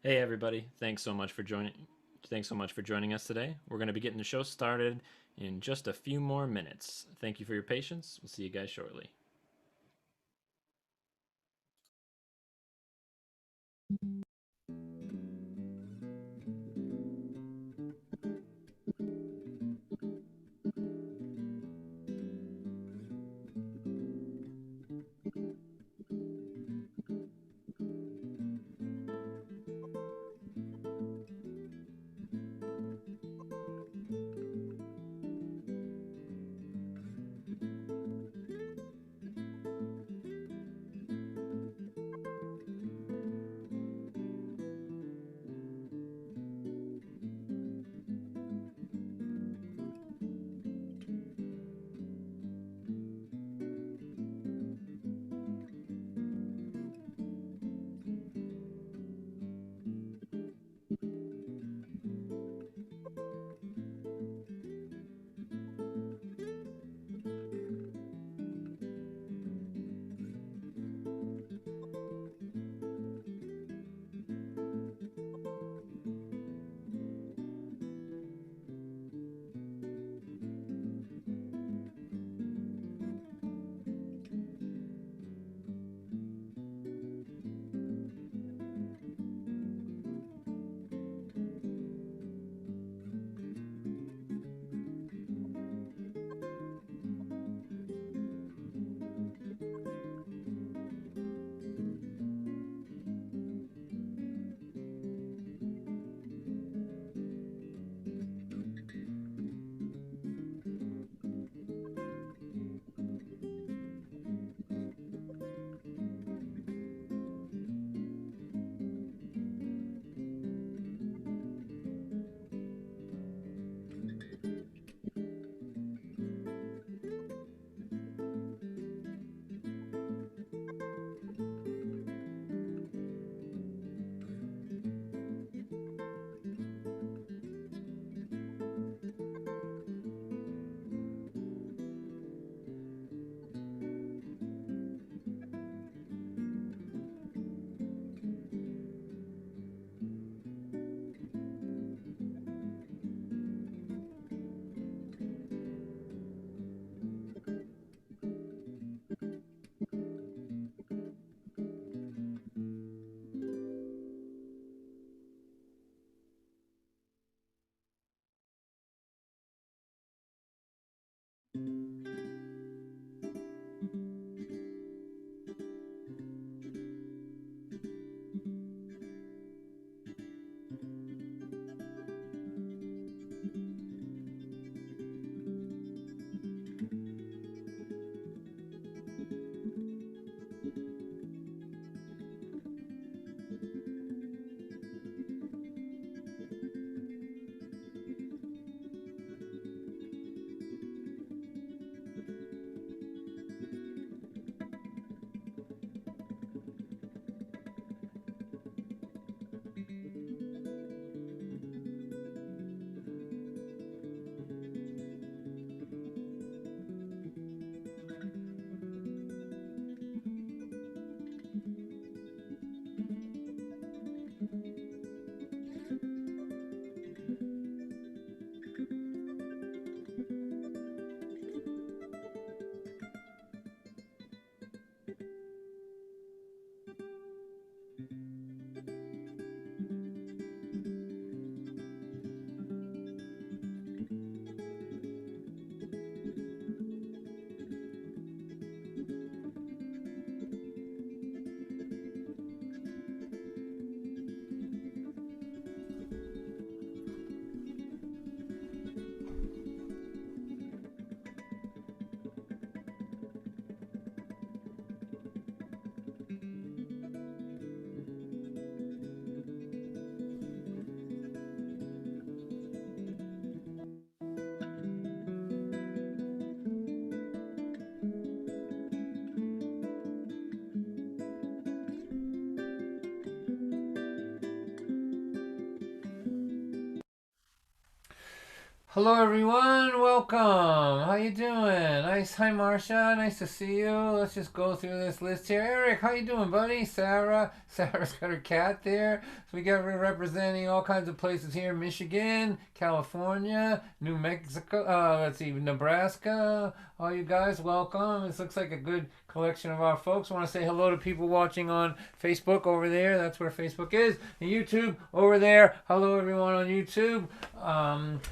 Hey everybody, thanks so much for joining. Thanks so much for joining us today. We're going to be getting the show started in just a few more minutes. Thank you for your patience. We'll see you guys shortly. Hello everyone, welcome. How you doing? Nice. Hi Marsha, nice to see you. Let's just go through this list here. Eric, how you doing, buddy? Sarah's got her cat there. So we got representing all kinds of places here: Michigan, California, New Mexico. Let's see, Nebraska. All you guys, welcome. This looks like a good collection of our folks. I want to say hello to people watching on Facebook over there. That's where Facebook is. And YouTube over there. Hello everyone on YouTube.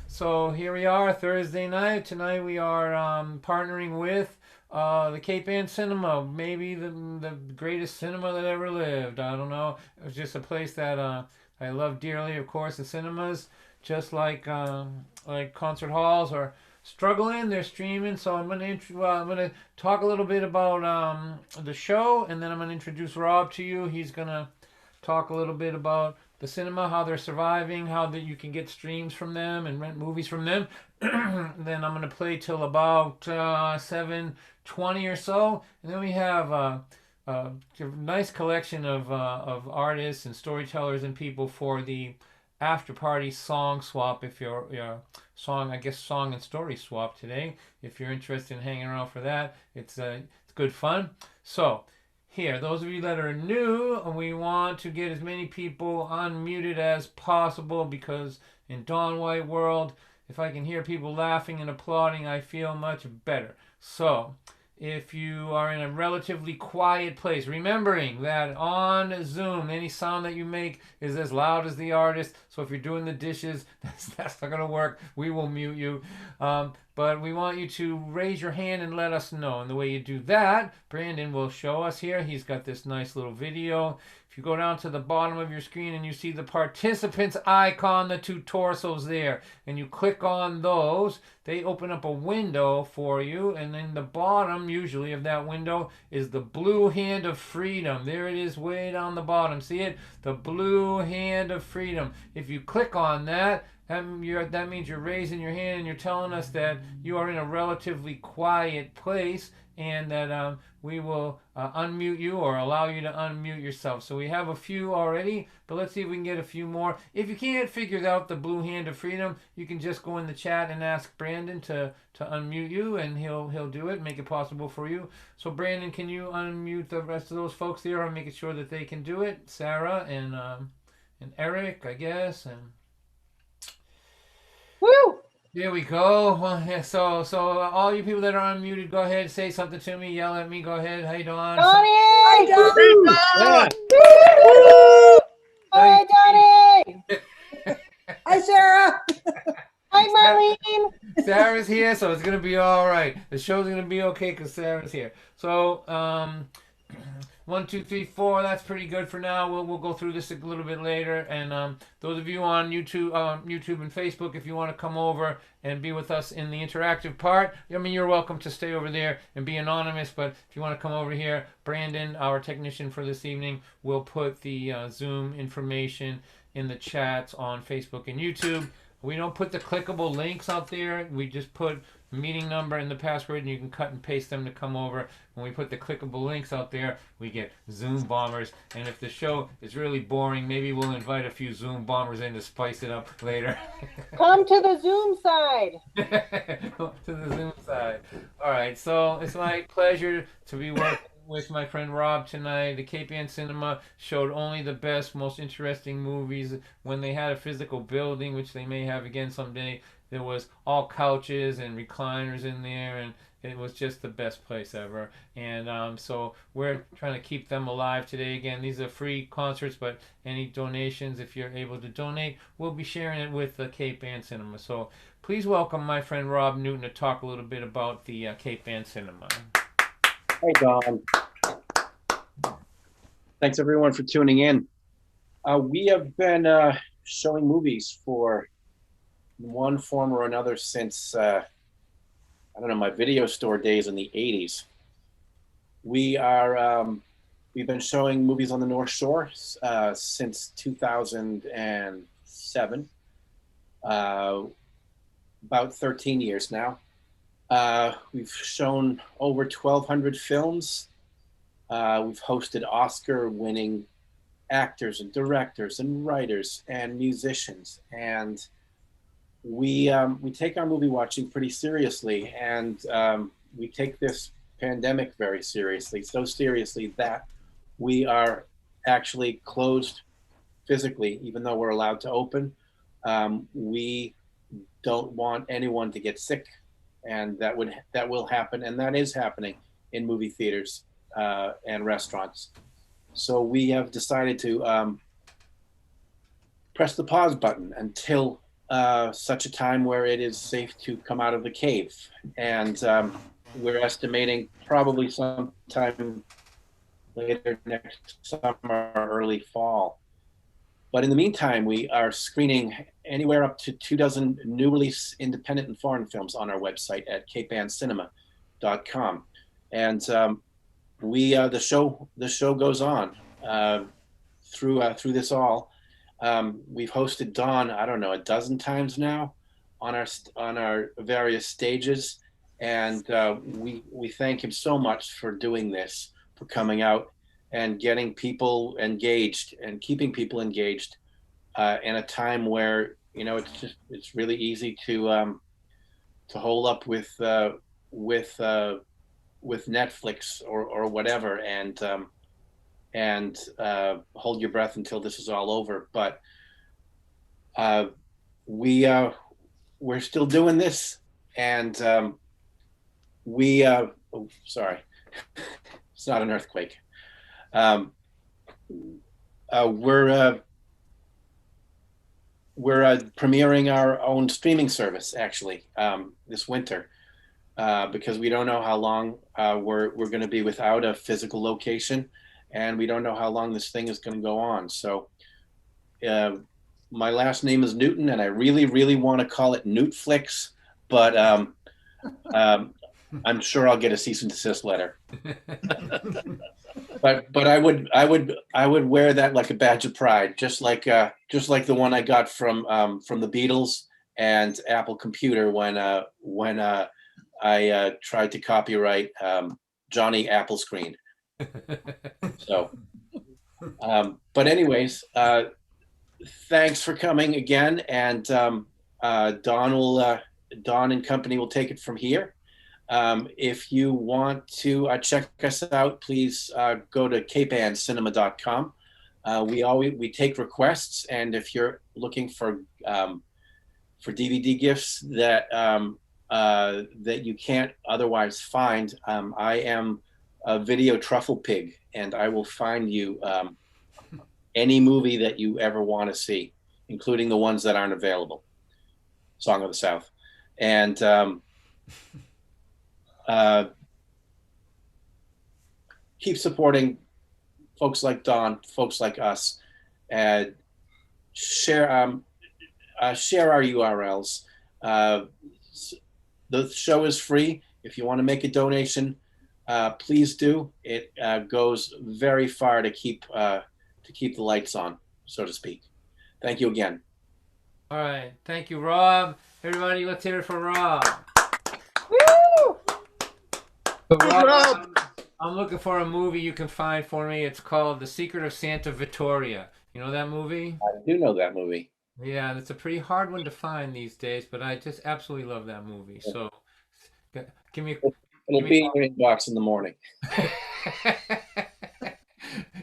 So here we are, Thursday night. Tonight we are partnering with the Cape Ann Cinema, maybe the greatest cinema that ever lived. I don't know. It was just a place that I love dearly. Of course, the cinemas, just like concert halls, are struggling. They're streaming. So I'm gonna talk a little bit about the show, and then I'm gonna introduce Rob to you. He's gonna talk a little bit about the cinema, how they're surviving, how that you can get streams from them and rent movies from them. Then I'm gonna play till about 7:20 or so, and then we have a nice collection of artists and storytellers and people for the after party song swap. If you're song, I guess song and story swap today. If you're interested in hanging around for that, it's good fun. So here, those of you that are new, we want to get as many people unmuted as possible because in Dawn White world, if I can hear people laughing and applauding, I feel much better. So, if you are in a relatively quiet place, remembering that on Zoom, any sound that you make is as loud as the artist. So if you're doing the dishes, that's not going to work. We will mute you. But we want you to raise your hand and let us know. And the way you do that, Brandon will show us here. He's got this nice little video. If you go down to the bottom of your screen and you see the participants icon, the two torsos there, and you click on those, they open up a window for you. And in the bottom, usually, of that window is the blue hand of freedom. There it is way down the bottom. See it? The blue hand of freedom. If you click on that, that means you're raising your hand and you're telling us that you are in a relatively quiet place and that we will unmute you or allow you to unmute yourself. So we have a few already, but let's see if we can get a few more. If you can't figure out the blue hand of freedom, you can just go in the chat and ask Brandon to unmute you, and he'll do it, make it possible for you. So Brandon, can you unmute the rest of those folks there? I'm making sure that they can do it. Sarah and Eric, I guess, and Woo! there we go. Well, yeah, so all you people that are unmuted, go ahead, say something to me, yell at me. Go ahead. How you doing? Donnie! Yeah. Woo! Nice. Hi, Donnie! Hi, Sarah. Hi, Marlene! Sarah's here, so it's gonna be all right. The show's gonna be okay because Sarah's here. So 1, 2, 3, 4. That's pretty good for now. We'll go through this a little bit later. And those of you on YouTube and Facebook, if you want to come over and be with us in the interactive part, I mean, you're welcome to stay over there and be anonymous. But if you want to come over here, Brandon, our technician for this evening, will put the Zoom information in the chats on Facebook and YouTube. We don't put the clickable links out there. We just put meeting number and the password, and you can cut and paste them to come over. When we put the clickable links out there, we get Zoom bombers. And if the show is really boring, maybe we'll invite a few Zoom bombers in to spice it up later. Come to the Zoom side. To the Zoom side. All right, so it's my pleasure to be working with my friend Rob tonight. The Cape Ann Cinema showed only the best, most interesting movies when they had a physical building, which they may have again someday. There was all couches and recliners in there, and it was just the best place ever. And so we're trying to keep them alive today. Again, these are free concerts, but any donations, if you're able to donate, we'll be sharing it with the Cape Ann Cinema. So please welcome my friend Rob Newton to talk a little bit about the Cape Ann Cinema. Hey, Don. Thanks, everyone, for tuning in. We have been showing movies for one form or another since, I don't know, my video store days in the 80s. We've been showing movies on the North Shore since 2007, about 13 years now. We've shown over 1,200 films. We've hosted Oscar-winning actors and directors and writers and musicians. And we take our movie watching pretty seriously, and we take this pandemic very seriously. So seriously that we are actually closed physically, even though we're allowed to open. We don't want anyone to get sick, and that will happen, and that is happening in movie theaters and restaurants. So we have decided to press the pause button until such a time where it is safe to come out of the cave. And we're estimating probably sometime later next summer or early fall. But in the meantime, we are screening anywhere up to 24 new release independent and foreign films on our website at capeancinema.com. And the show goes on through this all. We've hosted Dawn, I don't know, a dozen times now on our various stages, and we thank him so much for doing this, for coming out and getting people engaged and keeping people engaged in a time where it's really easy to hole up with Netflix or whatever, and hold your breath until this is all over. But we're still doing this, and sorry, it's not an earthquake. We're premiering our own streaming service actually this winter because we don't know how long we're going to be without a physical location, and we don't know how long this thing is going to go on. So my last name is Newton, and I really, really want to call it Newtflix, but I'm sure I'll get a cease and desist letter. But I would wear that like a badge of pride, just like the one I got from the Beatles and Apple Computer when I tried to copyright Johnny Applescreen. So, but anyways, thanks for coming again, and Don and company will take it from here. If you want to check us out, please go to capeancinema.com. We take requests, and if you're looking for DVD gifts that you can't otherwise find, I am a video truffle pig, and I will find you any movie that you ever want to see, including the ones that aren't available. Song of the South, and keep supporting folks like Don, folks like us, and share our URLs. The show is free. If you want to make a donation, please do. It goes very far to keep the lights on, so to speak. Thank you again. All right, thank you, Rob. Everybody, let's hear it for Rob. Woo! But Rob, I'm looking for a movie you can find for me. It's called The Secret of Santa Vittoria. You know that movie? I do know that movie. Yeah, it's a pretty hard one to find these days, but I just absolutely love that movie. So, give me. It'll be in your inbox in the morning.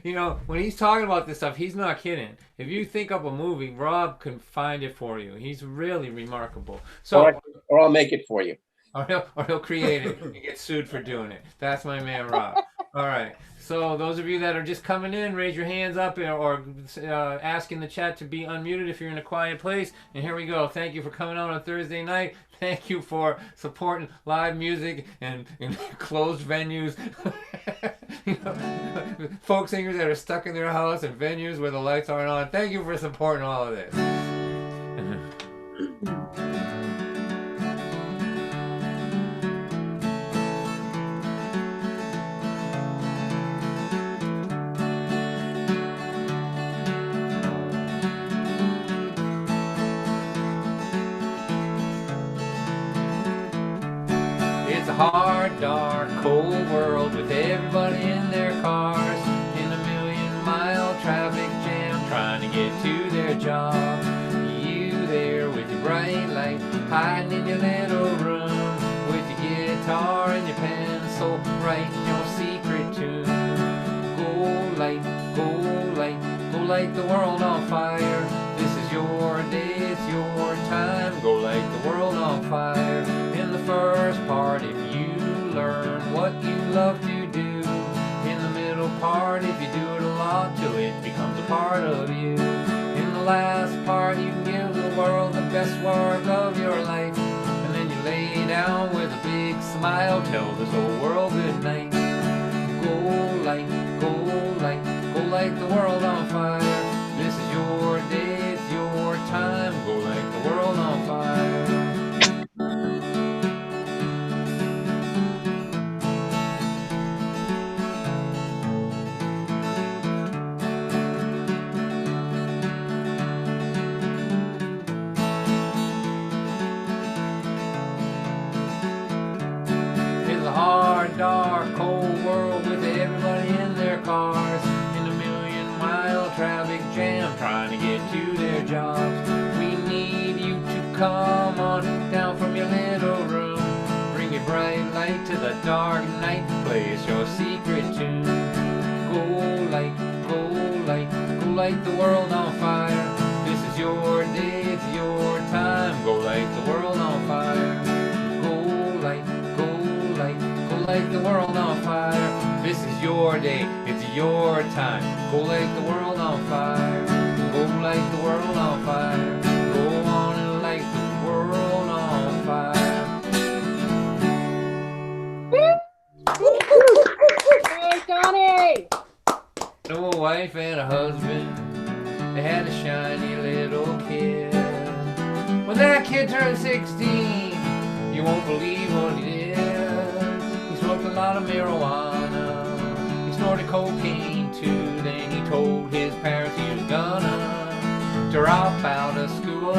You know, when he's talking about this stuff, he's not kidding. If you think up a movie, Rob can find it for you. He's really remarkable. So, or I'll make it for you. Or he'll create it and get sued for doing it. That's my man, Rob. All right. So those of you that are just coming in, raise your hands up or ask in the chat to be unmuted if you're in a quiet place. And here we go. Thank you for coming out on Thursday night. Thank you for supporting live music and closed venues. You know, folk singers that are stuck in their house and venues where the lights aren't on. Thank you for supporting all of this. It's a hard, dark, cold world with everybody in their cars in a million-mile traffic jam trying to get to their job. You there with your bright light hiding in your little room with your guitar and your pencil, writing your secret tune. Go light, go light, go light the world on fire. This is your day, it's your time. Go light the world on fire. In the first part, if you learn what you love to do. In the middle part, if you do it a lot till it becomes a part of you. In the last part, you give the world the best work of your life. And then you lay down with a big smile, tell this whole world good night. Go light, go light, go light the world on fire. This is your day, it's your time. Go light the world on fire. Hard, dark, cold world with everybody in their cars in a million-mile traffic jam trying to get to their jobs. We need you to come on down from your little room. Bring your bright light to the dark night. Play us your secret tune. Go light, go light, go light the world on fire. This is your day, it's your time. Go light the world on fire. Go light, go light, go light the world on fire. This is your day, it's your time. Go light the world on fire. Go light the world on fire. Go on and light the world on fire. Hey, Johnny! A wife and a husband, they had a shiny little kid. When that kid turned 16, you won't believe what he did. He smoked a lot of marijuana, he snorted cocaine too. Then he told his parents he was gonna drop out of school.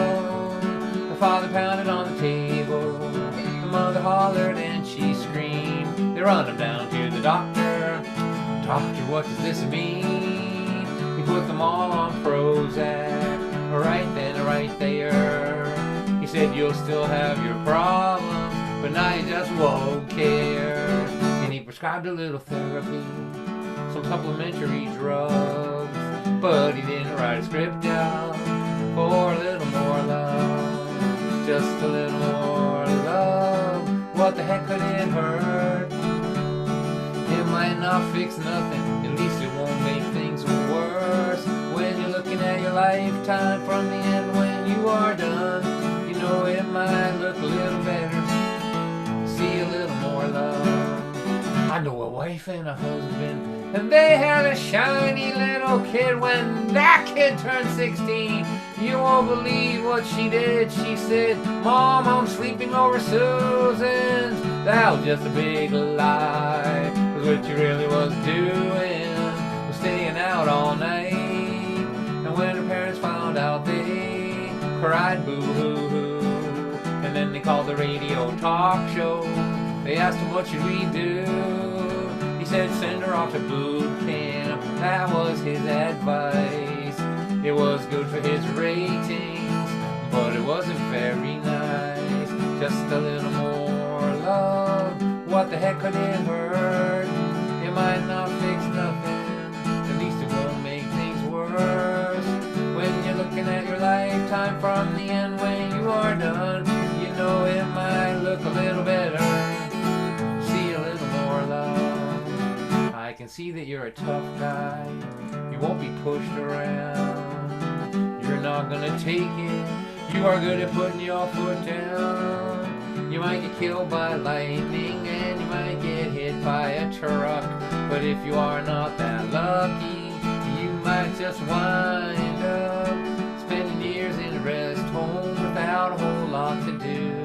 The father pounded on the table, the mother hollered and she screamed. They run him down to the doctor. Doctor, what does this mean? He put them all on Prozac, right then, right there. He said, you'll still have your problems, but now you just won't care. And he prescribed a little therapy, some supplementary drugs, but he didn't write a script out for a little more love, just a little more love. What the heck could it hurt? It might not fix nothing, at least it won't make things worse. When you're looking at your lifetime from the end when you are done, you know it might look a little better, see a little more love. I know a wife and a husband, and they had a shiny little kid. When that kid turned 16, you won't believe what she did. She said, Mom, I'm sleeping over Susan's. That was just a big lie. What you really was doing was staying out all night. And when her parents found out, they cried boo-hoo-hoo. And then they called the radio talk show. They asked him, what should we do? He said, send her off to boot camp. That was his advice. It was good for his ratings, but it wasn't very nice. Just a little more love. What the heck could it hurt? It might not fix nothing, at least it won't make things worse. When you're looking at your lifetime from the end when you are done, you know it might look a little better, see a little more love. I can see that you're a tough guy, you won't be pushed around, you're not gonna take it, you are good at putting your foot down. You might get killed by lightning and you might get hit by a truck, but if you are not that lucky, you might just wind up spending years in a rest home without a whole lot to do.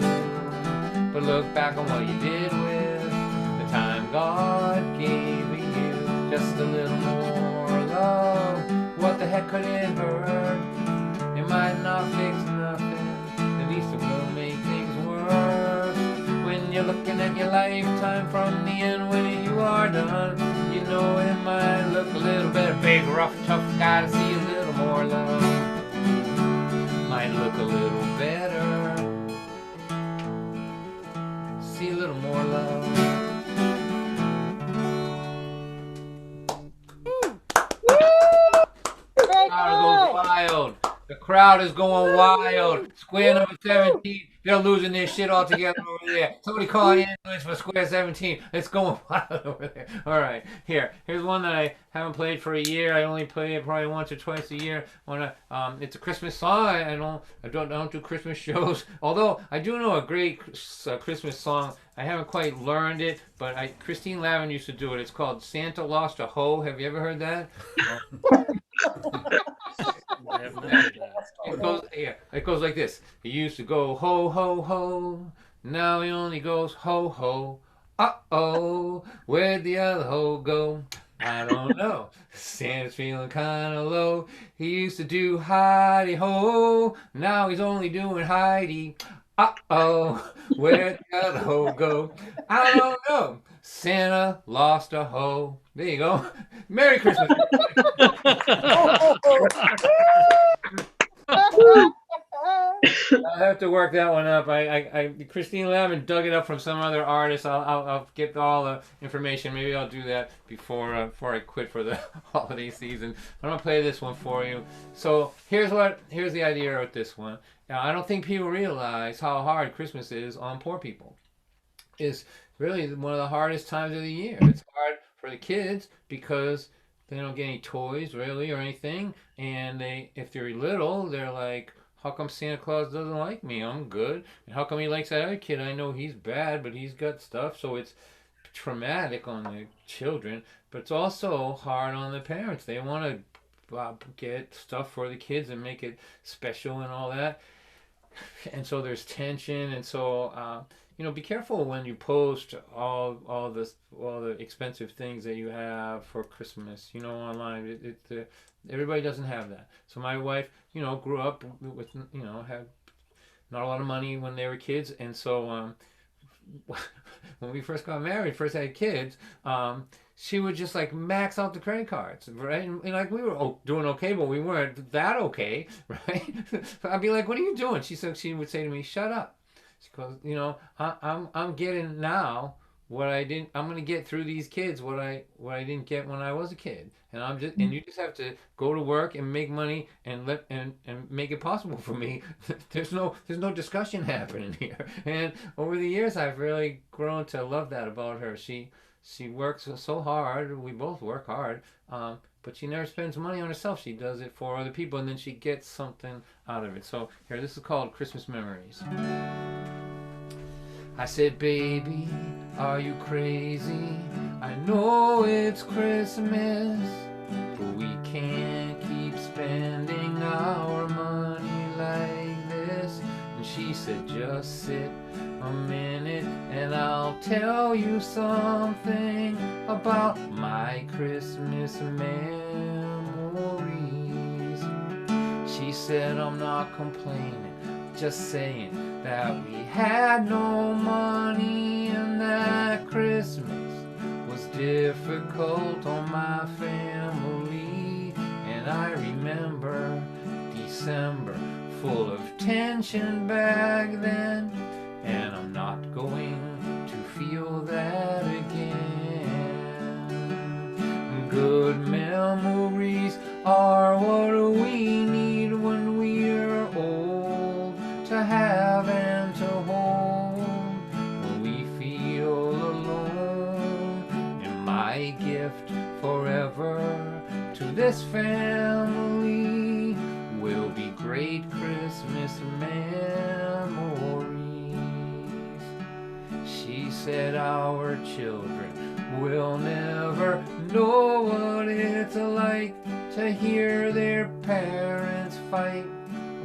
But look back on what you did with the time God gave you. Just a little more love. What the heck could it hurt? It might not fix nothing, at least it will make things worse. When you're looking at your lifetime from the end when you are done, you know it might look a little better. Big, rough, tough guy to see a little more love. Might look a little better, Great Crowd goes guy. wild. The crowd is going wild. Square number 17, they're losing their shit altogether over there. Somebody call an ambulance for square 17. It's going wild over there. All right, here's one that I haven't played for a year. I only play it probably once or twice a year. It's a Christmas song. I don't do Christmas shows. Although I do know a great Christmas song. I haven't quite learned it, but Christine Lavin used to do it. It's called "Santa Lost a Hoe." Have you ever heard that? I have not heard that. It goes like this. He used to go ho ho ho. Now he only goes ho ho. Uh-oh, where'd the other hoe go? I don't know. Santa's feeling kinda low. He used to do hidey ho. Now he's only doing hidey. Uh-oh, where'd the other hoe go? I don't know. Santa lost a hoe. There you go. Merry Christmas. I'll have to work that one up. Christine Lavin dug it up from some other artist. I'll get all the information. Maybe I'll do that before I quit for the holiday season. I'm gonna play this one for you. So here's the idea with this one. Now I don't think people realize how hard Christmas is on poor people. It's really one of the hardest times of the year. It's hard for the kids because they don't get any toys really or anything, and if they're little, they're like, how come Santa Claus doesn't like me? I'm good. And how come he likes that other kid? I know he's bad, but he's got stuff. So it's traumatic on the children, but it's also hard on the parents. They want to get stuff for the kids and make it special and all that. And so there's tension. And so, be careful when you post all the expensive things that you have for Christmas, online. Everybody doesn't have that. So my wife, grew up with, had not a lot of money when they were kids. And so when we first got married, first had kids, she would just like max out the credit cards, right? And like we were doing okay, but we weren't that okay, right? I'd be like, what are you doing? She would say to me, shut up. She goes, I'm getting now what I didn't. I'm gonna get through these kids what I didn't get when I was a kid, and you just have to go to work and make money and make it possible for me. There's no discussion happening here. And over the years, I've really grown to love that about her. She works so hard. We both work hard, but she never spends money on herself. She does it for other people, and then she gets something out of it. So here, this is called Christmas Memories. I said, baby, are you crazy? I know it's Christmas, but we can't keep spending our money like this. And she said, just sit a minute and I'll tell you something about my Christmas memories. She said, I'm not complaining, just saying that we had no money and that Christmas was difficult on my family. And I remember December full of tension back then, and I'm not going to feel that again. Good memories are what we need when we're old, to have and to hold when we feel alone. And my gift forever to this family will be great Christmas memories. She said our children will never know what it's like to hear their parents fight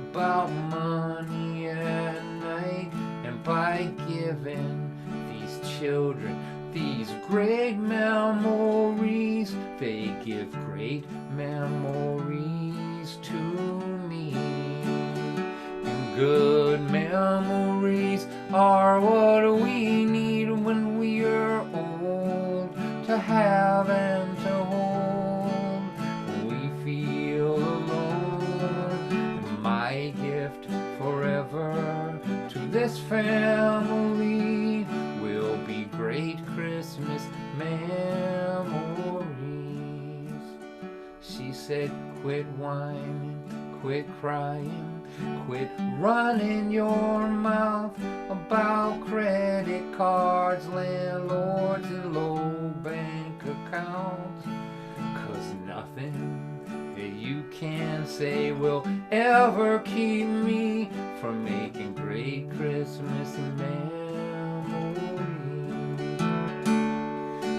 about money at night. And by giving these children these great memories, they give great memories to me. And good memories are what we need when we're old, to have and to hold when we feel alone. My gift forever to this family will be great quit whining, quit crying, quit running your mouth about credit cards, landlords, and low bank accounts. 'Cause nothing that you can say will ever keep me from making great Christmas memories.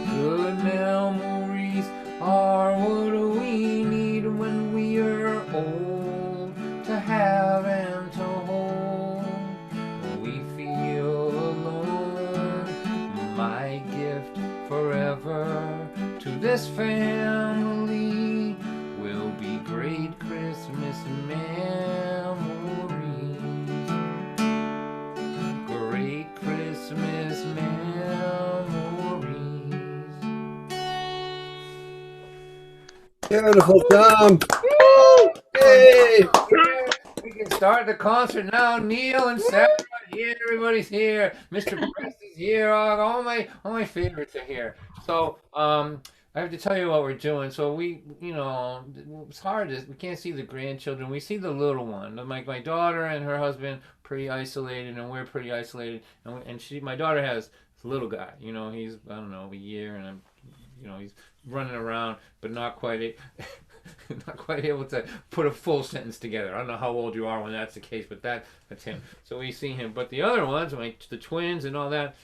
Good memories are what we need when we are old, to have and to hold when we feel alone. My gift forever to this family will be great Christmas memories. Great Christmas memories. Beautiful, Tom. Yay! We can start the concert now. Neil and Sarah are here. Everybody's here. Mr. Press is here. All my favorites are here. So I have to tell you what we're doing. So we, it's hard. We can't see the grandchildren. We see the little one. My daughter and her husband pretty isolated, and we're pretty isolated. And my daughter has this little guy. He's, I don't know, a year, and he's running around, but not quite not quite able to put a full sentence together. I don't know how old you are when that's the case, but that's him. So we see him. But the other ones, the twins and all that,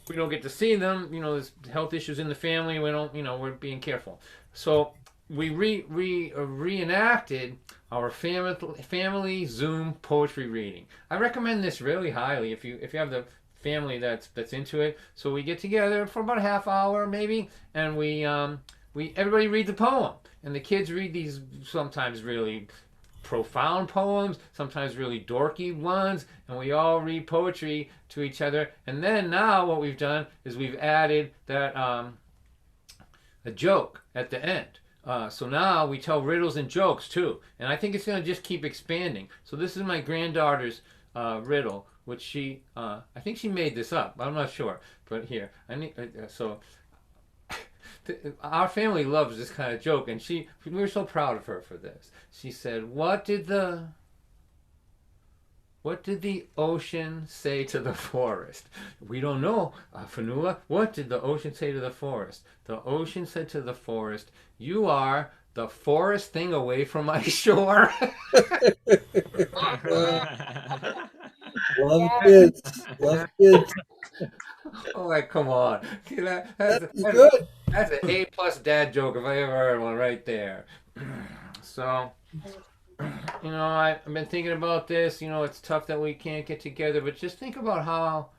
we don't get to see them. There's health issues in the family. We don't, we're being careful. So we reenacted our family Zoom poetry reading. I recommend this really highly if you have the family that's into it. So we get together for about a half hour maybe, and we everybody reads a poem, and the kids read these sometimes really profound poems, sometimes really dorky ones, and we all read poetry to each other. And then now what we've done is we've added that a joke at the end. So now we tell riddles and jokes too, and I think it's going to just keep expanding. So this is my granddaughter's riddle, which I think she made this up. I'm not sure, but here our family loves this kind of joke, and we were so proud of her for this. She said, "What did the ocean say to the forest?" "We don't know, Fanula. What did the ocean say to the forest?" "The ocean said to the forest, 'You are the forest thing away from my shore.'" Love kids. Love kids. Oh, come on. That's good. That's an A+ dad joke if I ever heard one right there. So, I've been thinking about this. It's tough that we can't get together, but just think about how,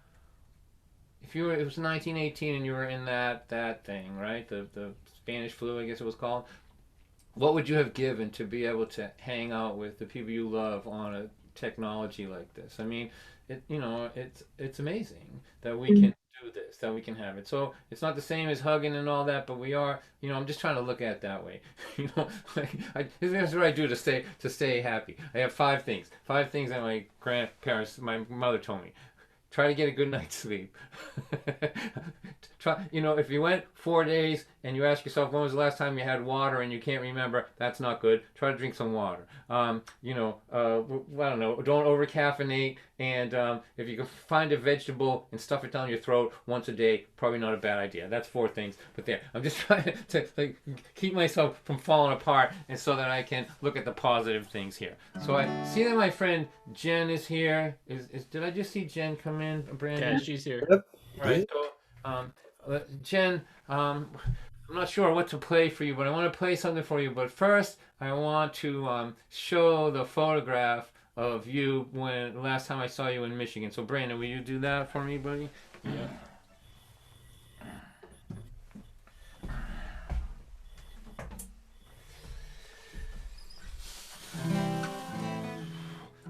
it was 1918 and you were in that thing, right? The Spanish flu, I guess it was called. What would you have given to be able to hang out with the people you love on a technology like this? I mean, it's amazing that we can do this, that we can have it. So it's not the same as hugging and all that, but we are, I'm just trying to look at it that way. That's what I do to stay happy. I have 5 things that my grandparents, my mother told me. Try to get a good night's sleep. If you went 4 days and you ask yourself when was the last time you had water and you can't remember, that's not good. Try to drink some water. I don't know, don't over caffeinate, and if you can find a vegetable and stuff it down your throat once a day, probably not a bad idea. That's 4 things. But there, I'm just trying to keep myself from falling apart, and so that I can look at the positive things here. So I see that my friend Jen is here. Did I just see Jen come in, Brandon? Yeah, she's here. Yep. Right. So, Jen, I'm not sure what to play for you, but I want to play something for you. But first, I want to show the photograph of you when last time I saw you in Michigan. So, Brandon, will you do that for me, buddy? Yeah.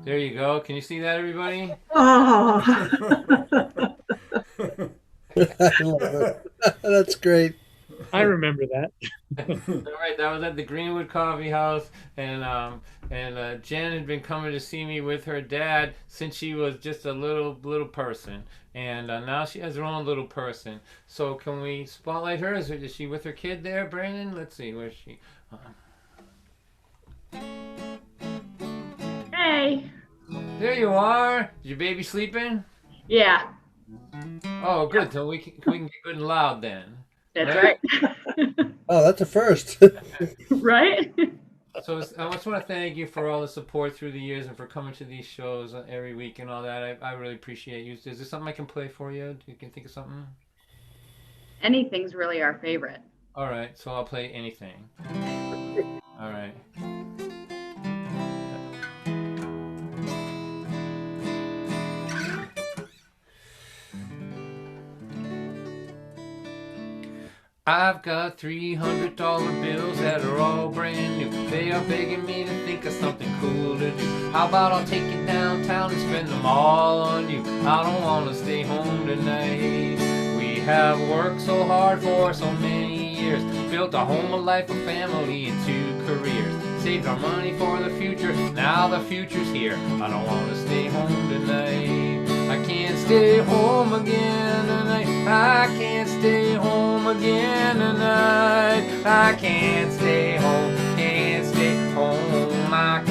There you go. Can you see that, everybody? Oh. I love it. That's great. I remember that. All right, that was at the Greenwood Coffee House, and Jen had been coming to see me with her dad since she was just a little person, and now she has her own little person. So can we spotlight her? Is she with her kid there, Brandon? Let's see, where's she? There you are. Is your baby sleeping? Yeah, Oh, good. So we can get good and loud then. that's right. Oh, that's a first. Right? So I just want to thank you for all the support through the years and for coming to these shows every week and all that. I really appreciate you. Is there something I can play for you? You can think of something? Anything's really our favorite. All right, so I'll play anything. All right. I've got $300 bills that are all brand new. They are begging me to think of something cool to do. How about I'll take you downtown and spend them all on you? I don't want to stay home tonight. We have worked so hard for so many years, built a home, a life, a family, and 2 careers. Saved our money for the future, now the future's here. I don't want to stay home tonight. I can't stay home again tonight. I can't stay home again tonight. I can't stay home, can't stay home. I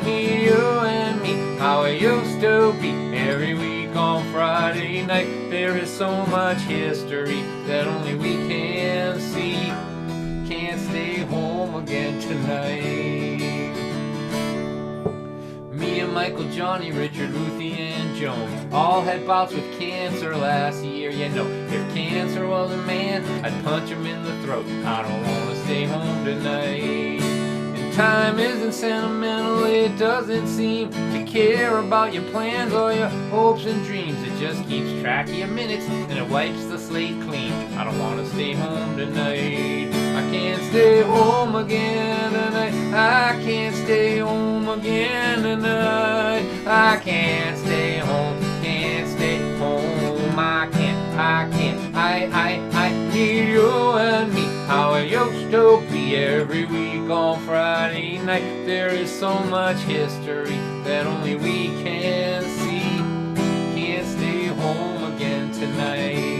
need you and me, how it used to be every week on Friday night. There is so much history that only we can see. Can't stay home again tonight. Me and Michael, Johnny, Richard, Ruthie, and Joan all had bouts with cancer last year. You know, if cancer was a man, I'd punch him in the throat. I don't want to stay home tonight. And time isn't sentimental, it doesn't seem to care about your plans or your hopes and dreams. It just keeps track of your minutes and it wipes the slate clean. I don't want to stay home tonight. I can't stay home again tonight. I can't stay home again tonight. I can't stay home, can't stay home. I need you and me, how it used to be every week on Friday night. There is so much history that only we can see. Can't stay home again tonight.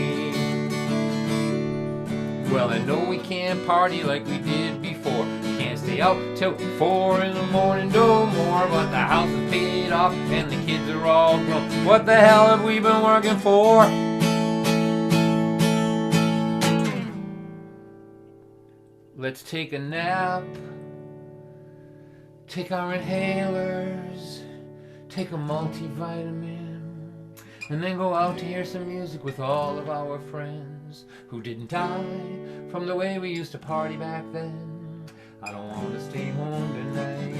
Well, I know we can't party like we did before. Can't stay out till 4 in the morning no more. But the house is paid off and the kids are all grown. What the hell have we been working for? Let's take a nap. Take our inhalers. Take a multivitamin. And then go out to hear some music with all of our friends who didn't die from the way we used to party back then. I don't want to stay home tonight,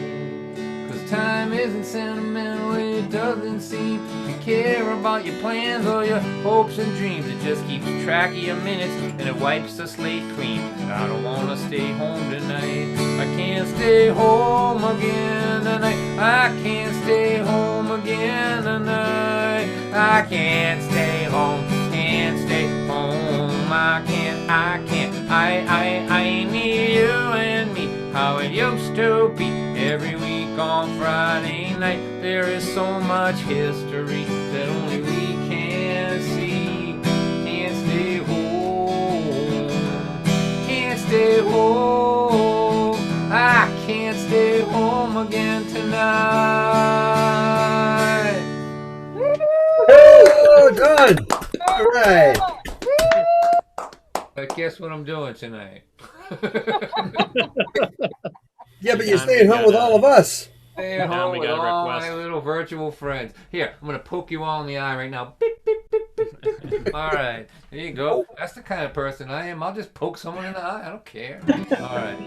'cause time isn't sentimental, it doesn't seem to care about your plans or your hopes and dreams. It just keeps track of your minutes and it wipes the slate clean. I don't want to stay home tonight. I can't stay home again tonight. I can't stay home again tonight. I can't stay home, can't stay home. I need you and me, how it used to be every week on Friday night. There is so much history that only we can see. Can't stay home, can't stay home. I can't stay home again tonight. Oh, done. All right. But guess what I'm doing tonight? Yeah, but you're staying home with all of us. Stay Now home we with got a all request. my little virtual friends. Here, I'm gonna poke you all in the eye right now. Beep, beep, beep, beep, beep, beep. All right, there you go. That's the kind of person I am. I'll just poke someone in the eye. I don't care. All right,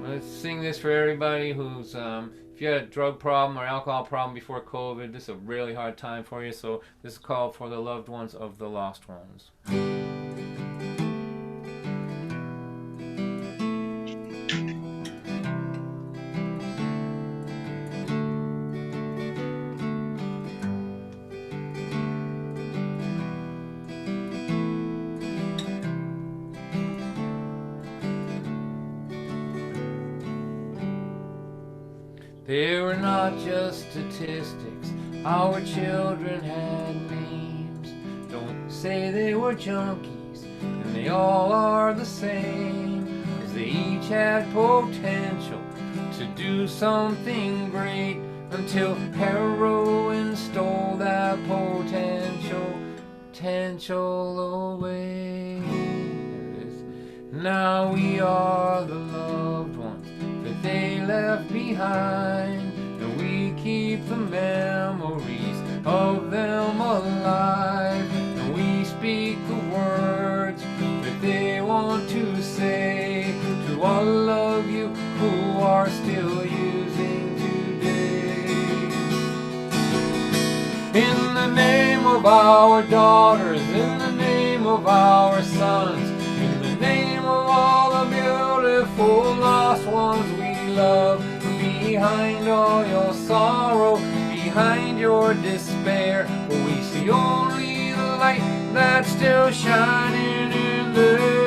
let's sing this for everybody who's if you had a drug problem or alcohol problem before COVID, this is a really hard time for you. So this is called For the Loved Ones of the Lost Ones. They were not just statistics, our children had names. Don't say they were junkies, and they all are the same, 'cause they each had potential to do something great. until heroin stole that potential away. There it is. Now we are the loved ones that they left behind, and we keep the memories of them alive, and we speak the words that they want to say to all of you who are still using today. In the name of our daughters, in the name of our sons, in the name of all the beautiful lost ones we love, behind all your sorrow, behind your despair, we see only the light that's still shining in there.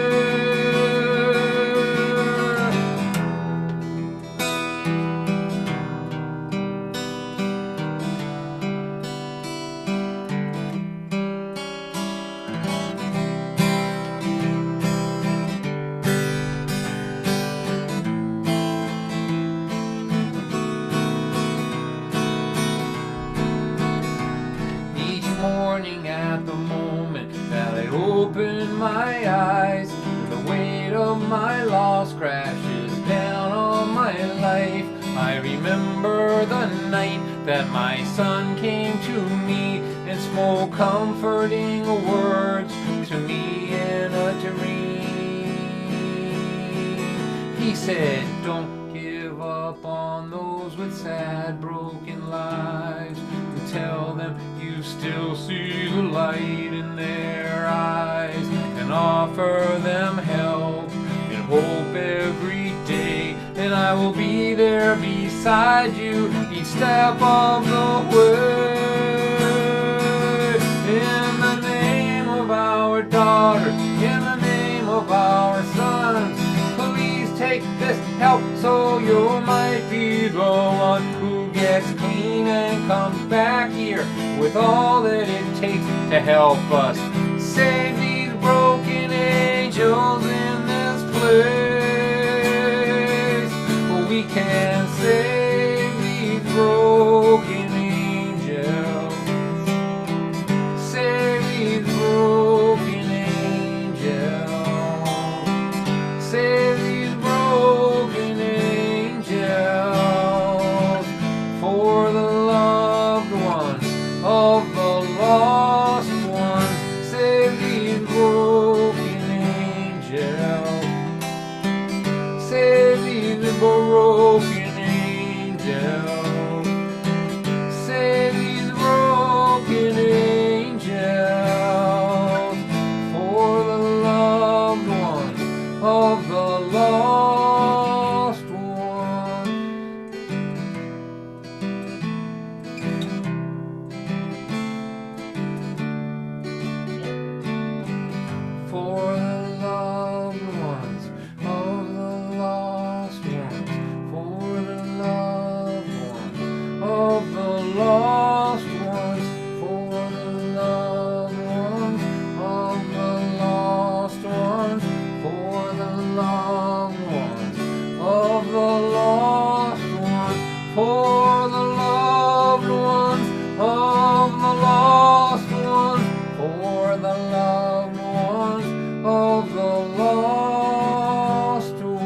Morning at the moment that I open my eyes, the weight of my loss crashes down on my life. I remember the night that my son came to me and spoke comforting words to me in a dream. He said, don't give up on those with sad broken lives, and tell them you still see the light in their eyes, and offer them help and hope every day, and I will be there beside you each step of the way. In the name of our daughters, in the name of our sons, please take this help so you might be the one who gets clean and comes back here with all that it takes to help us save these broken angels in this place. We can save these broken angels, save these broken angels, save these broken angels for the loved ones of the lost ones. Save these broken angels, save these broken angels, save these broken angels for the loved ones of the lost ones. For the loved ones of the lost ones, for the loved ones of the lost ones, for the loved ones of the lost ones, for the loved ones of the lost ones, for the loved ones of the lost ones, for the loved ones of the lost ones.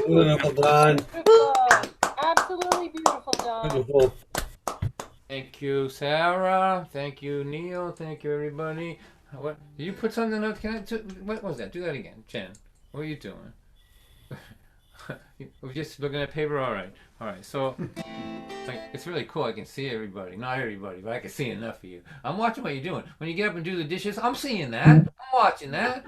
Beautiful, Don. Beautiful. Absolutely beautiful, Don. Beautiful. Thank you, Sarah. Thank you, Neil. Thank you, everybody. What? Did you put something up? What was that? Do that again, Jen. What are you doing? We're just looking at paper. All right. So, it's really cool. I can see everybody. Not everybody, but I can see enough of you. I'm watching what you're doing. When you get up and do the dishes, I'm seeing that. I'm watching that.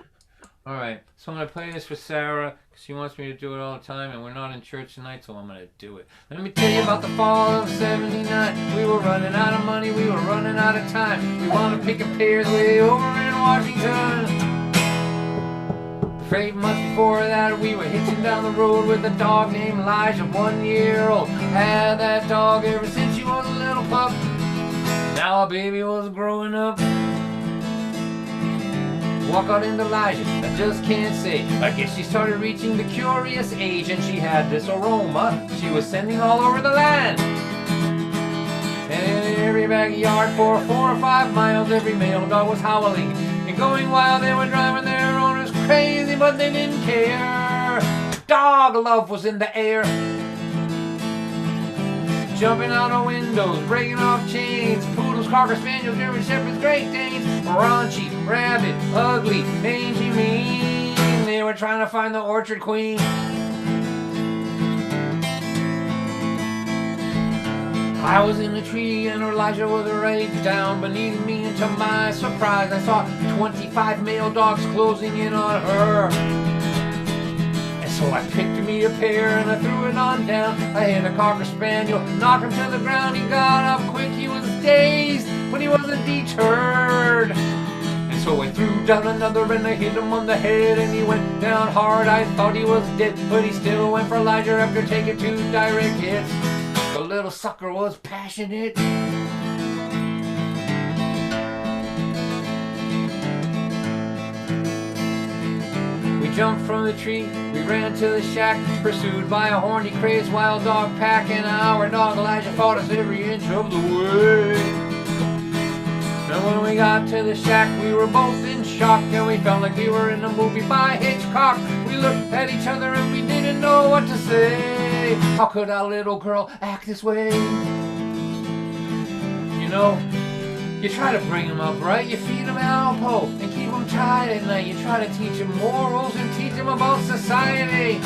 Alright, so I'm going to play this for Sarah because she wants me to do it all the time and we're not in church tonight, so I'm going to do it. Let me tell you about the fall of '79. We were running out of money, we were running out of time. We wanted picking pears way over in Washington. 8 months before that, we were hitching down the road with a dog named Elijah, 1 year old. Had that dog ever since she was a little pup. Now our baby was growing up. Walk out into Elijah, I just can't say. I guess she started reaching the curious age and she had this aroma she was sending all over the land. And in every backyard for 4 or 5 miles, every male dog was howling and going wild. They were driving their owners crazy, but they didn't care. Dog love was in the air. Jumping out of windows, breaking off chains. Poodles, Cocker Spaniels, German Shepherds, Great Danes. Raunchy, rabid, ugly, mangy, mean. They were trying to find the orchard queen. I was in the tree and Elijah was right down beneath me, and to my surprise I saw 25 male dogs closing in on her. And so I picked me a pair and I threw it on down. I hit a Cocker Spaniel, knocked him to the ground. He got up quick, he was dazed, but he wasn't deterred. And so I threw down another and I hit him on the head, and he went down hard. I thought he was dead, but he still went for Elijah after taking 2 direct hits. The little sucker was passionate. We jumped from the tree, we ran to the shack, pursued by a horny, crazed wild dog pack, and our dog Elijah fought us every inch of the way. And when we got to the shack, we were both in shock, and we felt like we were in a movie by Hitchcock. We looked at each other and we didn't know what to say. How could our little girl act this way? You know, you try to bring him up right, you feed him Alpo and keep him tied at night. You try to teach him morals and teach him about society.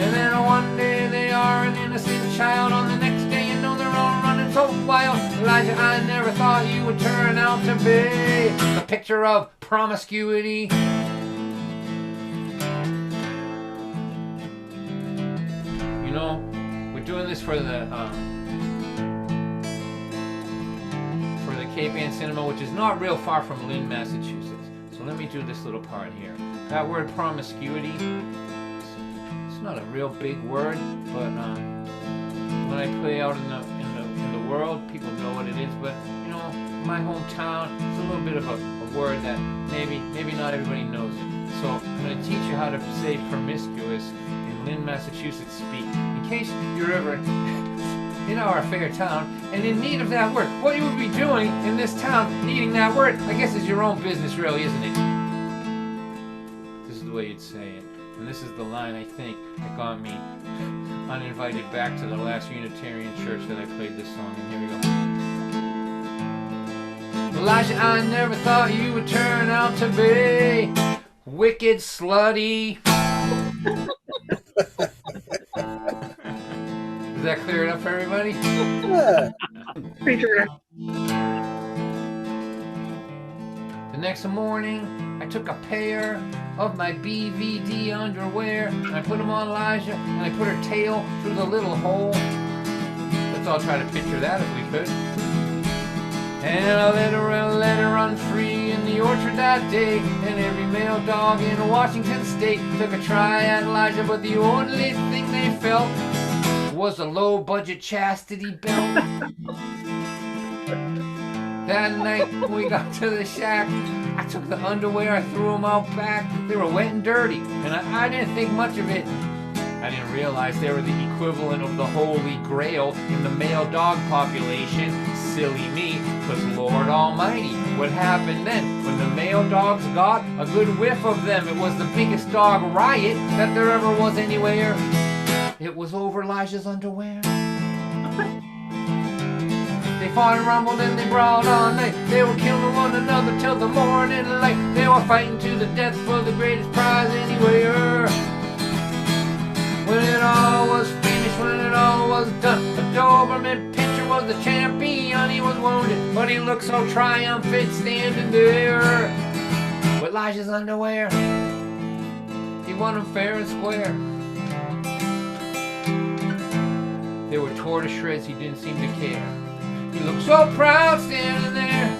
And then one day they are an innocent child, on the next day you know they're all running so wild. Elijah, I never thought you would turn out to be the picture of promiscuity. You know, we're doing this for the Cape Ann Cinema, which is not real far from Lynn, Massachusetts. So let me do this little part here. That word promiscuity, it's not a real big word, but when I play out in the world, people know what it is. But you know, my hometown, it's a little bit of a word that maybe not everybody knows it. So I'm going to teach you how to say promiscuous in Lynn, Massachusetts speak, in case you're ever in our fair town and in need of that word. What you would be doing in this town needing that word, I guess, is your own business, really, isn't it? This is the way you'd say it. And this is the line, I think, that got me uninvited back to the last Unitarian church that I played this song in. Here we go. Elijah, I never thought you would turn out to be wicked slutty. Does that clear it up for everybody? Yeah. Pretty sure. The next morning, I took a pair of my BVD underwear and I put them on Elijah, and I put her tail through the little hole. Let's all try to picture that if we could. And I let her run free in the orchard that day. And every male dog in Washington state took a try at Elijah, but the only thing they felt was a low-budget chastity belt. That night when we got to the shack, I took the underwear, I threw them out back. They were wet and dirty, and I didn't think much of it. I didn't realize they were the equivalent of the Holy Grail in the male dog population. Silly me, because Lord Almighty, what happened then? When the male dogs got a good whiff of them, it was the biggest dog riot that there ever was anywhere. It was over Elijah's underwear. They fought and rumbled and they brawled all night. They were killing one another till the morning light. They were fighting to the death for the greatest prize anywhere. When it all was finished, when it all was done, the Doberman pitcher was the champion. He was wounded, but he looked so triumphant standing there. With Elijah's underwear. He won them fair and square. They were tore to shreds, he didn't seem to care. He looked so proud standing there.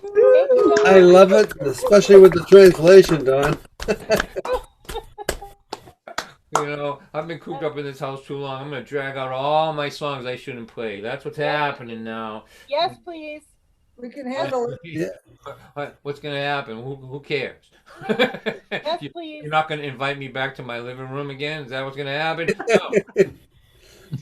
Thank you, Don. I love it, especially with the translation, Don. You know, I've been cooped up in this house too long. I'm gonna drag out all my songs I shouldn't play. That's what's happening now. Yes, please. We can handle it. Yeah. What's gonna happen? Who cares? Yes, You- please. You're not gonna invite me back to my living room again? Is that what's gonna happen? No.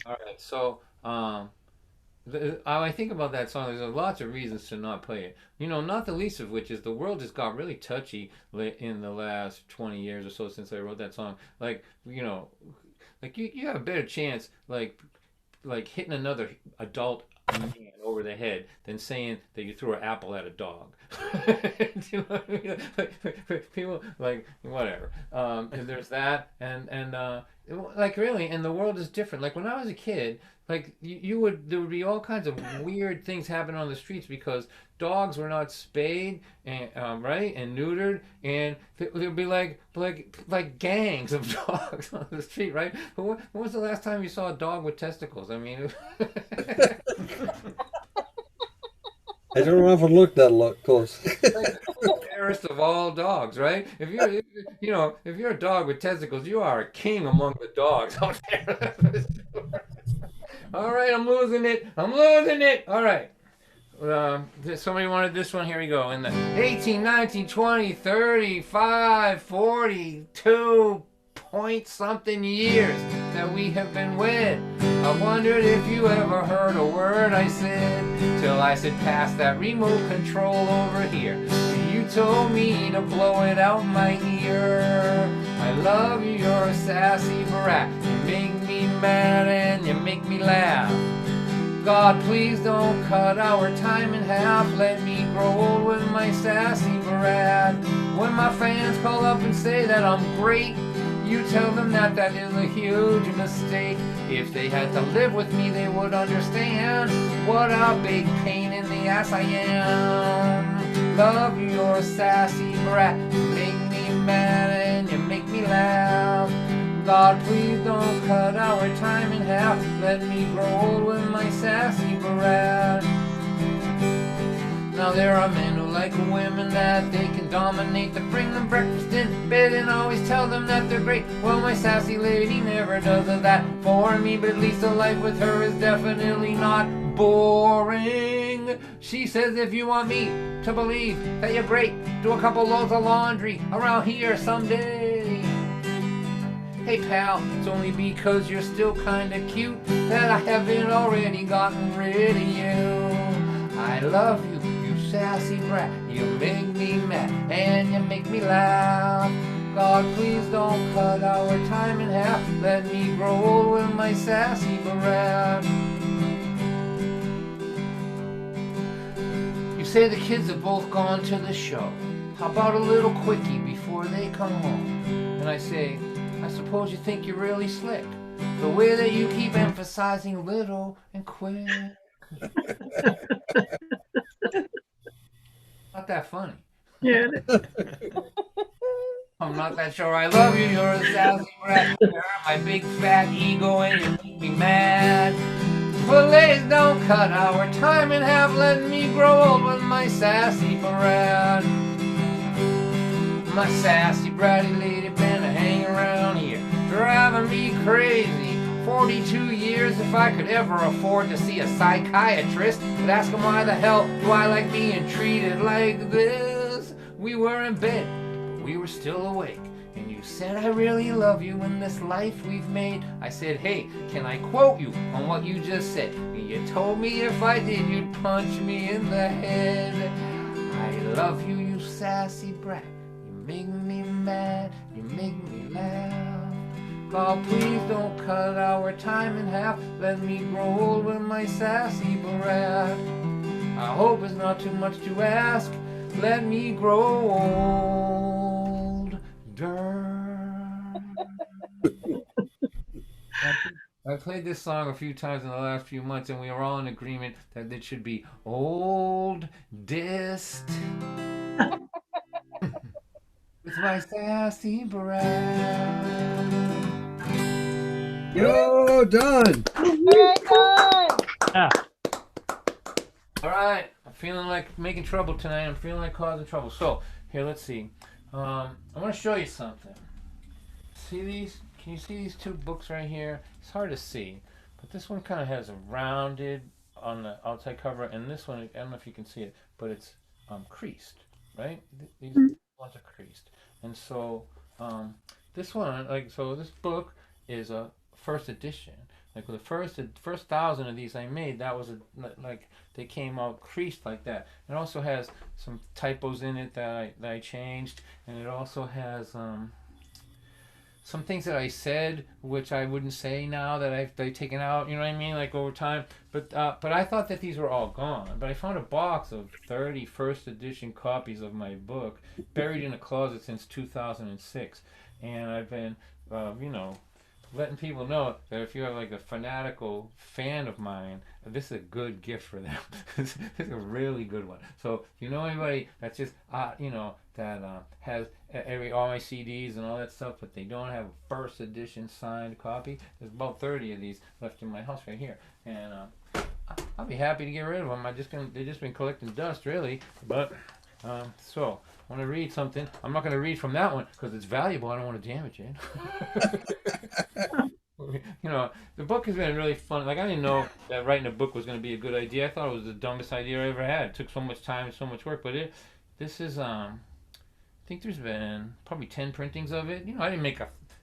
All right. So, I think about that song. There's lots of reasons to not play it. You know, not the least of which is the world has got really touchy in the last 20 years or so since I wrote that song. Like, you know, like you have a better chance like hitting another adult man over the head than saying that you threw an apple at a dog. Do you know what I mean? Like, people like whatever. And there's that, and like really, and the world is different. Like when I was a kid, like there would be all kinds of weird things happening on the streets because dogs were not spayed and right and neutered, and there'd be like gangs of dogs on the street, right? But when was the last time you saw a dog with testicles? I mean. I don't know if I looked that close. Fairest of all dogs, right? If you're a dog with testicles, you are a king among the dogs out there. All right, I'm losing it. All right. Somebody wanted this one. Here we go. In the 18, 19, 20, 35, 42 point something years that we have been wed, I wondered if you ever heard a word I said, till I said pass that remote control over here. You told me to blow it out my ear. I love you, you're a sassy brat. You make me mad and you make me laugh. God, please don't cut our time in half. Let me grow old with my sassy brat. When my fans call up and say that I'm great, you tell them that that is a huge mistake. If they had to live with me, they would understand what a big pain in the ass I am. Love you, you're a sassy brat. You make me mad and you make me laugh. God, please don't cut our time in half. Let me grow old with my sassy brat. Now there are men who like women that they can dominate, that bring them breakfast in bed and always tell them that they're great. Well, my sassy lady never does that for me, but at least a life with her is definitely not boring. She says if you want me to believe that you're great, do a couple loads of laundry around here someday. Hey pal, it's only because you're still kinda cute that I haven't already gotten rid of you. I love you, you sassy brat. You make me mad and you make me laugh. God, please don't cut our time in half. Let me grow old with my sassy brat. You say the kids have both gone to the show. How about a little quickie before they come home? And I say, I suppose you think you're really slick, the way that you keep emphasizing little and quick. Not that funny. Yeah. I'm not that sure I love you, you're a sassy brat. You hurt my big fat ego and you make me mad. Please don't cut our time in half. Let me grow old with my sassy brat. My sassy bratty lady been hanging around here, driving me crazy. 42 years, if I could ever afford to see a psychiatrist, would ask him why the hell do I like being treated like this? We were in bed, but we were still awake. And you said I really love you in this life we've made. I said, hey, can I quote you on what you just said? And you told me if I did, you'd punch me in the head. I love you, you sassy brat. You make me mad, you make me laugh. God, please don't cut our time in half. Let me grow old with my sassy brat. I hope it's not too much to ask. Let me grow old. I I played this song a few times in the last few months, and we are all in agreement that it should be old dist with my sassy breath. Yo, done. Very good. All right, I'm feeling like making trouble tonight. I'm feeling like causing trouble. So here, let's see. I want to show you something. See these? Can you see these two books right here? It's hard to see, but this one kind of has a rounded on the outside cover, and this one, I don't know if you can see it, but it's creased, right? These ones are creased, and so this one, this book is a first edition. Like the first 1,000 of these I made, that was like they came out creased like that. It also has some typos in it that I changed, and it also has some things that I said which I wouldn't say now that I've taken out. You know what I mean? Like over time. But I thought that these were all gone. But I found a box of 30 first edition copies of my book buried in a closet since 2006, and I've been letting people know that if you're like a fanatical fan of mine, this is a good gift for them. This is a really good one. So if you know anybody that's just that has all my CDs and all that stuff, but they don't have a first edition signed copy, there's about 30 of these left in my house right here, and I'll be happy to get rid of them. They've just been collecting dust really, but so I want to read something. I'm not going to read from that one because it's valuable. I don't want to damage it. The book has been really fun. Like, I didn't know that writing a book was going to be a good idea. I thought it was the dumbest idea I ever had. It took so much time and so much work, but this is I think there's been probably 10 printings of it. I didn't make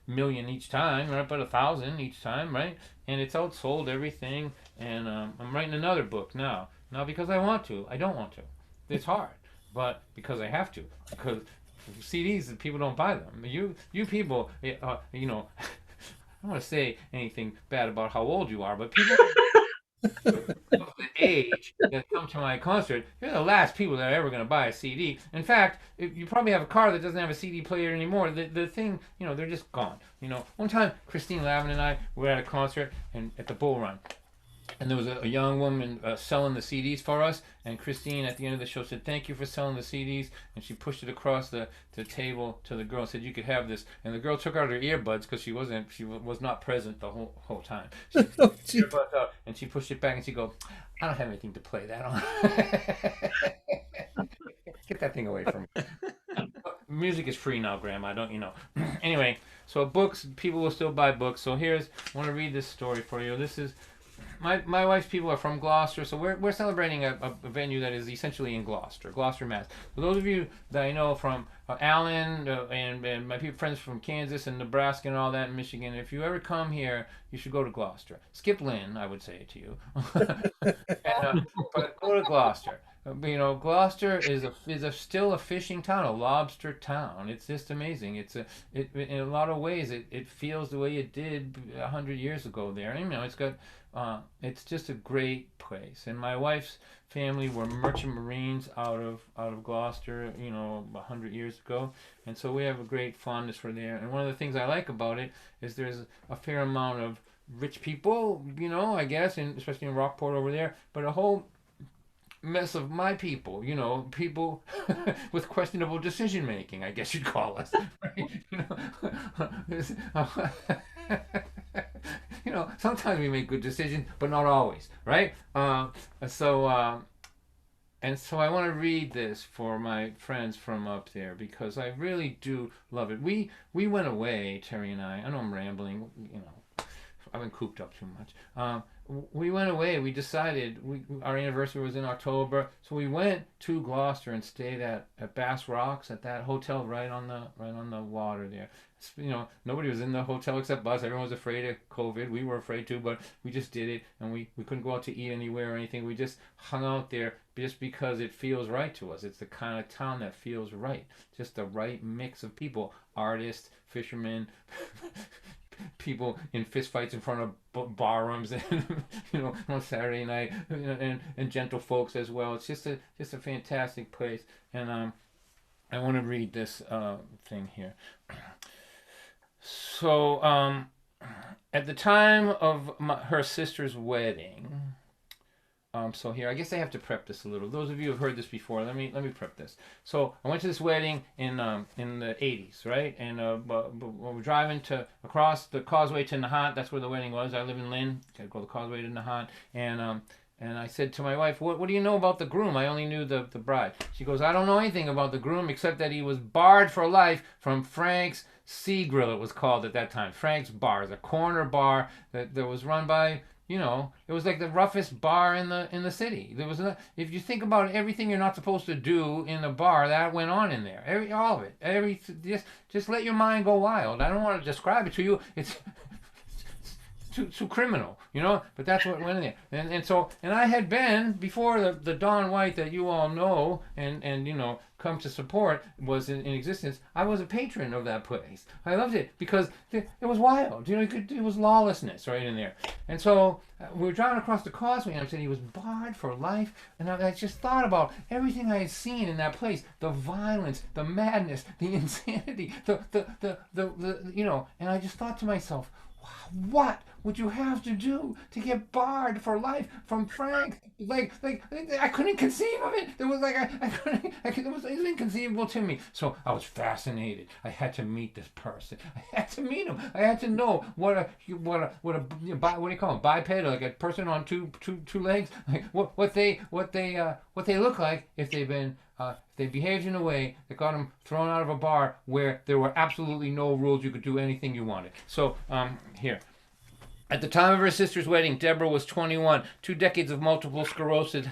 1,000,000 each time, right? But 1,000 each time, right? And it's outsold everything. And I'm writing another book now. Not because I want to. I don't want to. It's hard, but because I have to. Because CDs, people don't buy them. You people, I don't want to say anything bad about how old you are, but people of the age that come to my concert, you're the last people that are ever going to buy a CD. In fact, if you probably have a car that doesn't have a CD player anymore. The thing, they're just gone. One time, Christine Lavin and I were at a concert and at the Bull Run. And there was a young woman selling the CDs for us, and Christine at the end of the show said, "Thank you for selling the CDs," and she pushed it across the table to the girl and said, "You could have this." And the girl took out her earbuds because she was not present the whole time. She took her earbuds out and she pushed it back and she go, "I don't have anything to play that on." Get that thing away from me. Music is free now, Grandma, don't you know? Anyway, so books, people will still buy books. So I want to read this story for you. This is my wife's people are from Gloucester, so we're celebrating a venue that is essentially in Gloucester, Mass. For those of you that I know from Allen and my friends from Kansas and Nebraska and all that in Michigan, if you ever come here, you should go to Gloucester. Skip Lynn, I would say to you, but go to Gloucester. Gloucester is still a fishing town, a lobster town. It's just amazing. In a lot of ways it feels the way it did 100 years ago there. It's got it's just a great place. And my wife's family were merchant marines out of Gloucester, 100 years ago, and so we have a great fondness for there. And one of the things I like about it is there's a fair amount of rich people, I guess, and especially in Rockport over there, but a whole mess of my people, people with questionable decision making, I guess you'd call us. Right? Sometimes we make good decisions, but not always, right? So I want to read this for my friends from up there because I really do love it. We went away, Terry and I know I'm rambling, I've been cooped up too much. We went away. We decided our anniversary was in October, so we went to Gloucester and stayed at Bass Rocks at that hotel right on the water there. Nobody was in the hotel except us. Everyone was afraid of COVID. We were afraid too, but we just did it, and we couldn't go out to eat anywhere or anything. We just hung out there just because it feels right to us. It's the kind of town that feels right. Just the right mix of people, artists, fishermen, people in fistfights in front of bar rooms and on Saturday night, and gentle folks as well. It's just a fantastic place, and I want to read this thing here. So at the time of her sister's wedding, so here, I guess I have to prep this a little. Those of you who have heard this before, let me prep this. So I went to this wedding in the 80s, right? And we're driving across the causeway to Nahant. That's where the wedding was. I live in Lynn. Got to go the causeway to Nahant. And I said to my wife, what do you know about the groom? I only knew the bride. She goes, I don't know anything about the groom except that he was barred for life from Frank's Sea Grill, it was called at that time. Frank's Bar, a corner bar that was run by, it was like the roughest bar in the city. There was if you think about everything you're not supposed to do in a bar, that went on in there. All of it. Just let your mind go wild. I don't want to describe it to you. It's too criminal, but that's what went in there. And I had been before the Dawn White that you all know and come to support was in existence. I was a patron of that place. I loved it because it was wild. It was lawlessness right in there. And so we were driving across the causeway, and I'm saying he was barred for life. And I just thought about everything I had seen in that place: the violence, the madness, the insanity, And I just thought to myself, what would you have to do to get barred for life from Frank? Like I couldn't conceive of it. There was it was inconceivable to me. So I was fascinated. I had to meet this person. I had to meet him. I had to know what do you call them? Biped, like a person on two legs. Like what they look like if they've been. They behaved in a way that got them thrown out of a bar where there were absolutely no rules. You could do anything you wanted. So, here. At the time of her sister's wedding, Deborah was 21. 2 decades of multiple sclerosis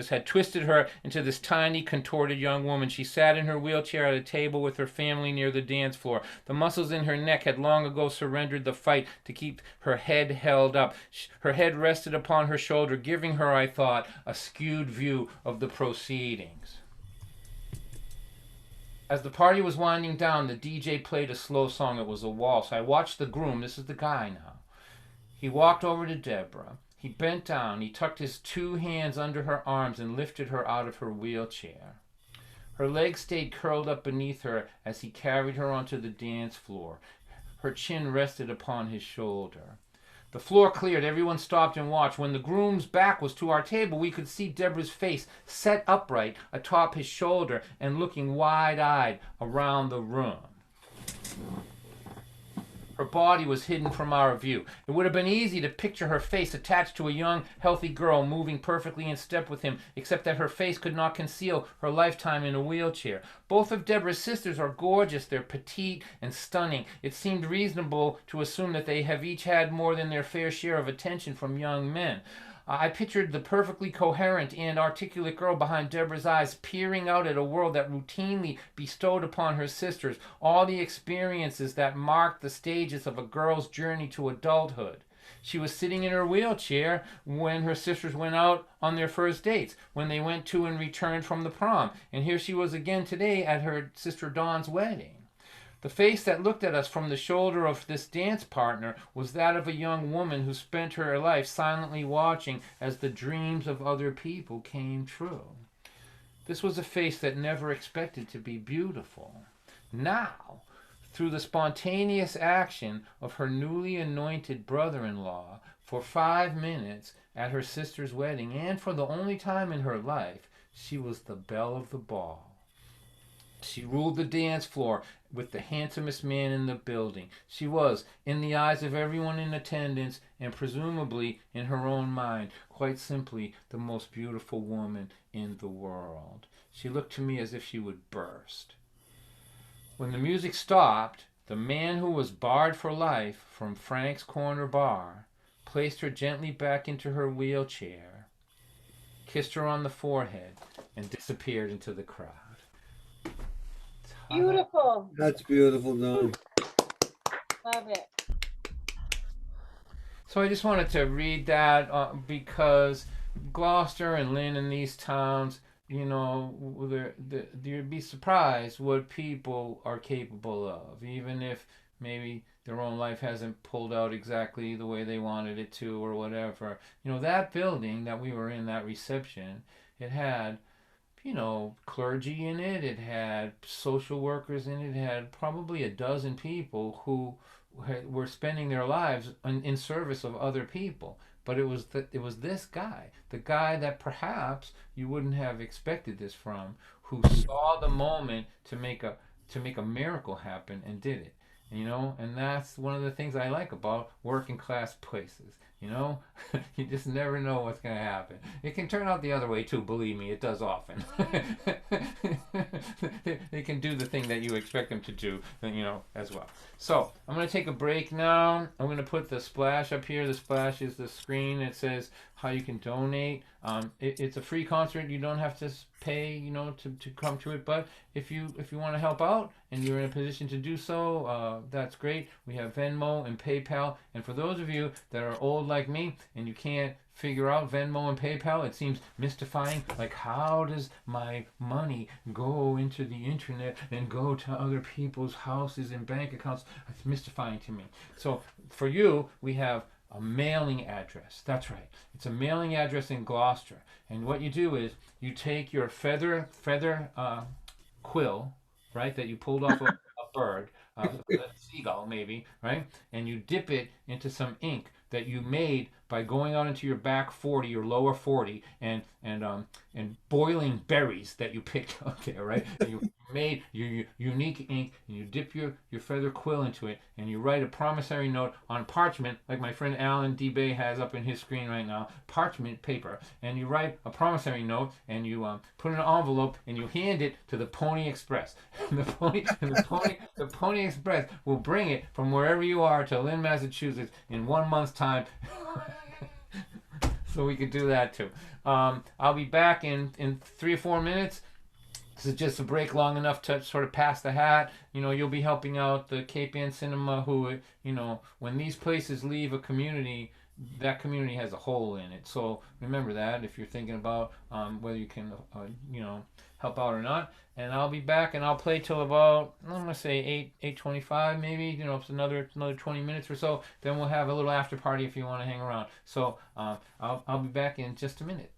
had twisted her into this tiny, contorted young woman. She sat in her wheelchair at a table with her family near the dance floor. The muscles in her neck had long ago surrendered the fight to keep her head held up. Her head rested upon her shoulder, giving her, I thought, a skewed view of the proceedings. As the party was winding down, the DJ played a slow song. It was a waltz. I watched the groom. This is the guy now. He walked over to Deborah. He bent down. He tucked his 2 hands under her arms and lifted her out of her wheelchair. Her legs stayed curled up beneath her as he carried her onto the dance floor. Her chin rested upon his shoulder. The floor cleared. Everyone stopped and watched. When the groom's back was to our table, we could see Deborah's face set upright atop his shoulder and looking wide-eyed around the room. Her body was hidden from our view. It would have been easy to picture her face attached to a young, healthy girl moving perfectly in step with him, except that her face could not conceal her lifetime in a wheelchair. Both of Deborah's sisters are gorgeous. They're petite and stunning. It seemed reasonable to assume that they have each had more than their fair share of attention from young men. I pictured the perfectly coherent and articulate girl behind Deborah's eyes peering out at a world that routinely bestowed upon her sisters all the experiences that marked the stages of a girl's journey to adulthood. She was sitting in her wheelchair when her sisters went out on their first dates, when they went to and returned from the prom, and here she was again today at her sister Dawn's wedding. The face that looked at us from the shoulder of this dance partner was that of a young woman who spent her life silently watching as the dreams of other people came true. This was a face that never expected to be beautiful. Now, through the spontaneous action of her newly anointed brother-in-law, for 5 minutes at her sister's wedding, and for the only time in her life, she was the belle of the ball. She ruled the dance floor with the handsomest man in the building. She was, in the eyes of everyone in attendance, and presumably in her own mind, quite simply the most beautiful woman in the world. She looked to me as if she would burst. When the music stopped, the man who was barred for life from Frank's Corner Bar placed her gently back into her wheelchair, kissed her on the forehead, and disappeared into the crowd. Beautiful. That's beautiful, Don. Love it. So I just wanted to read that because Gloucester and Lynn and these towns, you'd be surprised what people are capable of, even if maybe their own life hasn't pulled out exactly the way they wanted it to or whatever. That building that we were in, that reception, it had clergy in it. It had social workers in it. It had probably a dozen people who were spending their lives in service of other people. But it was this guy, the guy that perhaps you wouldn't have expected this from, who saw the moment to make a miracle happen and did it. And that's one of the things I like about working class places. You just never know what's going to happen. It can turn out the other way too, believe me, it does often. They can do the thing that you expect them to do, as well. So I'm going to take a break now. I'm going to put the splash up here. The splash is the screen that says how you can donate. It's a free concert. You don't have to pay, to come to it. But if you want to help out and you're in a position to do so, that's great. We have Venmo and PayPal. And for those of you that are old like me and you can't figure out Venmo and PayPal, it seems mystifying. Like, how does my money go into the internet and go to other people's houses and bank accounts? It's mystifying to me. So for you, we have a mailing address. That's right. It's a mailing address in Gloucester. And what you do is you take your feather quill, right, that you pulled off a bird, a seagull maybe, right, and you dip it into some ink that you made by going out into your back 40, your lower 40, and boiling berries that you picked out there, right? And you made your unique ink, and you dip your feather quill into it, and you write a promissory note on parchment, like my friend Alan D. Bay has up in his screen right now, parchment paper, and you write a promissory note, and you put it in an envelope, and you hand it to the Pony Express. The Pony Express will bring it from wherever you are to Lynn, Massachusetts in 1 month's time. So we could do that too. I'll be back in 3 or 4 minutes. This is just a break long enough to sort of pass the hat. You'll be helping out the Cape Ann Cinema, who, when these places leave a community, that community has a hole in it. So remember that if you're thinking about whether you can, help out or not. And I'll be back, and I'll play till about, I'm gonna say 8:25 maybe. It's another 20 minutes or so. Then we'll have a little after party if you want to hang around. So I'll be back in just a minute.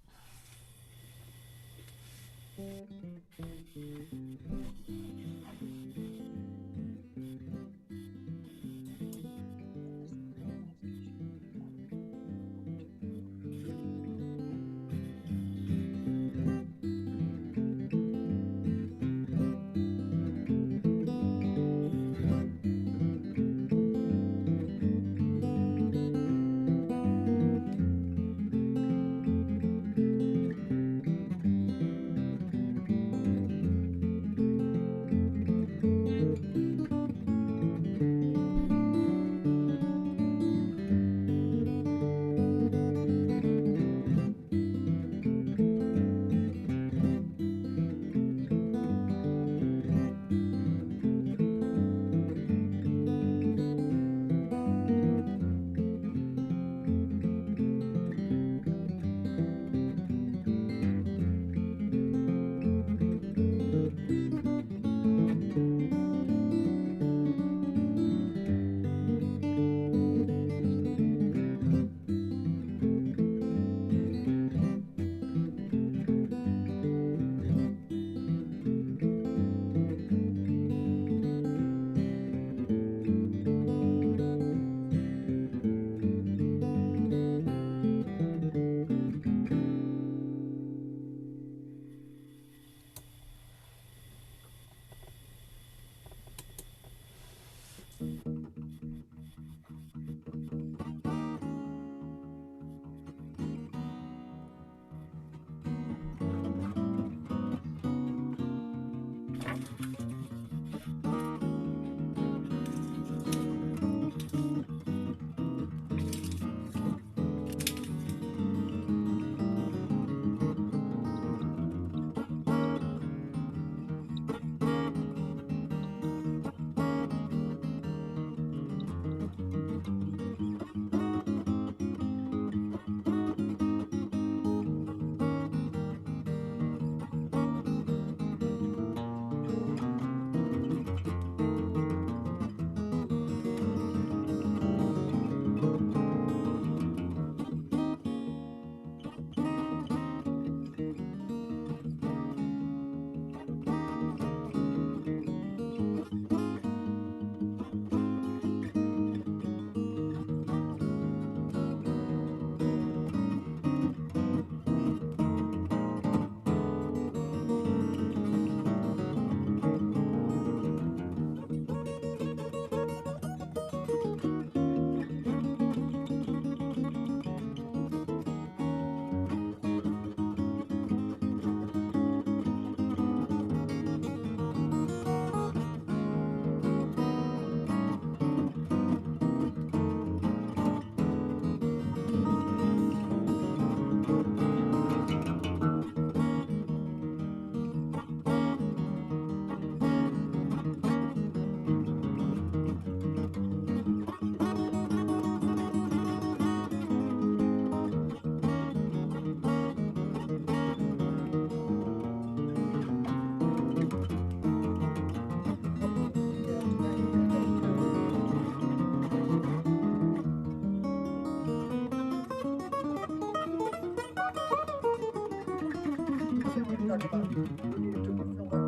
talking about YouTube will fill up with her.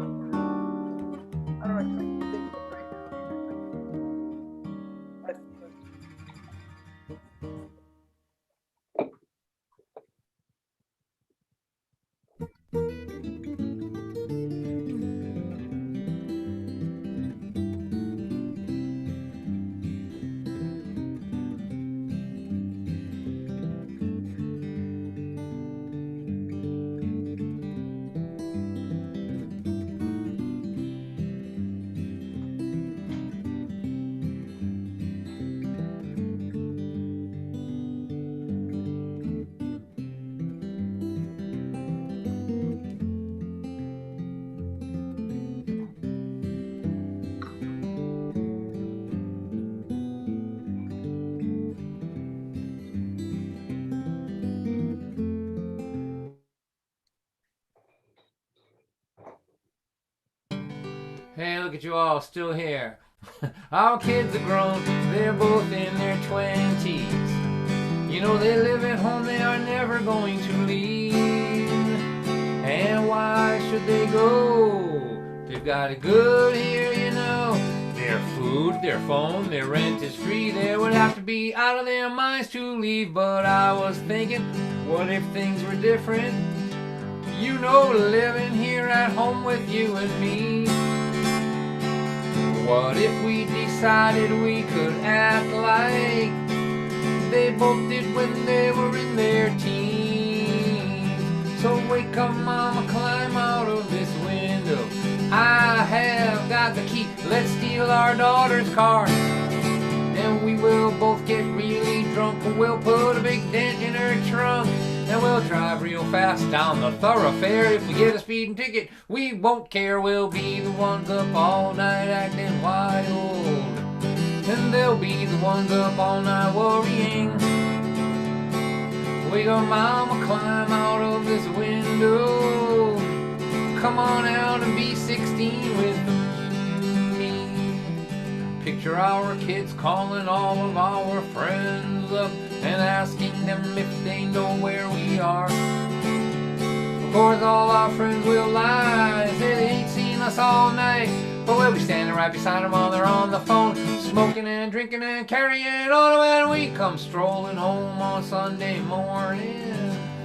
I don't actually think it right now. I feel it. Hey, look at you all still here. Our kids are grown, they're both in their 20s. You know they live at home, they are never going to leave. And why should they go? They've got it good here, you know. Their food, their phone, their rent is free. They would have to be out of their minds to leave. But I was thinking, what if things were different? You know, living here at home with you and me. What if we decided we could act like they both did when they were in their teens? So wake up, mama, climb out of this window. I have got the key. Let's steal our daughter's car. And we will both get really drunk. And we'll put a big dent in her trunk. And we'll drive real fast down the thoroughfare. If we get a speeding ticket, we won't care. We'll be the ones up all night acting wild. And they'll be the ones up all night worrying. We go, mama, climb out of this window. Come on out and be 16 with me. Picture our kids calling all of our friends up and asking them if they know where we are. Of course all our friends will lie, say they ain't seen us all night. But we'll be standing right beside them while they're on the phone, smoking and drinking and carrying on when we come strolling home on Sunday morning.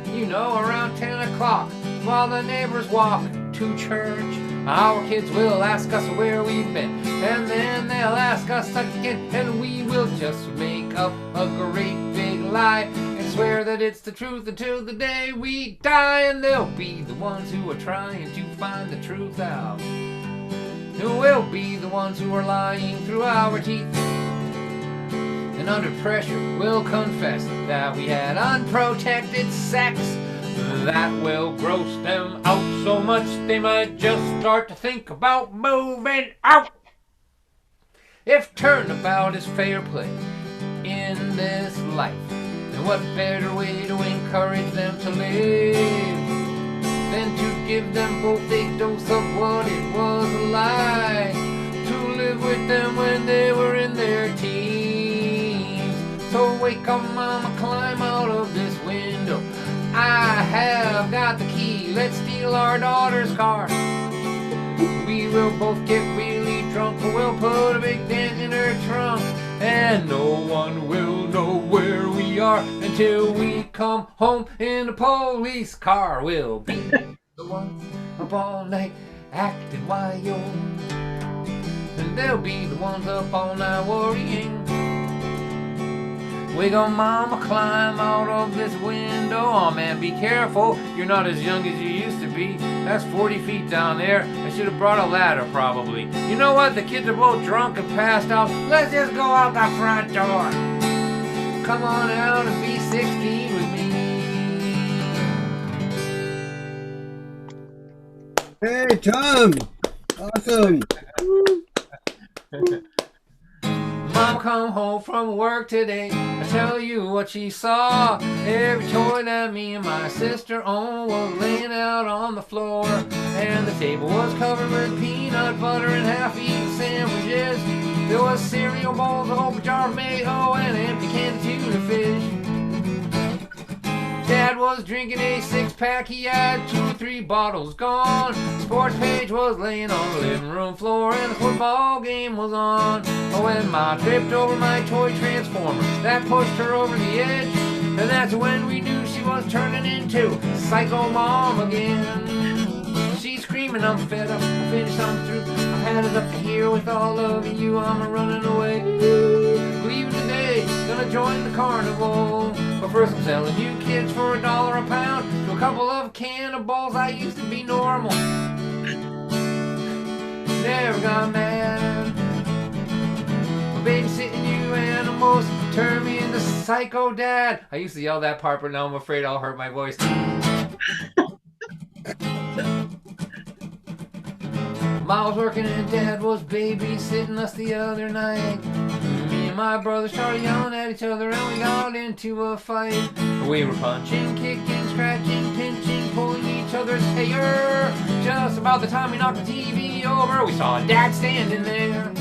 You know, around 10 o'clock, while the neighbors walk to church. Our kids will ask us where we've been, and then they'll ask us again, and we will just make up a great big lie and swear that it's the truth until the day we die. And they'll be the ones who are trying to find the truth out, who will be the ones who are lying through our teeth. And under pressure we'll confess that we had unprotected sex. That will gross them out so much they might just start to think about moving out. If turnabout is fair play in this life, then what better way to encourage them to live than to give them both a dose of what it was like to live with them when they were in their teens. So wake up, mama, climb out of this window. I have got the key. Let's steal our daughter's car. We will both get really drunk, and we'll put a big dent in her trunk. And no one will know where we are until we come home in a police car. We'll be the ones up all night acting wild, and they'll be the ones up all night worrying. We go, mama, climb out of this window. Oh man, be careful, you're not as young as you used to be. That's 40 feet down there. I should have brought a ladder probably. You know what, the kids are both drunk and passed out. Let's just go out the front door. Come on out and be 16 with me. Hey, Tom! Awesome! Mom come home from work today. I tell you what she saw. Every toy that me and my sister owned was laying out on the floor. And the table was covered with peanut butter and half-eaten sandwiches. There was cereal bowls, a whole jar of mayo, and an empty can of tuna fish. Dad was drinking a 6-pack, he had 2 or 3 bottles gone. Sports page was laying on the living room floor, and the football game was on. Oh, when Ma tripped over my toy transformer, that pushed her over the edge. And that's when we knew she was turning into Psycho Mom again. She's screaming, I'm fed up, I'm finished, I'm through. I've had it up to here with all of you, I'm running away. Leaving today, gonna join the carnival. But first I'm selling you kids for $1 a pound to a couple of cannibals. I used to be normal, never got mad. Babysitting you animals turn me into Psycho Dad. I used to yell that part, but now I'm afraid I'll hurt my voice. Ma was working and Dad was babysitting us the other night. Me and my brother started yelling at each other and we got into a fight. We were punching, kicking, scratching, pinching, pulling each other's hair. Just about the time we knocked the TV over, we saw Dad standing there.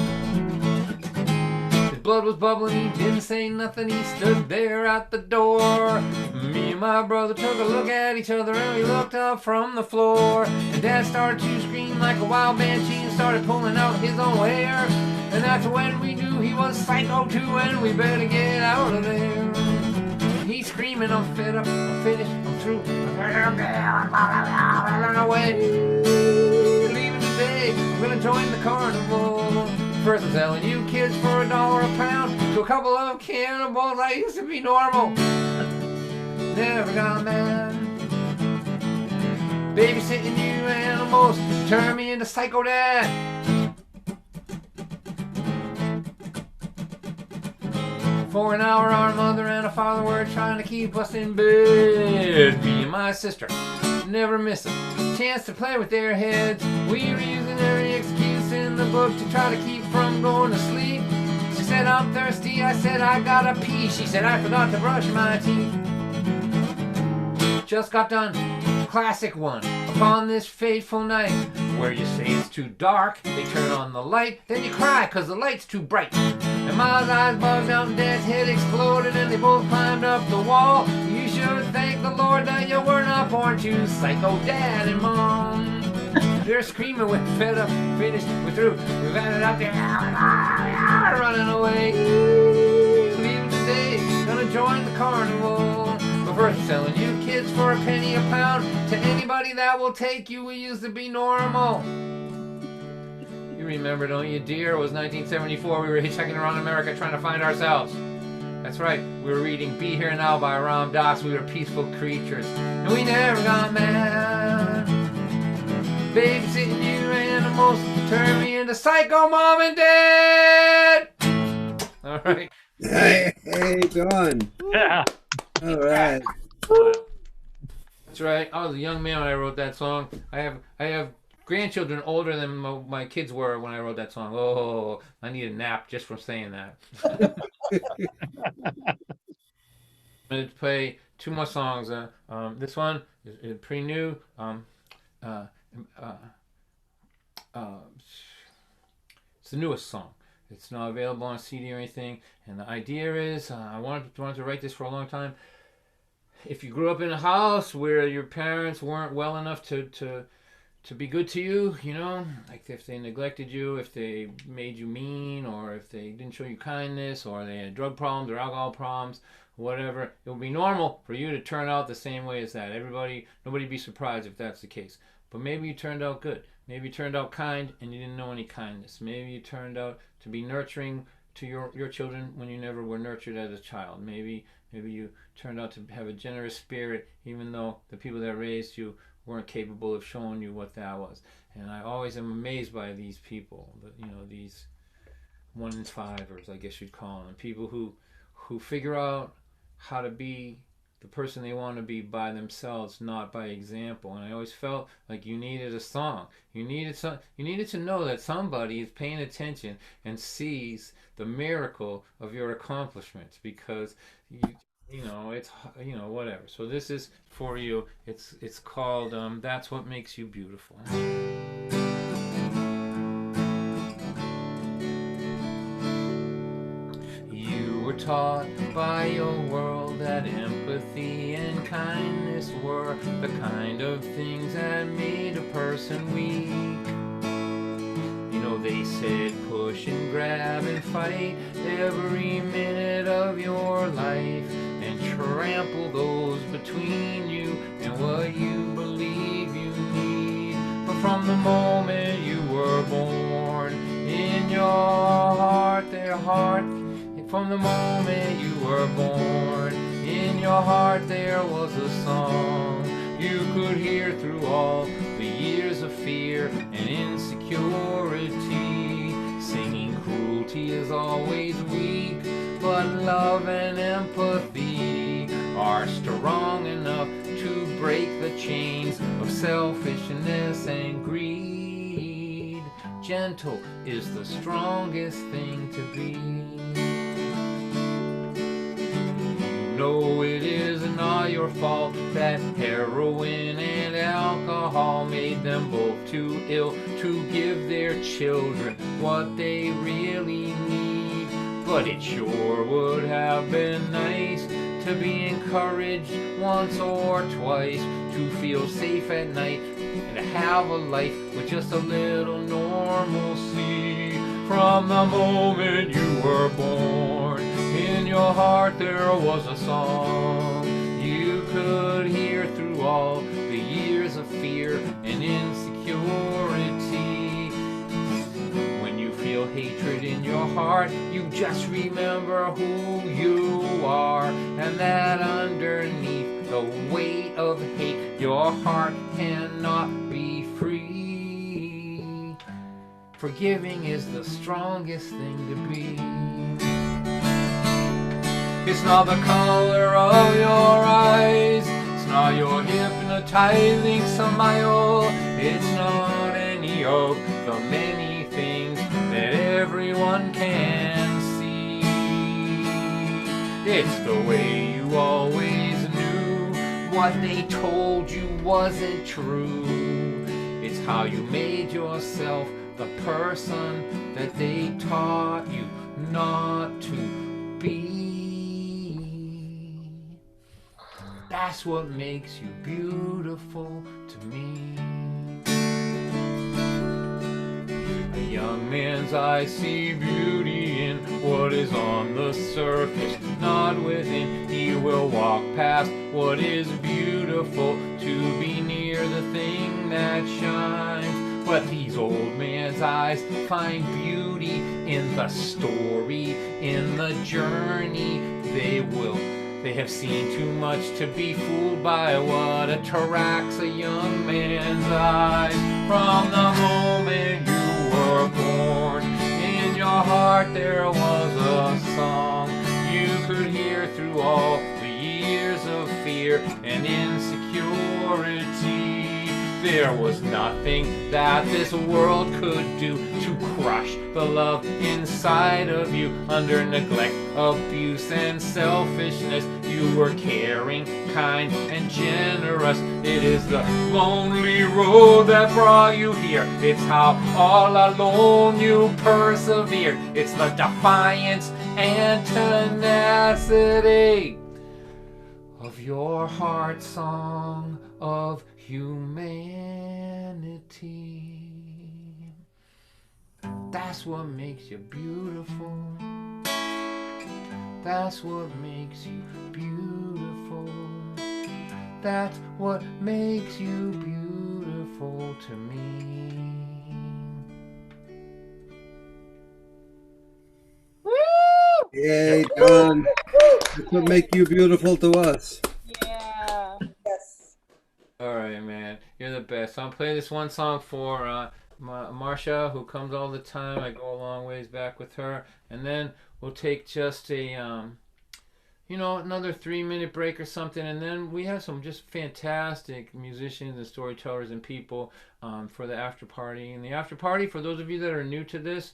Blood was bubbling, he didn't say nothing, he stood there at the door. Me and my brother took a look at each other and we looked up from the floor. And Dad started to scream like a wild banshee and started pulling out his own hair. And that's when we knew he was Psycho too and we better get out of there. He's screaming, I'm fed up, I'm finished, I'm through, I'm running away. Leaving today, I'm gonna join the carnival. First I'm selling you kids for $1 a pound to a couple of cannibals. I used to be normal, never got mad. Babysitting you animals turn me into Psycho Dad. For an hour our mother and a father were trying to keep us in bed. Me and my sister never miss a chance to play with their heads. We were using every excuse in the book to try to keep from going to sleep. She said, I'm thirsty. I said, I gotta pee. She said, I forgot to brush my teeth. Just got done. Classic one. Upon this fateful night, where you say it's too dark, they turn on the light, then you cry cause the light's too bright. And Ma's eyes bugged out and Dad's head exploded and they both climbed up the wall. You should thank the Lord that you were not born to Psycho Dad and Mom. They're screaming, we're fed up, finished, we're through, we've had it out there, running away. Leaving today, gonna join the carnival. But first selling you kids for $0.01 a pound to anybody that will take you. We used to be normal. You remember, don't you, dear? It was 1974. We were hitchhiking around America trying to find ourselves. That's right. We were reading Be Here Now by Ram Dass. We were peaceful creatures. And we never got mad. Babysitting you animals turn me into Psycho Mom and Dad. All right. Hey, John. Yeah. All right. That's right. I was a young man when I wrote that song. I have grandchildren older than my kids were when I wrote that song. Oh, I need a nap just from saying that. I'm going to play 2 more songs. This one is pretty new. It's the newest song. It's not available on CD or anything. And the idea is, I wanted to write this for a long time. If you grew up in a house where your parents weren't well enough to be good to you, you know, like if they neglected you, if they made you mean, or if they didn't show you kindness, or they had drug problems or alcohol problems, whatever, it would be normal for you to turn out the same way as that. Nobody'd be surprised if that's the case. But maybe you turned out good. Maybe you turned out kind and you didn't know any kindness. Maybe you turned out to be nurturing to your children when you never were nurtured as a child. Maybe you turned out to have a generous spirit even though the people that raised you weren't capable of showing you what that was. And I always am amazed by these people, these 1 in 5ers, I guess you'd call them, people who figure out how to be the person they want to be by themselves, not by example. And I always felt like you needed a song. You needed to know that somebody is paying attention and sees the miracle of your accomplishments, because it's whatever. So this is for you. It's called That's What Makes You Beautiful. You were taught by your world that empathy and kindness were the kind of things that made a person weak. You know, they said push and grab and fight every minute of your life and trample those between you and what you believe you need. But from the moment you were born, in your heart, their heart, from the moment you were born, in your heart there was a song you could hear through all the years of fear and insecurity, singing cruelty is always weak, but love and empathy are strong enough to break the chains of selfishness and greed. Gentle is the strongest thing to be. No, it is not your fault that heroin and alcohol made them both too ill to give their children what they really need. But it sure would have been nice to be encouraged once or twice to feel safe at night and to have a life with just a little normalcy. From the moment you were born, in your heart there was a song you could hear through all the years of fear and insecurity. When you feel hatred in your heart, you just remember who you are, and that underneath the weight of hate, your heart cannot be free. Forgiving is the strongest thing to be. It's not the color of your eyes, it's not your hypnotizing smile, it's not any of the many things that everyone can see. It's the way you always knew what they told you wasn't true. It's how you made yourself the person that they taught you not to be. That's what makes you beautiful to me. A young man's eyes see beauty in what is on the surface, not within. He will walk past what is beautiful to be near the thing that shines. But these old man's eyes find beauty in the story, in the journey. They have seen too much to be fooled by what attracts a young man's eyes. From the moment you were born, in your heart there was a song you could hear through all the years of fear and insecurity. There was nothing that this world could do to crush the love inside of you. Under neglect, abuse, and selfishness, you were caring, kind, and generous. It is the lonely road that brought you here. It's how all alone you persevered. It's the defiance and tenacity of your heart song of humanity. That's what makes you beautiful. That's what makes you beautiful. That's what makes you beautiful to me. Yay, John. That's what make you beautiful to us. Yeah. Yes. All right, man, you're the best. So I'm playing this one song for Marcia, who comes all the time. I go a long ways back with her, and then we'll take just a another 3-minute break or something, and then we have some just fantastic musicians and storytellers and people for the after party. And the after party, for those of you that are new to this,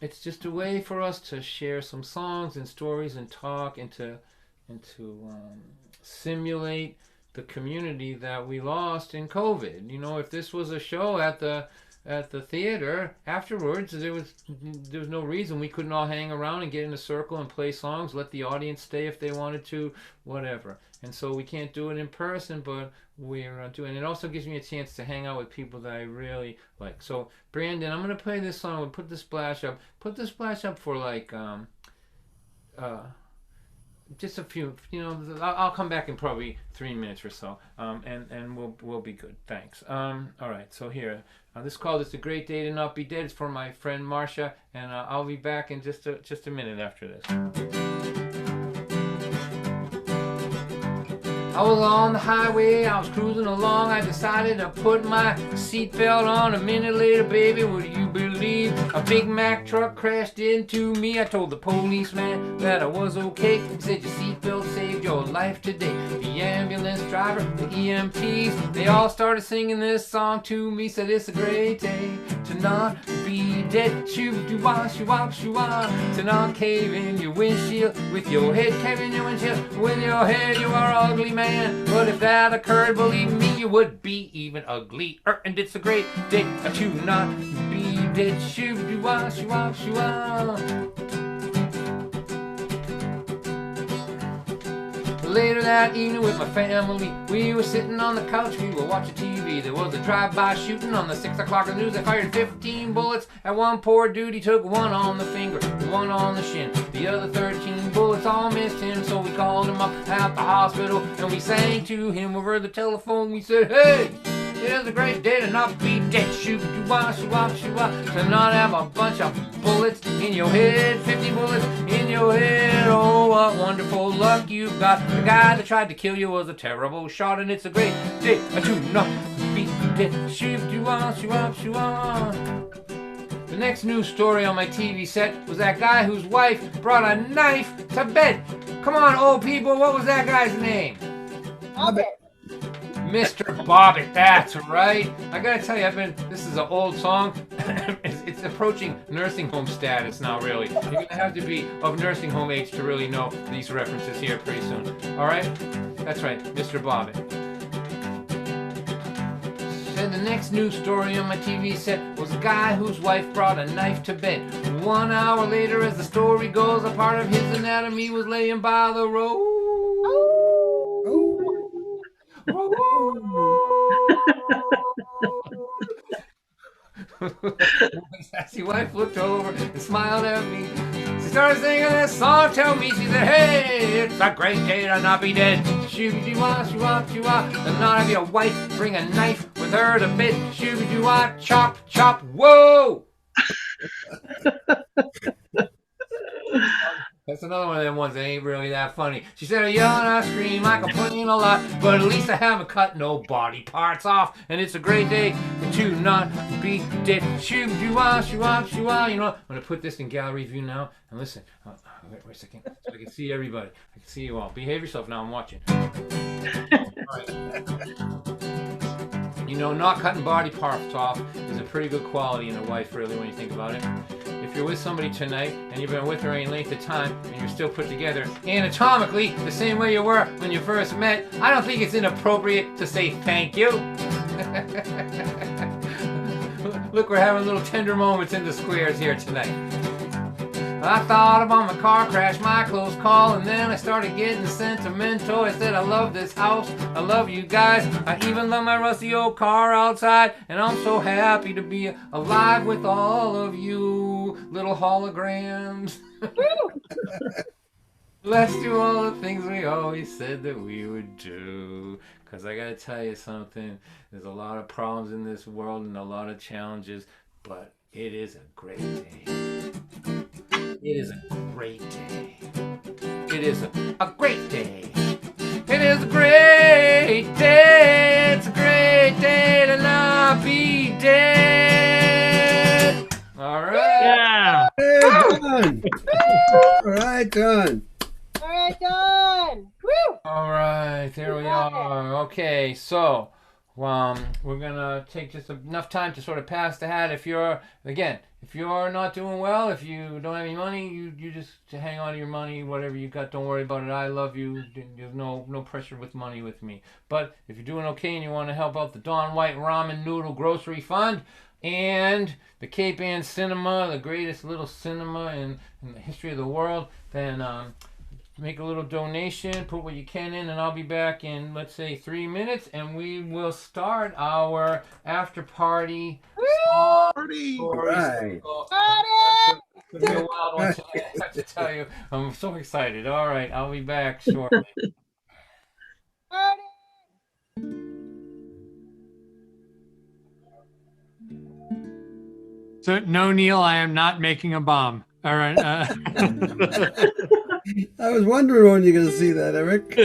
it's just a way for us to share some songs and stories and talk and to simulate the community that we lost in COVID. You know, if this was a show at the at the theater afterwards. There was no reason we couldn't all hang around and get in a circle and play songs, let the audience stay if they wanted to, whatever. And so we can't do it in person, but we're doing it. It also gives me a chance to hang out with people that I really like. So Brandon, I'm gonna play this song. We'll put the splash up. Put the splash up for like just a few. I'll come back in probably 3 minutes or so. And we'll be good. Thanks. All right. So here, this is called "It's a Great Day to Not Be Dead." It's for my friend Marcia, and I'll be back in just a minute after this. I was on the highway, I was cruising along, I decided to put my seatbelt on. A minute later, baby, would you believe a Big Mac truck crashed into me? I told the policeman that I was okay. He said your seatbelt saved your life today. The ambulance driver, the EMTs, they all started singing this song to me. Said it's a great day to not be dead. Shoo-doo-wah, shoo-wah, shoo-wah. To not cave in your windshield with your head caving in your windshield. With your head, you are ugly, man. But if that occurred, believe me, you would be even uglier. And it's a great day to not be dead. Shoo-doo-wah, shoo-wah, shoo-wah. Later that evening with my family, we were sitting on the couch, we were watching TV. There was a drive-by shooting on the 6 o'clock news. They fired 15 bullets at one poor dude. He took one on the finger, one on the shin. The other 13 bullets all missed him, so we called him up at the hospital and we sang to him over the telephone. We said, hey, it's a great day to not be dead. Shoo-doo-wah, shoo-wah, shoo-wah. To not have a bunch of bullets in your head. 50 bullets in your head. Oh, what wonderful luck you've got. The guy that tried to kill you was a terrible shot, and it's a great day to not be dead. Shoo-doo-wah, shoo-wah, shoo-wah. The next news story on my TV set was that guy whose wife brought a knife to bed. Come on, old people, what was that guy's name? Hobbit. Mr. Bobbitt, that's right. I gotta tell you, this is an old song. It's approaching nursing home status now, really. You're gonna have to be of nursing home age to really know these references here pretty soon. All right? That's right, Mr. Bobbitt. And the next news story on my TV set was a guy whose wife brought a knife to bed. 1 hour later, as the story goes, a part of his anatomy was laying by the road. His sassy wife looked over and smiled at me. She started singing this song to me. She said, hey, it's a great day to not be dead. Shoo-doo-wah, shoo-wah, shoo-wah. To not have your wife bring a knife with her to bed. Shoo-doo-wah, chop, chop, whoa! That's another one of them ones that ain't really that funny. She said, I yell and I scream, I complain a lot, but at least I haven't cut no body parts off. And it's a great day to not be dead. Shoo-doo-wah, shoo-wah, shoo-wah. You know what? I'm going to put this in gallery view now. And listen, wait a second, so I can see everybody. I can see you all. Behave yourself now, I'm watching. All right. You know, not cutting body parts off is a pretty good quality in a wife, really, when you think about it. If you're with somebody tonight and you've been with her any length of time and you're still put together anatomically the same way you were when you first met, I don't think it's inappropriate to say thank you. Look, we're having little tender moments in the squares here tonight. I thought about my car crash, my close call, and then I started getting sentimental. I said, I love this house, I love you guys, I even love my rusty old car outside, and I'm so happy to be alive with all of you little holograms. Let's do all the things we always said that we would do. Because I gotta tell you something, there's a lot of problems in this world and a lot of challenges, but it is a great day. It is a great day. It is a great day. It is a great day. It's a great day to not be dead. All right. Yeah. Hey, done. All right, done. All right, done. Woo! All right. There we are. Okay. So, we're gonna take just enough time to sort of pass the hat. If you're not doing well, if you don't have any money, you just hang on to your money, whatever you got, don't worry about it. I love you. There's no pressure with money with me. But if you're doing okay and you want to help out the Dawn White Ramen Noodle Grocery Fund, and the Cape Ann Cinema, the greatest little cinema in the history of the world, then make a little donation, put what you can in, and I'll be back in, let's say, 3 minutes, and we will start our after party. Party! Right. It's gonna be a wild one tonight, I have to tell you. I'm so excited. All right, I'll be back shortly. So, no, Neil, I am not making a bomb. All right. I was wondering when you're going to see that, Eric.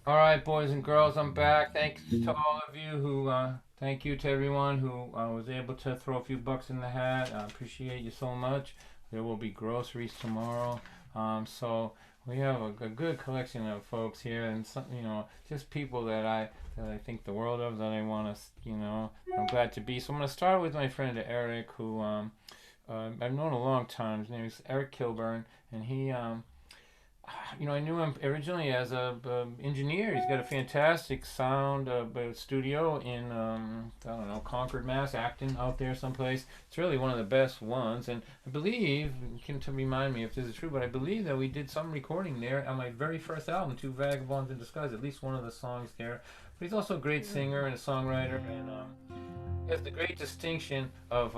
All right, boys and girls, I'm back. Thanks to all of you who, thank you to everyone who was able to throw a few bucks in the hat. I appreciate you so much. There will be groceries tomorrow. So we have a good collection of folks here, and some, just people that I think the world of, that I want to, I'm glad to be. So I'm going to start with my friend Eric, who I've known a long time. His name is Eric Kilburn, and he I knew him originally as a engineer. He's got a fantastic sound studio in I don't know, Concord, Mass, Acton, out there someplace. It's really one of the best ones, and I believe, you can to remind me if this is true, but I believe that we did some recording there on my very first album, Two Vagabonds in Disguise. At least one of the songs there. But he's also a great singer and a songwriter, and he has the great distinction of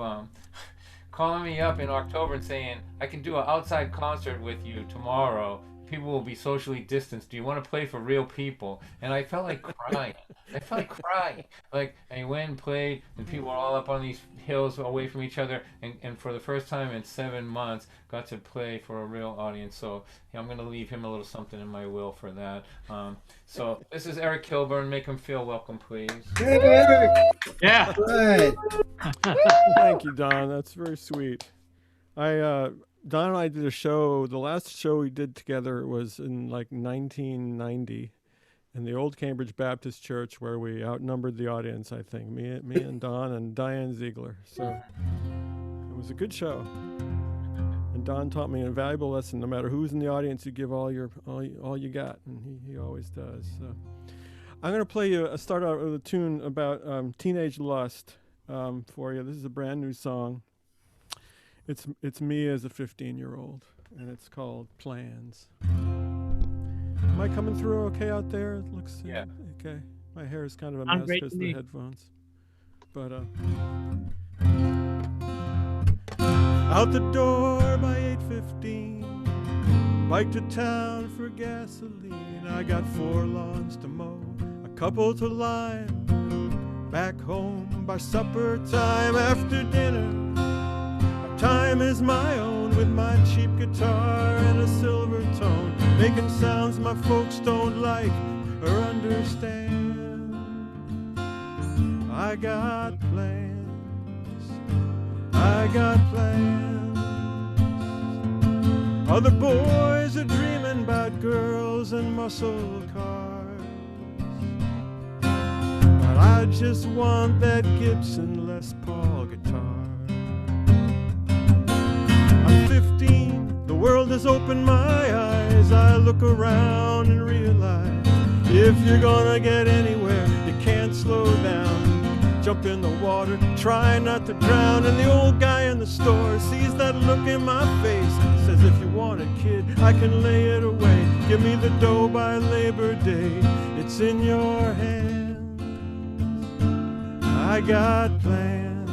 calling me up in October and saying, I can do an outside concert with you tomorrow. People will be socially distanced. Do you want to play for real people? And I felt like crying. Like, I went and played, and people were all up on these hills away from each other, and for the first time in 7 months, got to play for a real audience. So I'm going to leave him a little something in my will for that. So this is Eric Kilburn. Make him feel welcome, please. Hey, Eric. Yeah. Right. Thank you, Don. That's very sweet. Don and I did a show. The last show we did together was in like 1990, in the old Cambridge Baptist Church where we outnumbered the audience, I think. Me and Don and Diane Ziegler. So it was a good show. And Don taught me an invaluable lesson. No matter who's in the audience, you give all you got, and he always does. So I'm going to play you start out with a tune about teenage lust for you. This is a brand new song. It's me as a 15-year-old, and it's called Plans. Am I coming through okay out there? It looks okay. My hair is kind of a mess because of the headphones. But out the door by 8:15, bike to town for gasoline. I got 4 lawns to mow, a couple to line. Back home by supper time after dinner. My time is my own with my cheap guitar and a silver tone, making sounds my folks don't like or understand. I got plans, I got plans. Other boys are dreaming about girls and muscle cars, but I just want that Gibson Les Paul guitar. I'm 15, the world has opened my eyes. I look around and realize if you're gonna get anywhere, you can't slow down. Jump in the water, try not to drown. And the old guy in the store sees that look in my face, says, if you want it, kid, I can lay it away. Give me the dough by Labor Day, it's in your hands. I got plans,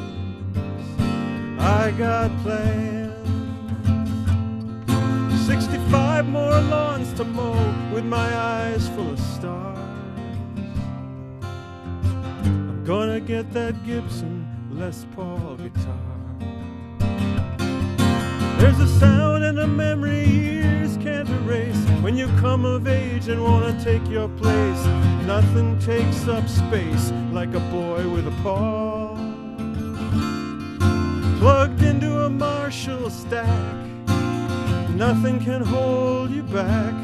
I got plans. 65 more lawns to mow with my eyes full of stars. Gonna get that Gibson Les Paul guitar. There's a sound and a memory years can't erase. When you come of age and wanna take your place, nothing takes up space like a boy with a paw. Plugged into a Marshall stack, nothing can hold you back.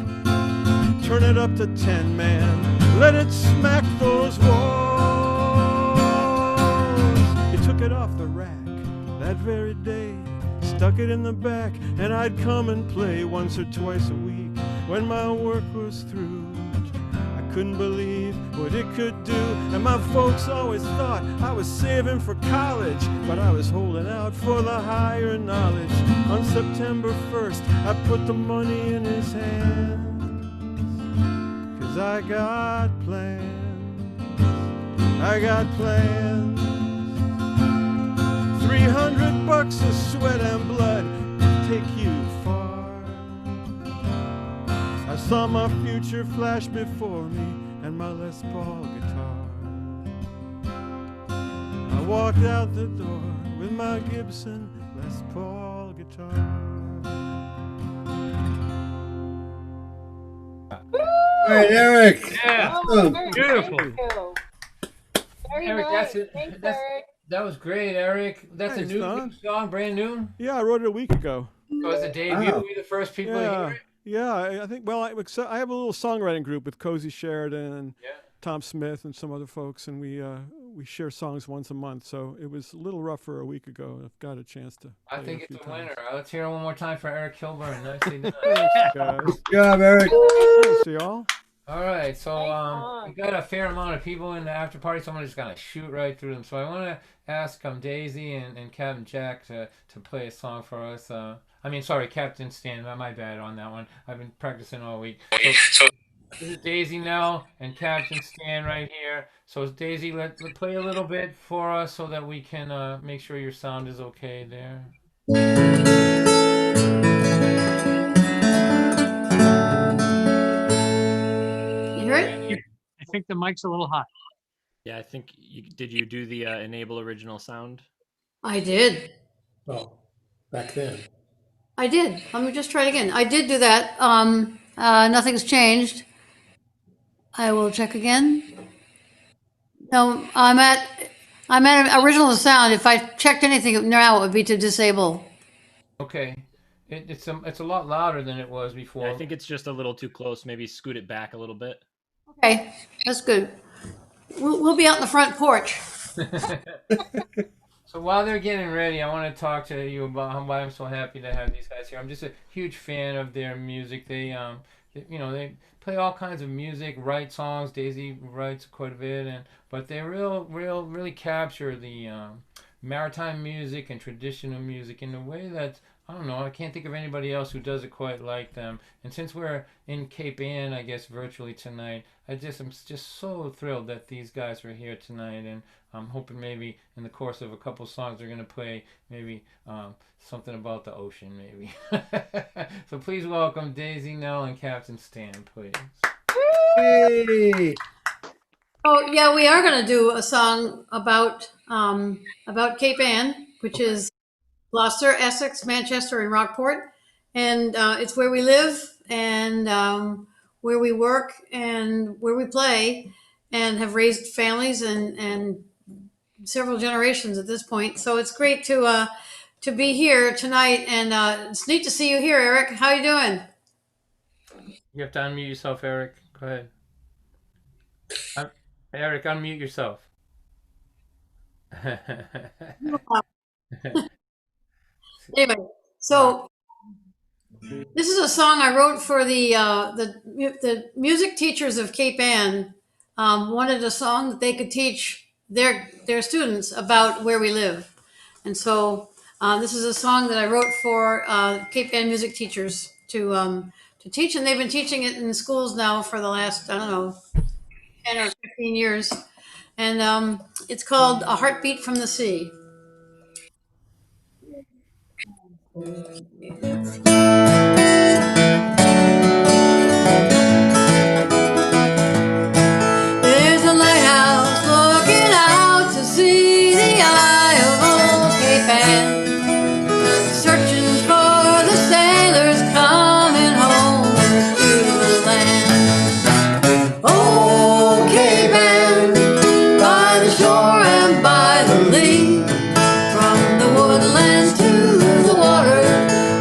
Turn it up to 10, man, let it smack those walls. Took it off the rack that very day, stuck it in the back, and I'd come and play once or twice a week when my work was through. I couldn't believe what it could do, and my folks always thought I was saving for college, but I was holding out for the higher knowledge. On September 1st, I put the money in his hands, 'cause I got plans, I got plans. $300 of sweat and blood take you far. I saw my future flash before me and my Les Paul guitar. I walked out the door with my Gibson Les Paul guitar. All right, Eric. Yeah. Oh, Beautiful. Thank you. Very Eric, nice. that's it. Thanks, That's- Eric. That was great, Eric. That's Thanks, a new Don. song, brand new. Yeah, I wrote it a week ago. So it's a debut. Wow. We the first people to Yeah, hear it. yeah. I think. Well, I have a little songwriting group with Cozy Sheridan and Yeah. Tom Smith and some other folks, and we share songs once a month. So it was a little rougher a week ago. I've got a chance to. I play think it it's few a winner. times. Let's hear it one more time for Eric Kilburn. Nicely done. Thanks, guys. Good job, Eric. Thanks, y'all. All right, so Nice song. we got a fair amount of people in the after party, so I'm just gonna shoot right through them. So I want to ask Daisy and Captain Jack to play a song for us. Sorry, Captain Stan. My bad on that one. I've been practicing all week. So this is Daisy now and Captain Stan right here. So Daisy, let's play a little bit for us so that we can make sure your sound is okay there. You hear it? I think the mic's a little hot. Yeah, I think did you do the enable original sound? I did. Oh, back then. I did. Let me just try it again. I did do that. Nothing's changed. I will check again. No, I'm at original sound. If I checked anything now, it would be to disable. Okay, it's a lot louder than it was before. Yeah, I think it's just a little too close. Maybe scoot it back a little bit. Okay, that's good. We'll be out in the front porch. So while they're getting ready, I want to talk to you about why I'm so happy to have these guys here. I'm just a huge fan of their music. They play all kinds of music, write songs. Daisy writes quite a bit, but they really capture the maritime music and traditional music in a way that I don't know. I can't think of anybody else who does it quite like them. And since we're in Cape Ann, I guess virtually tonight, I'm just so thrilled that these guys are here tonight, and I'm hoping maybe in the course of a couple songs they're going to play maybe something about the ocean, maybe. So please welcome Daisy, Nell, and Captain Stan, please. Hey! Oh yeah, we are going to do a song about Cape Ann, which is Gloucester, Essex, Manchester, and Rockport, and it's where we live and where we work and where we play, and have raised families and several generations at this point. So it's great to be here tonight, and it's neat to see you here, Eric. How you doing? You have to unmute yourself, Eric. Go ahead. Eric, unmute yourself. Anyway, so this is a song I wrote for the music teachers of Cape Ann. Wanted a song that they could teach their students about where we live, and so this is a song that I wrote for Cape Ann music teachers to teach, and they've been teaching it in schools now for the last, I don't know, 10 or 15 years, and it's called "A Heartbeat from the Sea." There's a lighthouse looking out to see the eye of old Cape Ann, searching for the sailors coming home to the land. Oh, Cape Ann, by the shore and by the lea, from the woodlands to the water,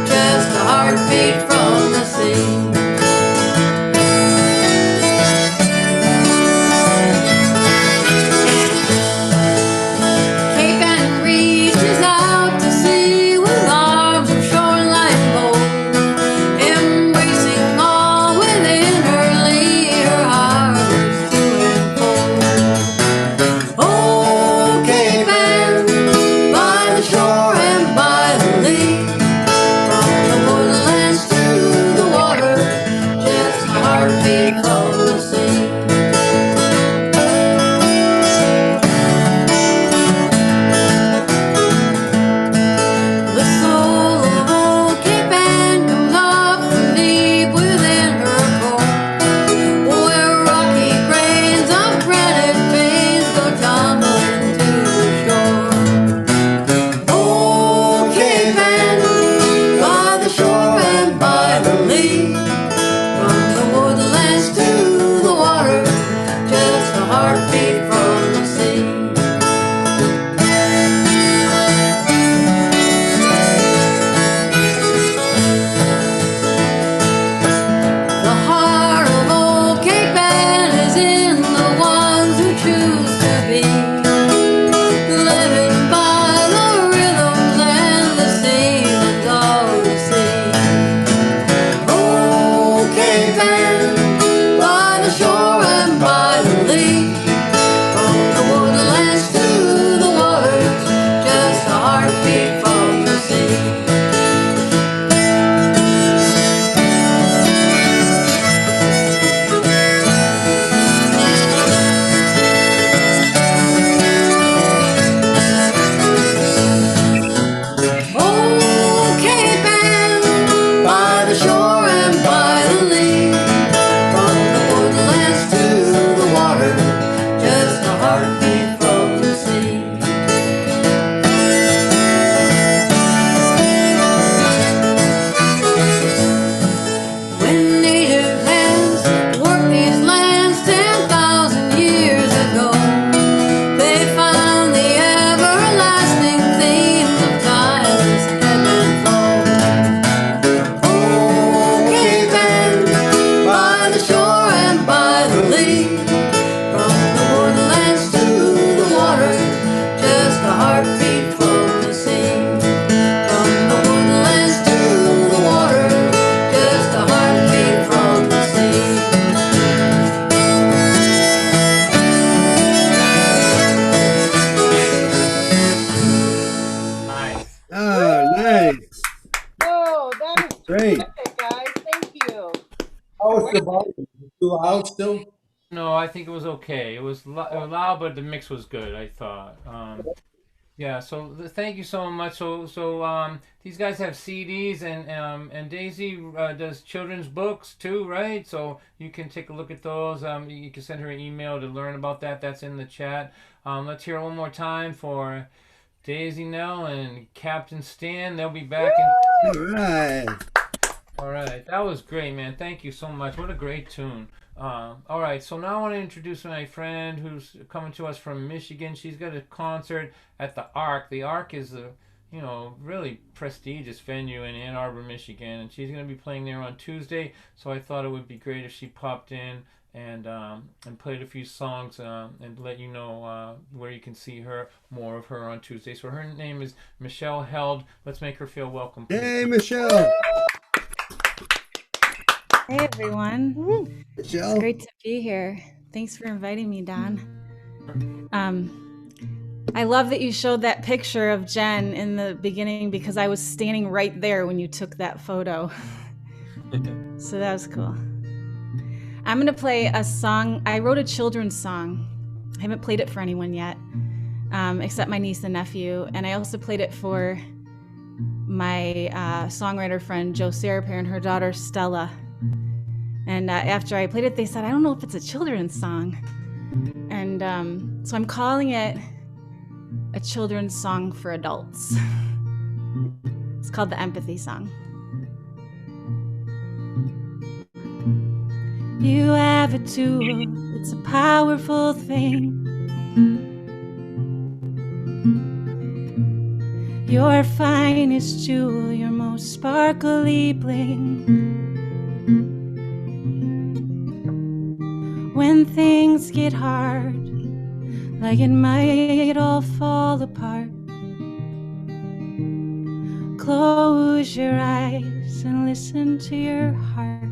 just a heartbeat from the sea. volume? Is it too loud still? No, I think it was okay. It was loud, but the mix was good, I thought. Yeah, so thank you so much. So these guys have CDs and Daisy does children's books too, right? So you can take a look at those. You can send her an email to learn about that. That's in the chat. Let's hear it one more time for Daisy Nell and Captain Stan. They'll be back in. All right. All right, that was great, man. Thank you so much. What a great tune. All right, so now I want to introduce my friend who's coming to us from Michigan. She's got a concert at the Arc. The Arc is a, really prestigious venue in Ann Arbor, Michigan, and she's going to be playing there on Tuesday. So I thought it would be great if she popped in and played a few songs and let you know where you can see her, more of her on Tuesday. So her name is Michelle Held. Let's make her feel welcome, please. Hey, Michelle. Hey everyone. Michelle. It's great to be here. Thanks for inviting me, Don. I love that you showed that picture of Jen in the beginning because I was standing right there when you took that photo. So that was cool. I'm going to play a song. I wrote a children's song. I haven't played it for anyone yet, except my niece and nephew. And I also played it for my songwriter friend, Jo Sarapair, and her daughter, Stella. And after I played it, they said, I don't know if it's a children's song. And so I'm calling it a children's song for adults. It's called the Empathy Song. You have a tool, it's a powerful thing. Your finest jewel, your most sparkly bling. When things get hard, like it might all fall apart, close your eyes and listen to your heart.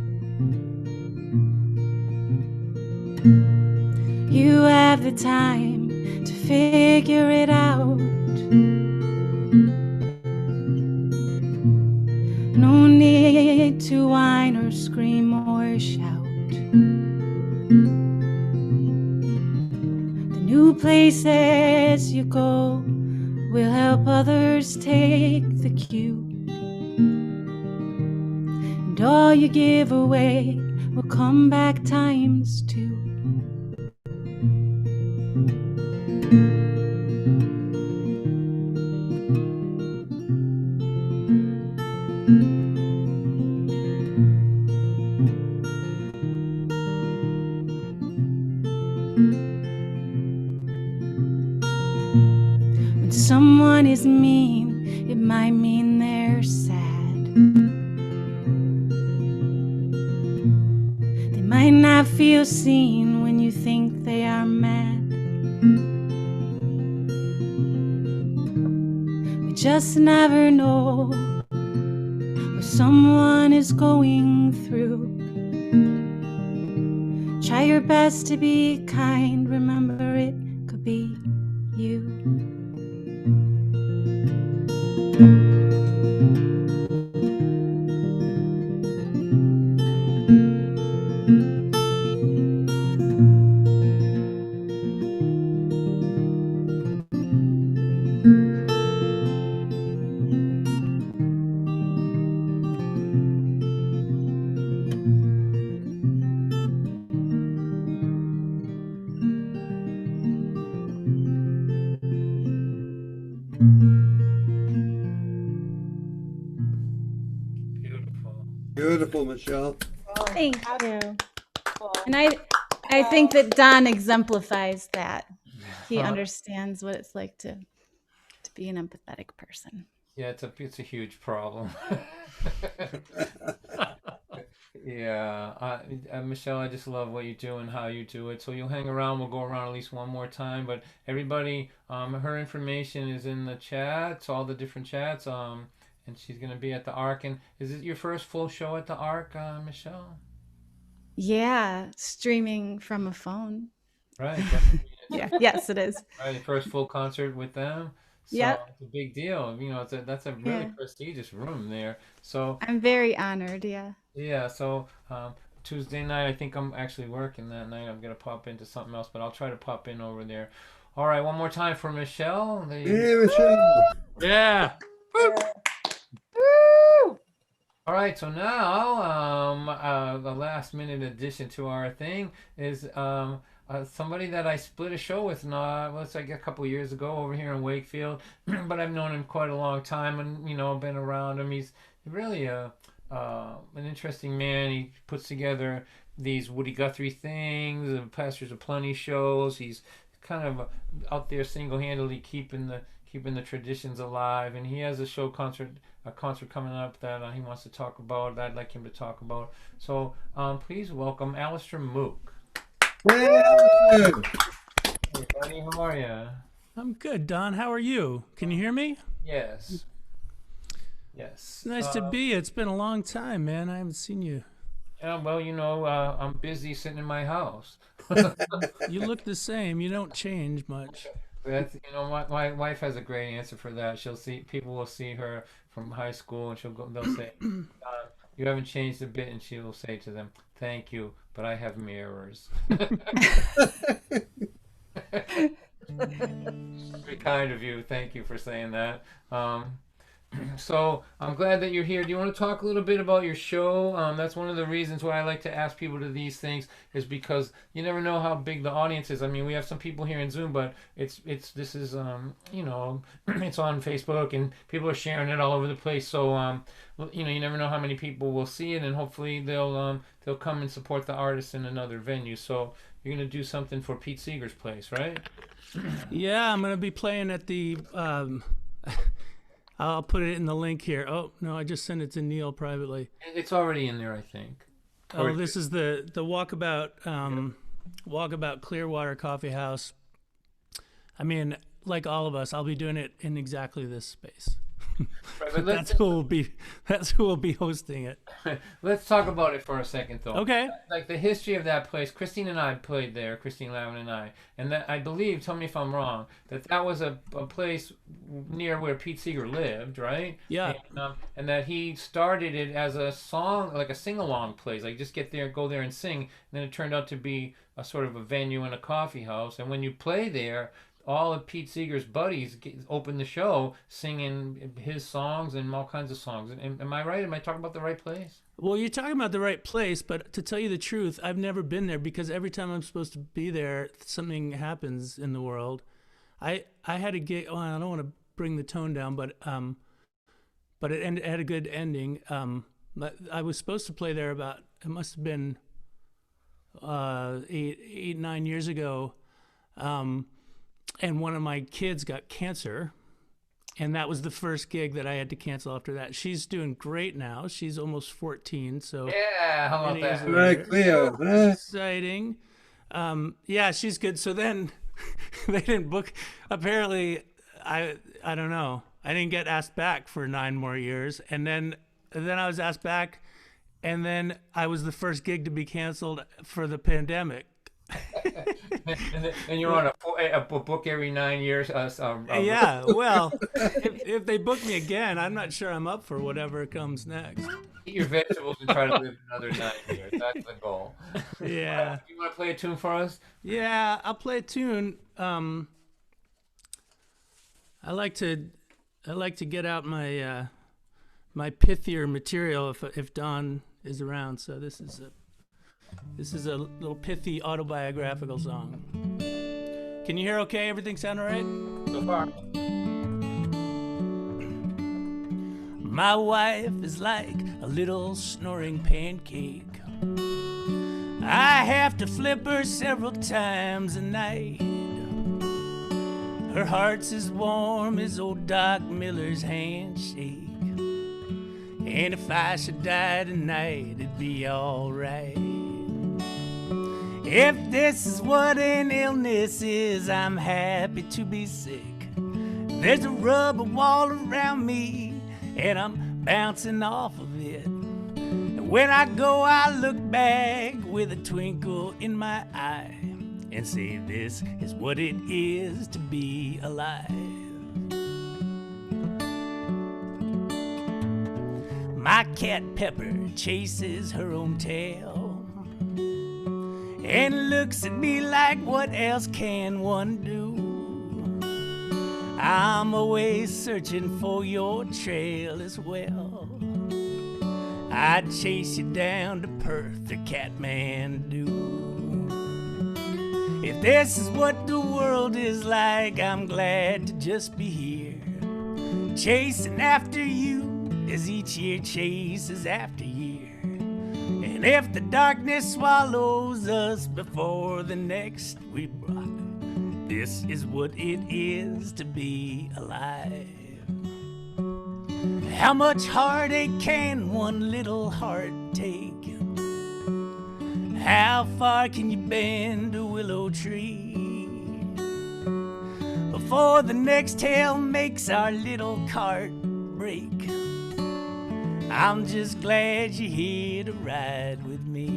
You have the time to figure it out. No need to whine or scream or shout. New places you go will help others take the cue, and all you give away will come back times two. When someone is mean, it might mean they're sad. They might not feel seen when you think they are mad. We just never know what someone is going through. Try your best to be kind, remember it could be you. Beautiful, Michelle. Thank you. And I think that Don exemplifies that. He understands what it's like to be an empathetic person. Yeah, it's a huge problem. Yeah, Michelle, I just love what you do and how you do it. So you'll hang around. We'll go around at least one more time. But everybody, her information is in the chats, all the different chats. And she's gonna be at the Arc. And is it your first full show at the Arc, Michelle? Yeah, streaming from a phone. Right. Yeah. Yes, it is. Right, first full concert with them. So Yep. it's a big deal. That's a really Yeah. prestigious room there. So I'm very honored. Yeah. yeah, so Tuesday night. I think I'm actually working that night. I'm gonna pop into something else, but I'll try to pop in over there. All right, one more time for Michelle. Yeah, Michelle. Yeah. All right, so now the last minute addition to our thing is somebody that I split a show with it's like a couple years ago over here in Wakefield, but I've known him quite a long time, and been around him. He's really an interesting man. He puts together these Woody Guthrie things, and Pastors of Plenty shows. He's kind of out there single-handedly keeping the traditions alive, and he has a concert coming up that he wants to talk about, that I'd like him to talk about. So please welcome Alistair Mook. Hey, Hey buddy, how are you? I'm good, Don. How are you? Can you hear me? Yes. Nice to be you. It's been a long time, man. I haven't seen you. Yeah, well, I'm busy sitting in my house. You look the same. You don't change much. That's my wife has a great answer for that. People will see her from high school, and they'll say, "You haven't changed a bit," and she will say to them, "Thank you, but I have mirrors." Very kind of you. Thank you for saying that. So I'm glad that you're here. Do you want to talk a little bit about your show? That's one of the reasons why I like to ask people to these things, is because you never know how big the audience is. I mean, we have some people here in Zoom, but this is it's on Facebook and people are sharing it all over the place. So you never know how many people will see it, and hopefully they'll come and support the artists in another venue. So you're gonna do something for Pete Seeger's place, right? Yeah, I'm gonna be playing at the. I'll put it in the link here. Oh no, I just sent it to Neil privately. It's already in there, I think. Oh, this is the Walkabout Walkabout Clearwater Coffee House. I mean, like all of us, I'll be doing it in exactly this space. Right, but that's who will be hosting it. Let's talk about it for a second, though. Okay. Like the history of that place. Christine and I played there. Christine Lavin and I, and that I believe. Tell me if I'm wrong. That was a place near where Pete Seeger lived, right? Yeah. And that he started it as a song, like a sing-along place. Like just go there and sing. And then it turned out to be a sort of a venue and a coffee house. And when you play there, all of Pete Seeger's buddies open the show singing his songs and all kinds of songs. Am I right? Am I talking about the right place? Well, you're talking about the right place, but to tell you the truth, I've never been there because every time I'm supposed to be there, something happens in the world. I had a gig. Well, I don't want to bring the tone down, but it had a good ending. But I was supposed to play there it must have been 9 years ago. And one of my kids got cancer, and that was the first gig that I had to cancel after that. She's doing great now. She's almost 14, so yeah, how about that? Right, Cleo. Exciting. Yeah, she's good. So then they didn't book. Apparently, I don't know. I didn't get asked back for 9 more years, and then I was asked back, and then I was the first gig to be canceled for the pandemic. and you're on a book every 9 years. Yeah, well, if they book me again, I'm not sure I'm up for whatever comes next. Eat your vegetables and try to live another 9 years. That's the goal. Yeah. You want to play a tune for us? Yeah, I'll play a tune. I like to get out my my pithier material if Don is around. So this is a little pithy autobiographical song. Can you hear okay? Everything sound all right? So far. My wife is like a little snoring pancake. I have to flip her several times a night. Her heart's as warm as old Doc Miller's handshake. And if I should die tonight, it'd be alright. If this is what an illness is, I'm happy to be sick. There's a rubber wall around me, and I'm bouncing off of it. And when I go, I look back with a twinkle in my eye and say, this is what it is to be alive. My cat Pepper chases her own tail. and looks at me like, what else can one do? I'm always searching for your trail as well. I'd chase you down to Perth or Kathmandu. If this is what the world is like, I'm glad to just be here, chasing after you as each year chases after year. And if the darkness swallows us before the next we brought, this is what it is to be alive. How much heartache can one little heart take? How far can you bend a willow tree before the next hail makes our little cart break? I'm just glad you're here to ride with me.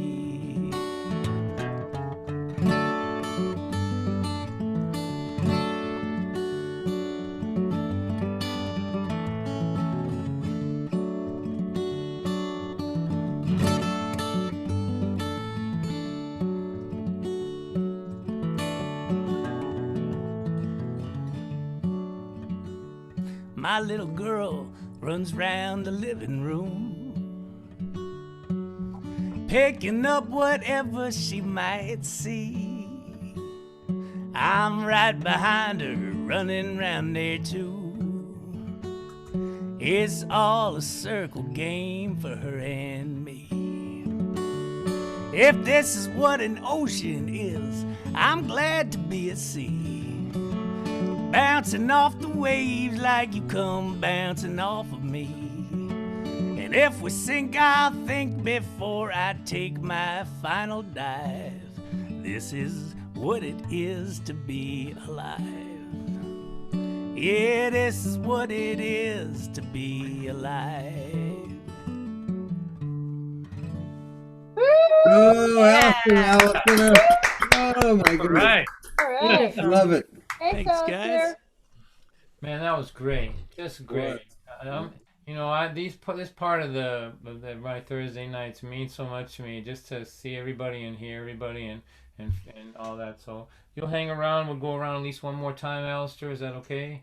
My little girl runs round the living room, picking up whatever she might see. I'm right behind her, running round there too. It's all a circle game for her and me. If this is what an ocean is, I'm glad to be at sea, bouncing off the waves like you come bouncing off of me. And if we sink, I'll think before I take my final dive. This is what it is to be alive. Yeah, this is what it is to be alive. Oh, Allison. Oh, my goodness. Right. All right. Love it. Thanks, Thanks, guys. Man, that was great. Just great. You know, this part of my Thursday nights means so much to me. Just to see everybody and hear everybody and all that. So you'll hang around. We'll go around at least one more time, Alistair. Is that okay?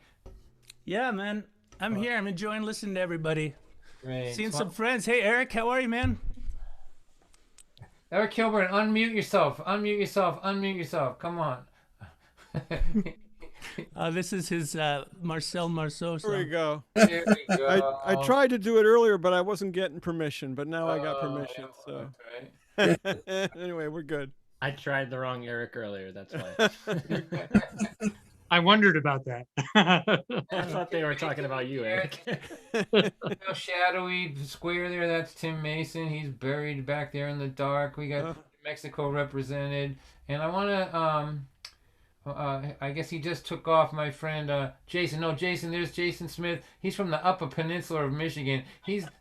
Yeah, man. I'm here. I'm enjoying listening to everybody. Great. Seeing some friends. Hey, Eric, how are you, man? Eric Kilburn, unmute yourself. Unmute yourself. Unmute yourself. Come on. This is his Marcel Marceau song. There we go. There we go. I tried to do it earlier, but I wasn't getting permission. But now I got permission. So anyway, we're good. I tried the wrong Eric earlier. That's why. I wondered about that. I thought they were talking about you, Eric. Shadowy square there. That's Tim Mason. He's buried back there in the dark. We got Mexico represented, and I want to. I guess he just took off, my friend Jason. No, Jason. There's Jason Smith. He's from the Upper Peninsula of Michigan.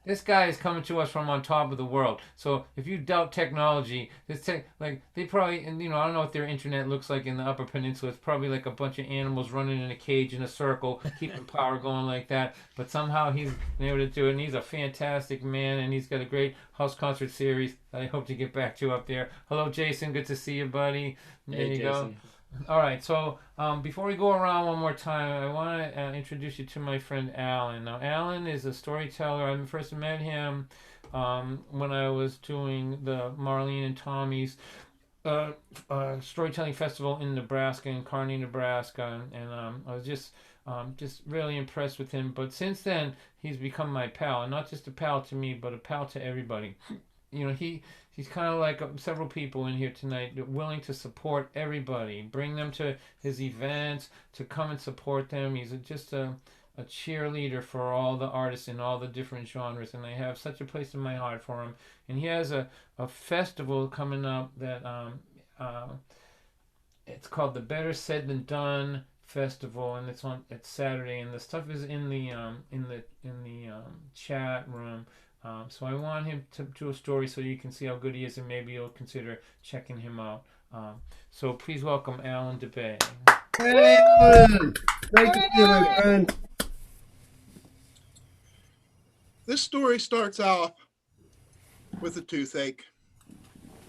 This guy is coming to us from on top of the world. So if you doubt technology, they probably, and I don't know what their internet looks like in the Upper Peninsula. It's probably like a bunch of animals running in a cage in a circle, keeping power going like that. But somehow he's been able to do it, and he's a fantastic man, and he's got a great house concert series that I hope to get back to up there. Hello, Jason. Good to see you, buddy. There you go. All right, so before we go around one more time, I want to introduce you to my friend Alan. Now, Alan is a storyteller. I first met him when I was doing the Marlene and Tommy's storytelling festival in Nebraska, in Kearney, Nebraska, and I was just really impressed with him. But since then, he's become my pal, and not just a pal to me, but a pal to everybody. He's kind of like several people in here tonight, willing to support everybody, bring them to his events, to come and support them. He's just a cheerleader for all the artists in all the different genres, and I have such a place in my heart for him. And he has a festival coming up that it's called the Better Said Than Done Festival, and it's Saturday, and the stuff is in the chat room. So I want him to do a story so you can see how good he is, and maybe you'll consider checking him out. So please welcome Alan DeBay. Hey, Alan! Great to see you, my friend. This story starts off with a toothache.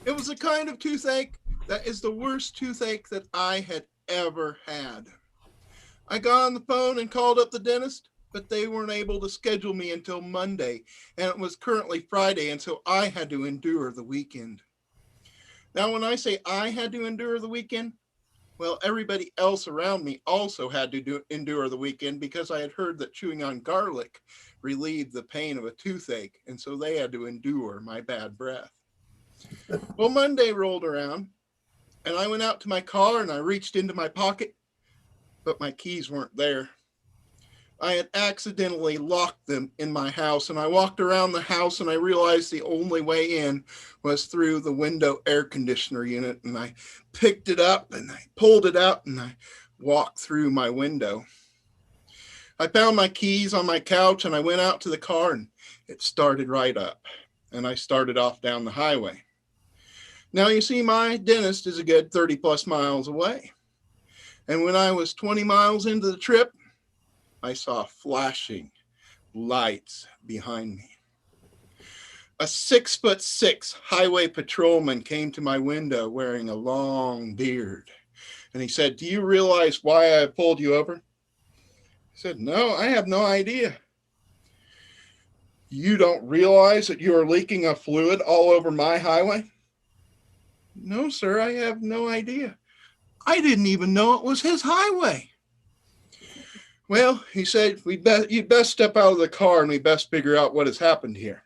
It was a kind of toothache That is the worst toothache that I had ever had. I got on the phone and called up the dentist, but they weren't able to schedule me until Monday, and it was currently Friday, and so I had to endure the weekend. Now, when I say I had to endure the weekend, well, everybody else around me also had to endure the weekend because I had heard that chewing on garlic relieved the pain of a toothache, and so they had to endure my bad breath. Well, Monday rolled around, and I went out to my car and I reached into my pocket, but my keys weren't there. I had accidentally locked them in my house, and I walked around the house and I realized the only way in was through the window air conditioner unit, and I picked it up and I pulled it out and I walked through my window. I found my keys on my couch and I went out to the car and it started right up, and I started off down the highway. Now, you see, my dentist is a good 30 plus miles away. And when I was 20 miles into the trip, I saw flashing lights behind me. A 6'6" highway patrolman came to my window wearing a long beard. And he said, "Do you realize why I pulled you over?" I said, "No, I have no idea." "You don't realize that you are leaking a fluid all over my highway?" "No, sir, I have no idea. I didn't even know it was his highway." "Well," he said, you'd best step out of the car and we best figure out what has happened here."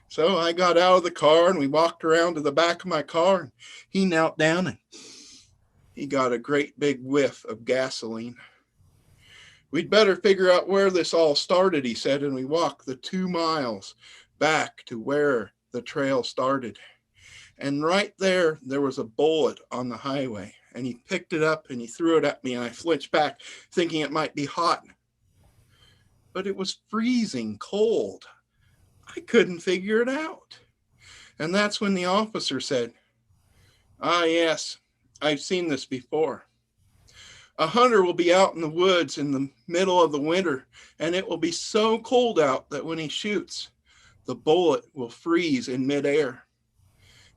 So I got out of the car and we walked around to the back of my car, and he knelt down and he got a great big whiff of gasoline. "We'd better figure out where this all started," he said, and we walked the 2 miles back to where the trail started. And right there was a bullet on the highway. And he picked it up and he threw it at me, and I flinched back thinking it might be hot. But it was freezing cold. I couldn't figure it out. And that's when the officer said, "Ah, yes, I've seen this before. A hunter will be out in the woods in the middle of the winter, and it will be so cold out that when he shoots, the bullet will freeze in midair.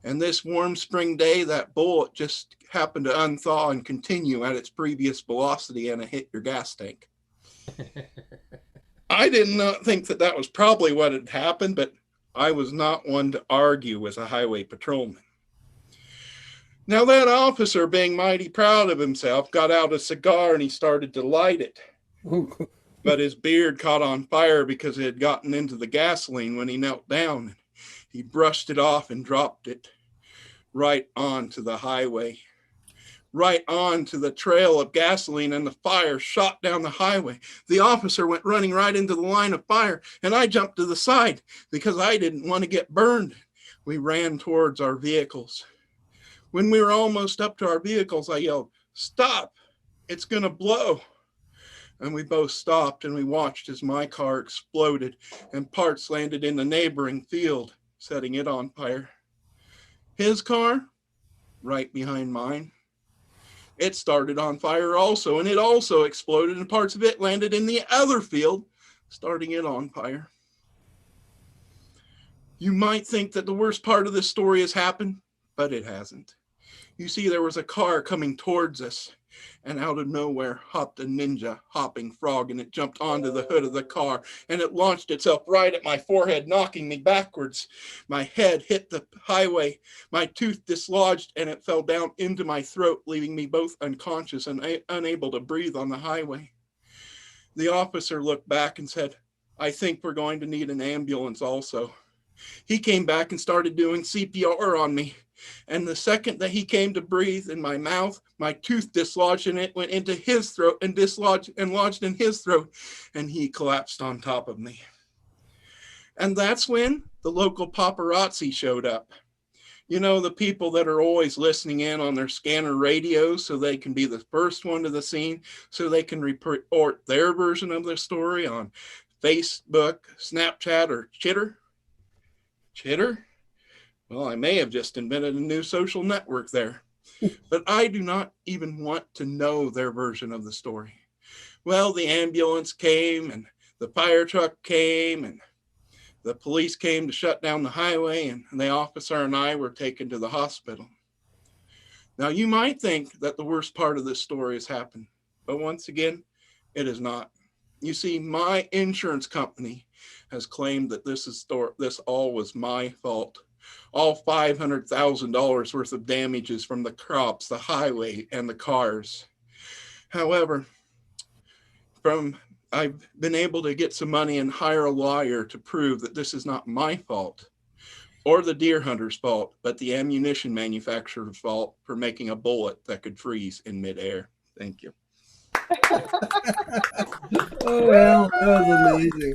And this warm spring day, that bullet just happened to unthaw and continue at its previous velocity, and it hit your gas tank." I did not think that that was probably what had happened, but I was not one to argue with a highway patrolman. Now, that officer, being mighty proud of himself, got out a cigar and he started to light it. But his beard caught on fire because it had gotten into the gasoline when he knelt down. He brushed it off and dropped it right onto the highway, right onto the trail of gasoline, and the fire shot down the highway. The officer went running right into the line of fire, and I jumped to the side because I didn't want to get burned. We ran towards our vehicles. When we were almost up to our vehicles, I yelled, "Stop, it's going to blow." And we both stopped and we watched as my car exploded and parts landed in the neighboring field, setting it on fire. His car, right behind mine, it started on fire also, and it also exploded, and parts of it landed in the other field, starting it on fire. You might think that the worst part of this story has happened, but it hasn't. You see, there was a car coming towards us, and out of nowhere hopped a ninja hopping frog, and it jumped onto the hood of the car, and it launched itself right at my forehead, knocking me backwards. My head hit the highway, my tooth dislodged, and it fell down into my throat, leaving me both unconscious and unable to breathe on the highway. The officer looked back and said, "I think we're going to need an ambulance also." He came back and started doing CPR on me. And the second that he came to breathe in my mouth, my tooth dislodged and it went into his throat and dislodged and lodged in his throat, and he collapsed on top of me. And that's when the local paparazzi showed up. You know, the people that are always listening in on their scanner radios so they can be the first one to the scene, so they can report their version of the story on Facebook, Snapchat, or Chitter. Chitter? Well, I may have just invented a new social network there, but I do not even want to know their version of the story. Well, the ambulance came and the fire truck came and the police came to shut down the highway, and the officer and I were taken to the hospital. Now, you might think that the worst part of this story has happened, but once again, it is not. You see, my insurance company has claimed that this all was my fault. All $500,000 worth of damages from the crops, the highway, and the cars. However, I've been able to get some money and hire a lawyer to prove that this is not my fault or the deer hunter's fault, but the ammunition manufacturer's fault for making a bullet that could freeze in midair. Thank you. Oh, well, that was amazing.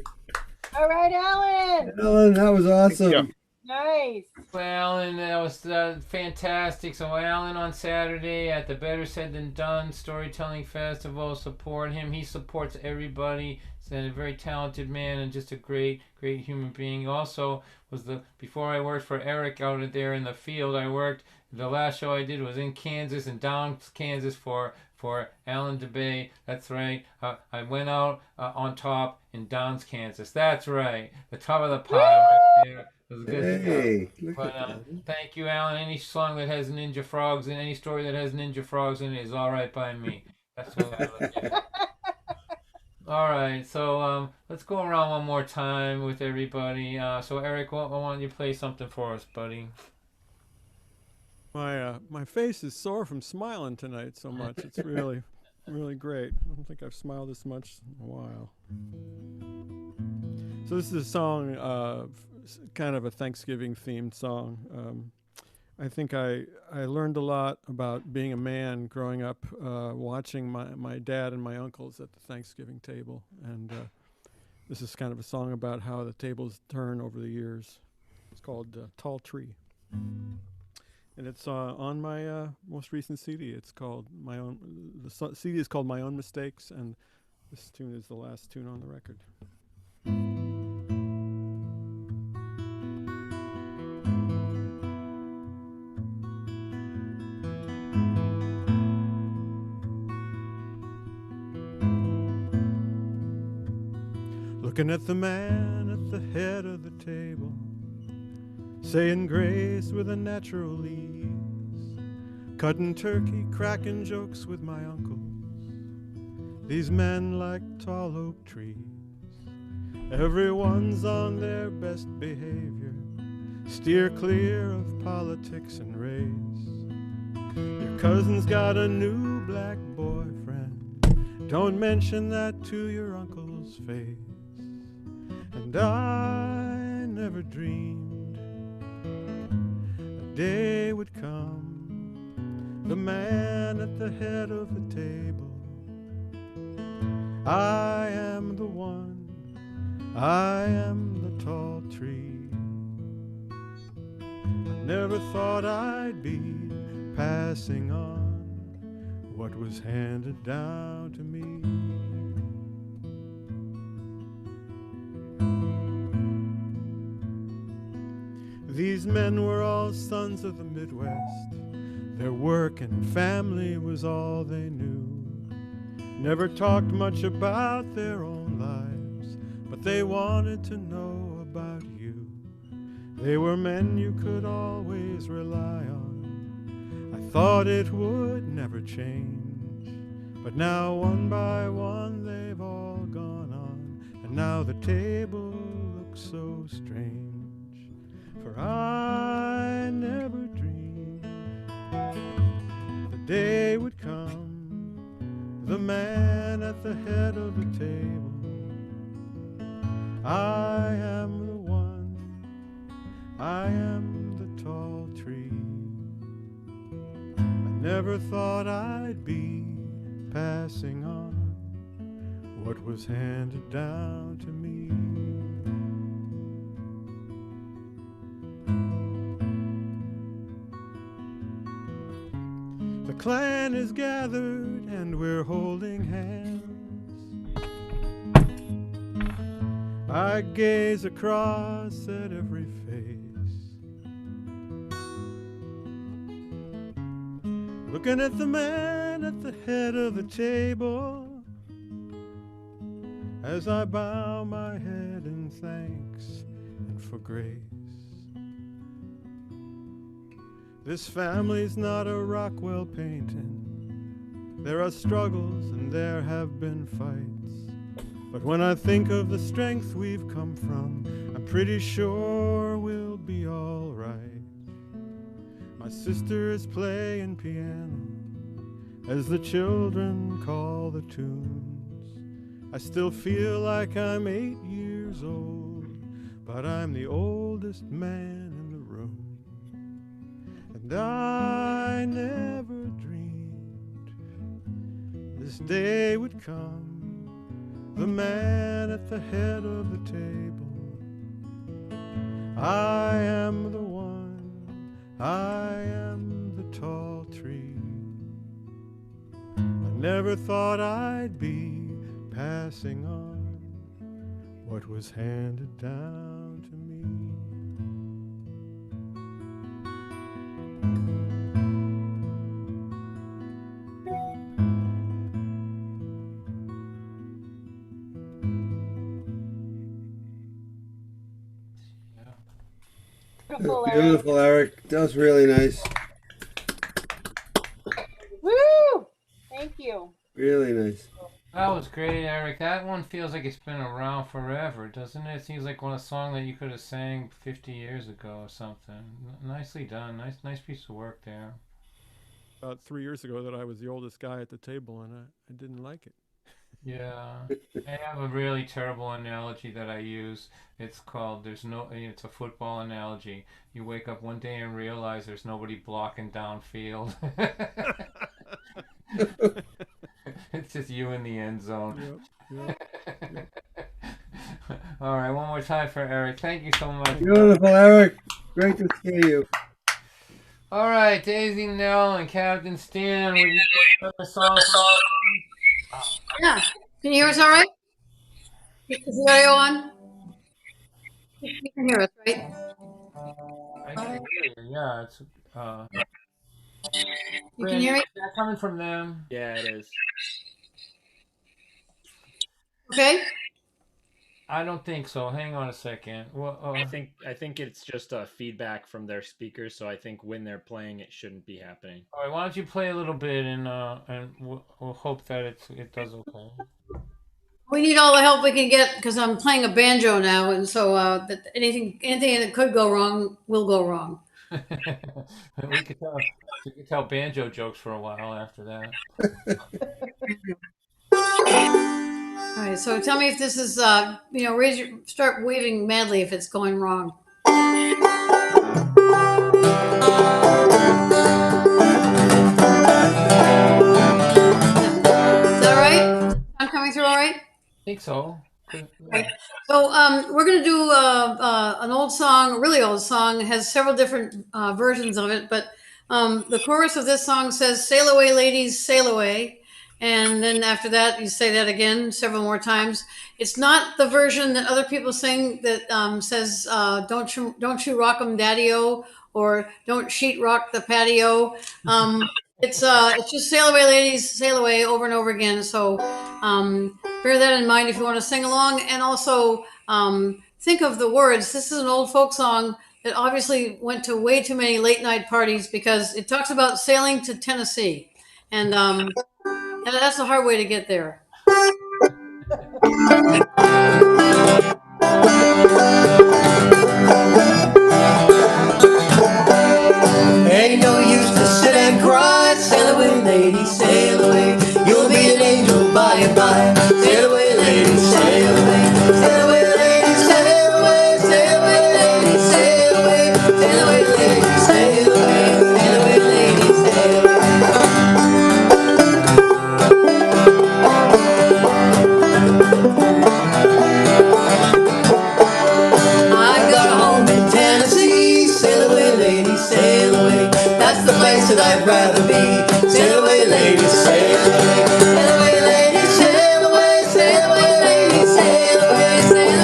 All right, Alan. Alan, that was awesome. Nice. Well, Alan, that was fantastic. So Alan on Saturday at the Better Said Than Done Storytelling Festival. Support him. He supports everybody. He's a very talented man and just a great human being. He also was before I worked for Eric out there in the field, the last show I did was in Kansas, in Downs, Kansas for Alan DeBay. That's right. I went out on top in Downs, Kansas. That's right. The top of the pile right there. It was good stuff. But thank you, Alan. Any song that has Ninja Frogs and any story that has Ninja Frogs in it is all right by me. That's what I look at. All right, so let's go around one more time with everybody. So Eric, I want you to play something for us, buddy. My face is sore from smiling tonight so much. It's really, really great. I don't think I've smiled this much in a while. So this is a song, kind of a Thanksgiving-themed song. I think I learned a lot about being a man growing up, watching my dad and my uncles at the Thanksgiving table. And this is kind of a song about how the tables turn over the years. It's called Tall Tree. And it's on my most recent CD. It's called the CD is called My Own Mistakes, and this tune is the last tune on the record. Looking at the man at the head of the table, saying grace with a natural ease, cutting turkey, cracking jokes with my uncles. These men like tall oak trees, everyone's on their best behavior, steer clear of politics and race. Your cousin's got a new black boyfriend, don't mention that to your uncle's face. And I never dreamed a day would come, the man at the head of the table. I am the one, I am the tall tree. I never thought I'd be passing on what was handed down to me. These men were all sons of the Midwest. Their work and family was all they knew. Never talked much about their own lives, but they wanted to know about you. They were men you could always rely on. I thought it would never change, but now one by one they've all gone on, and now the table looks so strange. For I never dreamed the day would come, the man at the head of the table. I am the one, I am the tall tree. I never thought I'd be passing on what was handed down to me. The clan is gathered and we're holding hands. I gaze across at every face, looking at the man at the head of the table, as I bow my head in thanks and for grace. This family's not a Rockwell painting. There are struggles and there have been fights. But when I think of the strength we've come from, I'm pretty sure we'll be all right. My sister is playing piano as the children call the tunes. I still feel like I'm 8 years old, but I'm the oldest man in the room. And I never dreamed this day would come. The man at the head of the table, I am the one, I am the tall tree. I never thought I'd be passing on what was handed down to me. Beautiful, Eric. That was really nice. Woo! Thank you. Really nice. That was great, Eric. That one feels like it's been around forever, doesn't it? It seems like a song that you could have sang 50 years ago or something. Nicely done. Nice piece of work there. About 3 years ago that I was the oldest guy at the table and I didn't like it. Yeah. I have a really terrible analogy that I use. It's called, it's a football analogy. You wake up one day and realize there's nobody blocking downfield. It's just you in the end zone. Yep. All right, one more time for Eric. Thank you so much. Beautiful, Eric. Great to see you. All right, Daisy, Nell, and Captain Stan. Would you play the song? Yeah. Can you hear us all right? Is the audio on? You can hear us, right? I can hear you. Yeah, it's You can hear me? Is that coming from them? Yeah, it is. Okay. I don't think so. Hang on a second. Well, I think it's just feedback from their speakers. So I think when they're playing, it shouldn't be happening. all right. Why don't you play a little bit and we'll hope that it does okay. We need all the help we can get because I'm playing a banjo now, and so that anything that could go wrong will go wrong. we could tell banjo jokes for a while after that. All right. So tell me if this is start waving madly if it's going wrong. Is that all right? I'm coming through all right? I think so. Okay. So we're going to do an old song, a really old song. It has several different versions of it, but the chorus of this song says, "Sail away, ladies, sail away." And then after that, you say that again several more times. It's not the version that other people sing that says, don't you rock 'em, daddy-o, or don't sheet rock the patio. It's just "Sail away, ladies, sail away" over and over again. So bear that in mind if you want to sing along. And also think of the words. This is an old folk song that obviously went to way too many late night parties because it talks about sailing to Tennessee. And that's a hard way to get there. Ain't no use to sit and cry. Sail away, lady, sail away. You'll be an angel by and by. Sail away, lady, sail away. Sail away, lady, sail away. Sail away, lady, sail away. Sail away, lady, sail away. Sail away, lady, sail away. I got a home in Tennessee. Sail away, lady, sail away. That's the place that I'd rather be. Sail away, lady, sail away. Sail away, lady, sail away. Sail away, lady, sail away. Sail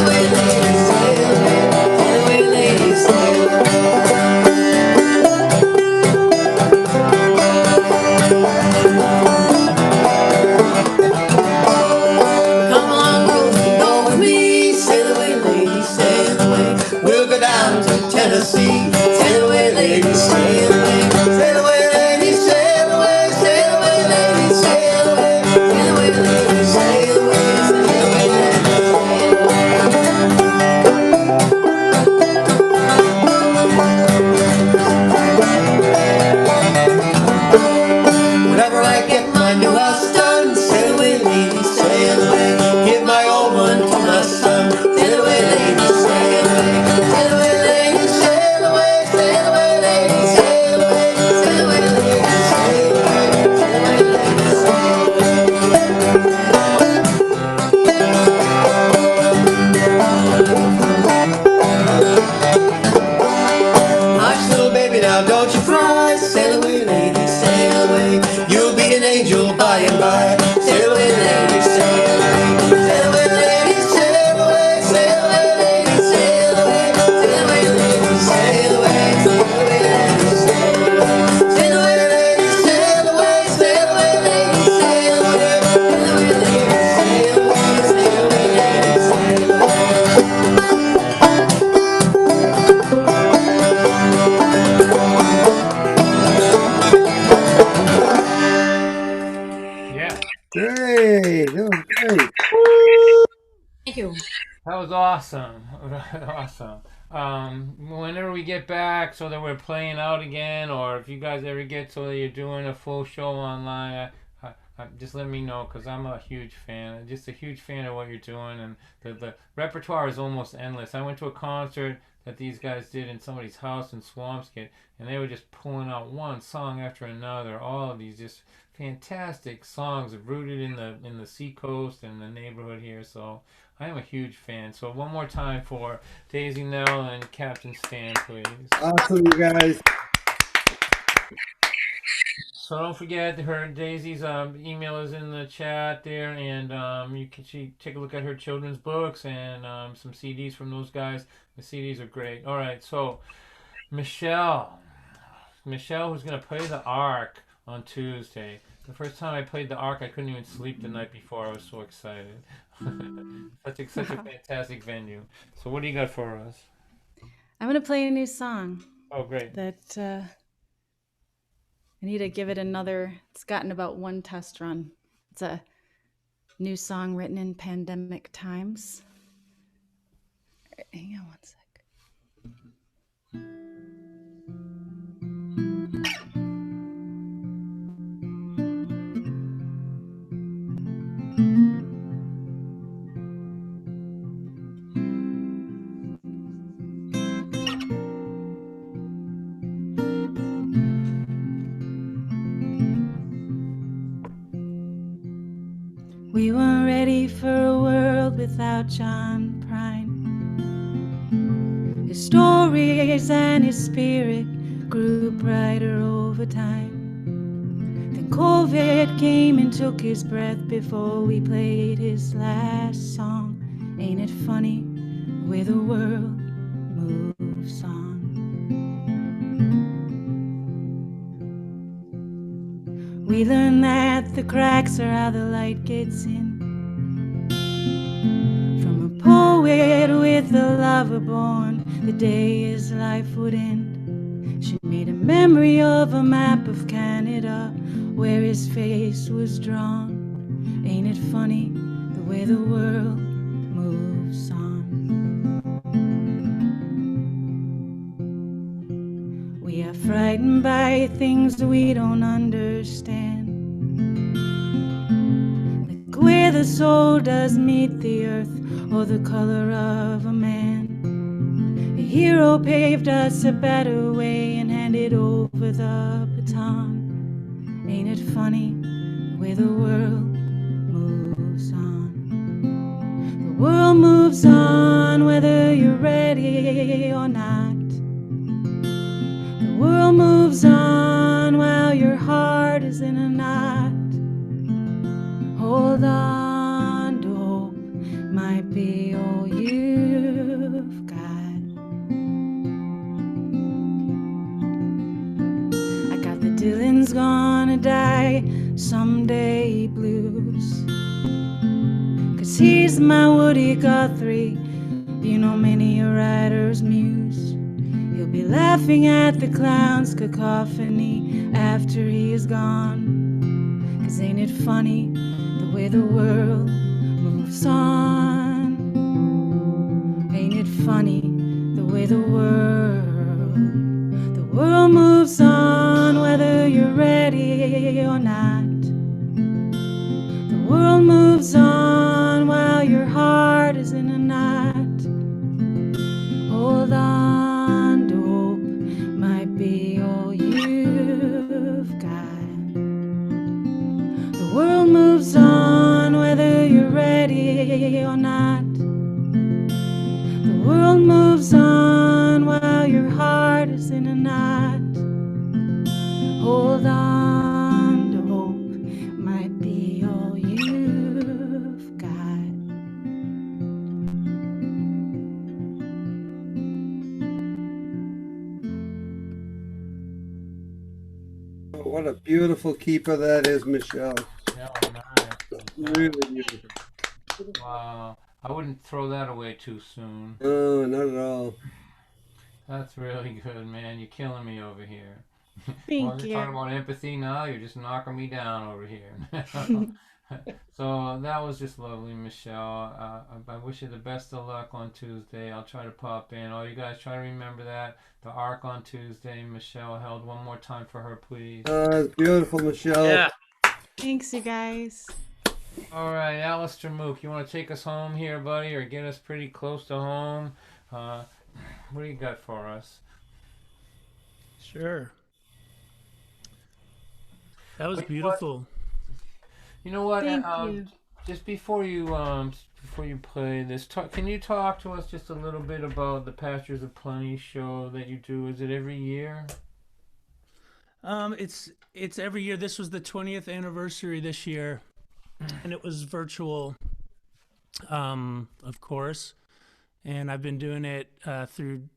Great. That was great. Thank you. That was awesome. Awesome. Whenever we get back, so that we're playing out again, or if you guys ever get so that you're doing a full show online, just let me know, because I'm a huge fan. Just a huge fan of what you're doing, and the repertoire is almost endless. I went to a concert that these guys did in somebody's house in Swampscott, and they were just pulling out one song after another. All of these just fantastic songs rooted in the seacoast and the neighborhood here. So I am a huge fan. So one more time for Daisy Nell and Captain Stan, please. Awesome, you guys. So don't forget her Daisy's email is in the chat there, and you can take a look at her children's books and some CDs from those guys. The CDs are great. All right, so Michelle, who's gonna play the Ark on Tuesday. The first time I played the Ark, I couldn't even sleep the night before. I was so excited. such a fantastic venue. So what do you got for us? I'm going to play a new song. Oh, great. That I need to give it another. It's gotten about one test run. It's a new song written in pandemic times. All right, hang on one sec. We weren't ready for a world without John Prine. His stories and his spirit grew brighter over time. Then COVID came and took his breath before we played his last song. Ain't it funny the way the world moves on? We learned that the cracks are how the light gets in. From a poet with a lover born, the day his life would end. She made a memory of a map of Canada where his face was drawn. Ain't it funny the way the world moves on? We are frightened by things we don't understand, like where the soul does meet the earth or the color of a man. A hero paved us a better way and handed over the baton. Ain't it funny the way the world moves on? The world moves on whether you're ready or not. The world moves on while your heart is in a knot. Hold on to hope, might be all you've got. I got the Dylan's gonna die someday blues, 'cause he's my Woody Guthrie, you know, many a writer's muse. He'll be laughing at the clown's cacophony after he is gone. 'Cause ain't it funny the way the world moves on? Ain't it funny the way the world moves on whether you're ready or not? The world moves on while your heart is in a knot. Hold on to hope, might be all you've got. The world moves on whether you're ready or not. The world moves on while your heart is in a knot. Hold on to hope, might be all you've got. What a beautiful keeper that is, Michelle. Yeah, nice. Really beautiful. Wow. I wouldn't throw that away too soon. No, not at all. That's really good, man. You're killing me over here. Thank While you're you. talking about empathy now, you're just knocking me down over here. So that was just lovely, Michelle. I wish you the best of luck on Tuesday. I'll try to pop in. All you guys try to remember that. The ARC on Tuesday. Michelle held one more time for her, please. It's beautiful, Michelle. Yeah. Thanks, you guys. All right, Alistair Mook, you want to take us home here, buddy, or get us pretty close to home? What do you got for us? Sure. That was beautiful. You know what? Thank you. Just before you play this, can you talk to us just a little bit about the Pastures of Plenty show that you do? Is it every year? It's every year. This was the 20th anniversary this year, and it was virtual, of course. And I've been doing it through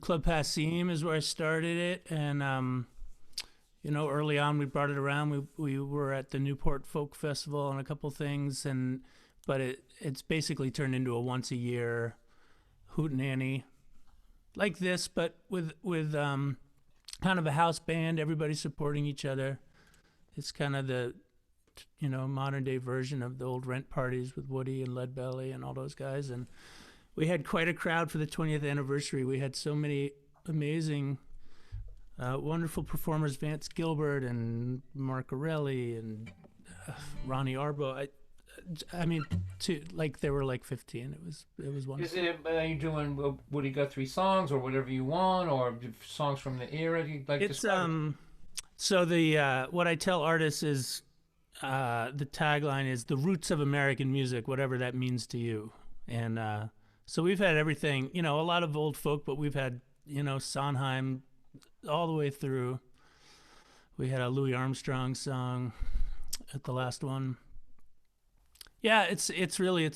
Club Passim is where I started it, and early on we brought it around. We were at the Newport Folk Festival and a couple things, but it's basically turned into a once a year hootenanny like this, but with kind of a house band, everybody supporting each other. It's kind of the modern day version of the old rent parties with Woody and Leadbelly and all those guys. And we had quite a crowd for the 20th anniversary. We had so many amazing, wonderful performers, Vance Gilbert and Mark Orelli and Ronnie Arbo. I mean, there were like 15. It was wonderful. Is it are you doing Woody Guthrie songs or whatever you want, or songs from the era you like? It's so the what I tell artists is the tagline is the roots of American music, whatever that means to you. And so we've had everything, a lot of old folk, but we've had Sondheim all the way through. We had a Louis Armstrong song at the last one. Yeah, it's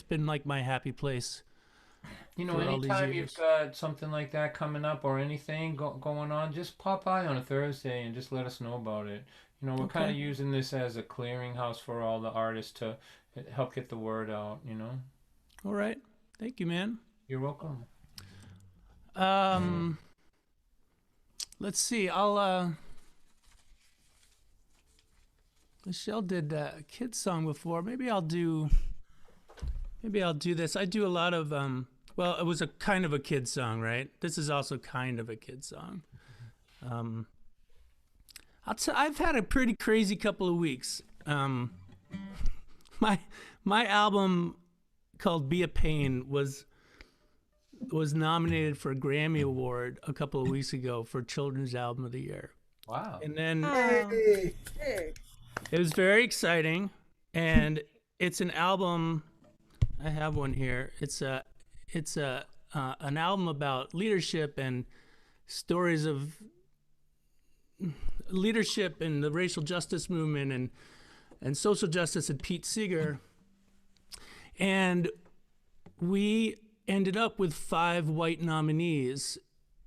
been like my happy place. Anytime you've got something like that coming up or anything going on, just pop by on a Thursday and just let us know about it. We're kind of using this as a clearinghouse for all the artists to help get the word out, All right. Thank you, man. You're welcome. Let's see. Michelle did a kid's song before. Maybe I'll do this. I do a lot of it was a kind of a kid's song, right? This is also kind of a kid's song. I've had a pretty crazy couple of weeks. My album called Be a Pain was nominated for a Grammy Award a couple of weeks ago for Children's Album of the Year. Wow. And then Hey. it was very exciting, and it's an album. I have one here. It's an album about leadership and stories of leadership and the racial justice movement and social justice and Pete Seeger. And we ended up with 5 white nominees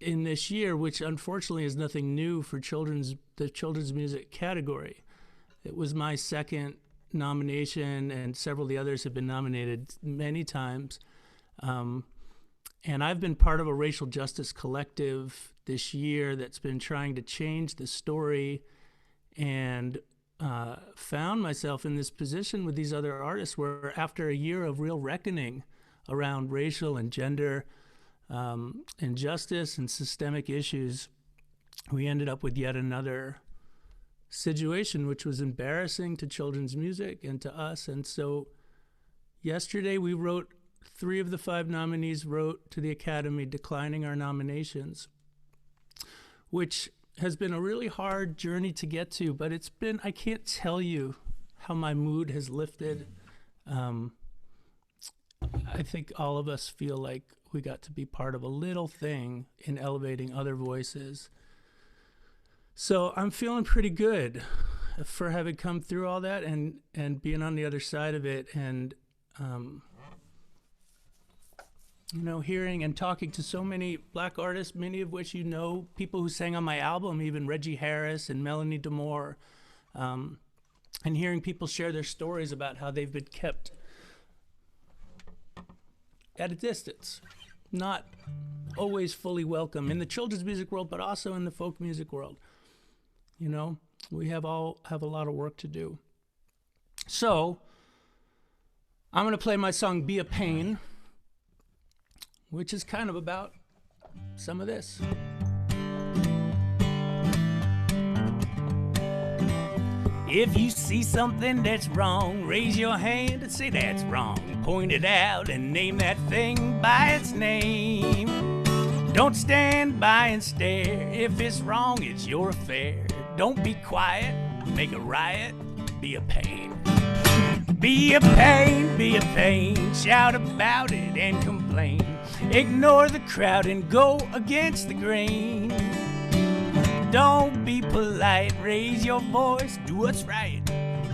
in this year, which unfortunately is nothing new for the children's music category. It was my second nomination, and several of the others have been nominated many times. And I've been part of a racial justice collective this year that's been trying to change the story, and found myself in this position with these other artists where after a year of real reckoning around racial and gender injustice and systemic issues, we ended up with yet another situation which was embarrassing to children's music and to us. And so yesterday we wrote, 3 of the 5 nominees wrote to the Academy declining our nominations, which has been a really hard journey to get to, but it's been, I can't tell you how my mood has lifted. I think all of us feel like we got to be part of a little thing in elevating other voices. So I'm feeling pretty good for having come through all that and being on the other side of it, and hearing and talking to so many Black artists, many of which people who sang on my album, even Reggie Harris and Melanie Damore, and hearing people share their stories about how they've been kept at a distance, not always fully welcome in the children's music world, but also in the folk music world. We have a lot of work to do. So I'm going to play my song Be a Pain, which is kind of about some of this. If you see something that's wrong, raise your hand and say that's wrong. Point it out and name that thing by its name. Don't stand by and stare. If it's wrong, it's your affair. Don't be quiet, make a riot, be a pain. Be a pain, be a pain. Shout about it and complain. Ignore the crowd and go against the grain. Don't be polite, raise your voice, do what's right.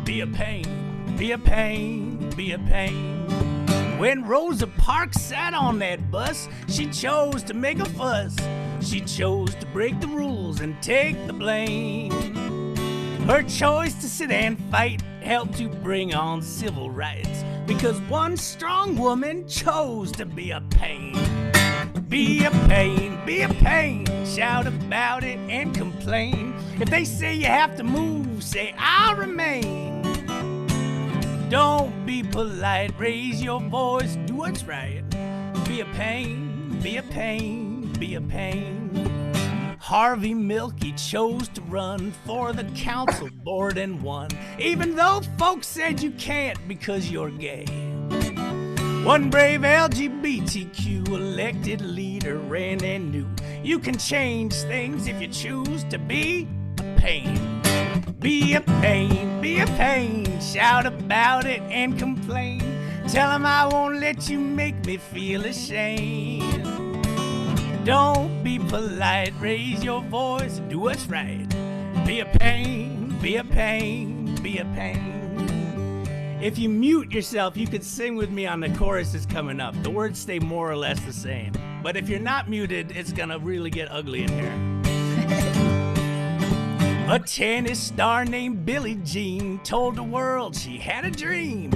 Be a pain, be a pain, be a pain. When Rosa Parks sat on that bus, she chose to make a fuss. She chose to break the rules and take the blame. Her choice to sit and fight helped to bring on civil rights, because one strong woman chose to be a pain. Be a pain, be a pain. Shout about it and complain. If they say you have to move, say I'll remain. Don't be polite, raise your voice, do what's right. Be a pain, be a pain, be a pain. Harvey Milk, chose to run for the council board and won, even though folks said you can't because you're gay. One brave LGBTQ elected leader ran and knew you can change things if you choose to be a pain. Be a pain, be a pain. Shout about it and complain. Tell 'em I won't let you make me feel ashamed. Don't be polite, raise your voice, do what's right. Be a pain, be a pain, be a pain. If you mute yourself, you could sing with me on the chorus that's coming up. The words stay more or less the same. But if you're not muted, it's gonna really get ugly in here. A tennis star named Billie Jean told the world she had a dream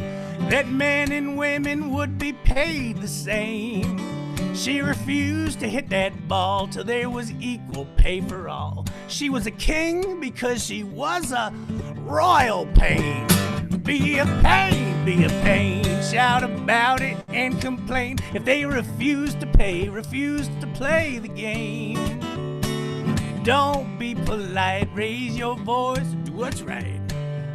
that men and women would be paid the same. She refused to hit that ball till there was equal pay for all. She was a king because she was a royal pain. Be a pain, be a pain. Shout about it and complain. If they refuse to pay, refuse to play the game. Don't be polite, raise your voice, do what's right.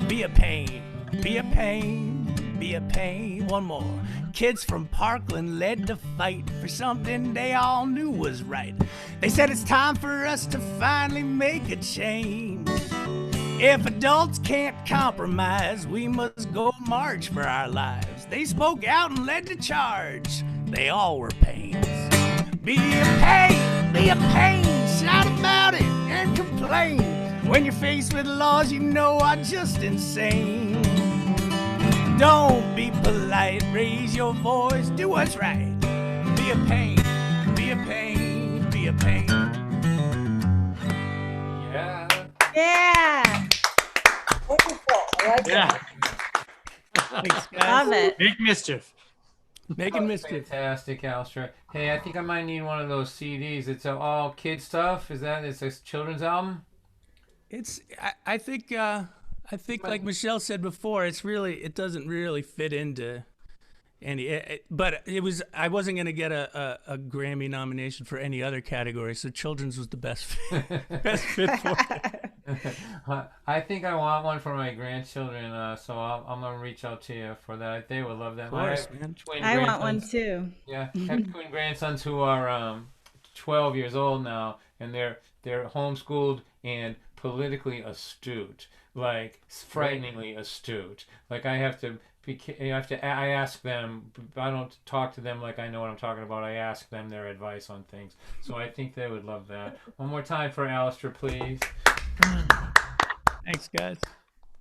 Be a pain, be a pain, be a pain. One more. Kids from Parkland led the fight for something they all knew was right. They said it's time for us to finally make a change. If adults can't compromise, we must go march for our lives. They spoke out and led the charge. They all were pains. Be a pain, be a pain. Shout about it and complain. When you're faced with laws you know are just insane. Don't be polite, raise your voice, do what's right. Be a pain, be a pain, be a pain. Yeah. Yeah. Wonderful. I like Yeah. Thanks, guys. Love it. Make mischief. Making mischief. Fantastic, Alstra. Hey, I think I might need one of those CDs. It's all kid stuff. It's a children's album? It's. I think like Michelle said before, it doesn't really fit into any. But it was. I wasn't gonna get a Grammy nomination for any other category, so children's was the best fit for it. I think I want one for my grandchildren, so I'm gonna reach out to you for that. They would love that. Of course, man. I want one too. Yeah, I have twin grandsons who are 12 years old now, and they're homeschooled and politically astute, like frighteningly astute. Like I ask them. I don't talk to them like I know what I'm talking about. I ask them their advice on things. So I think they would love that. One more time for Alistair, please. Thanks, guys.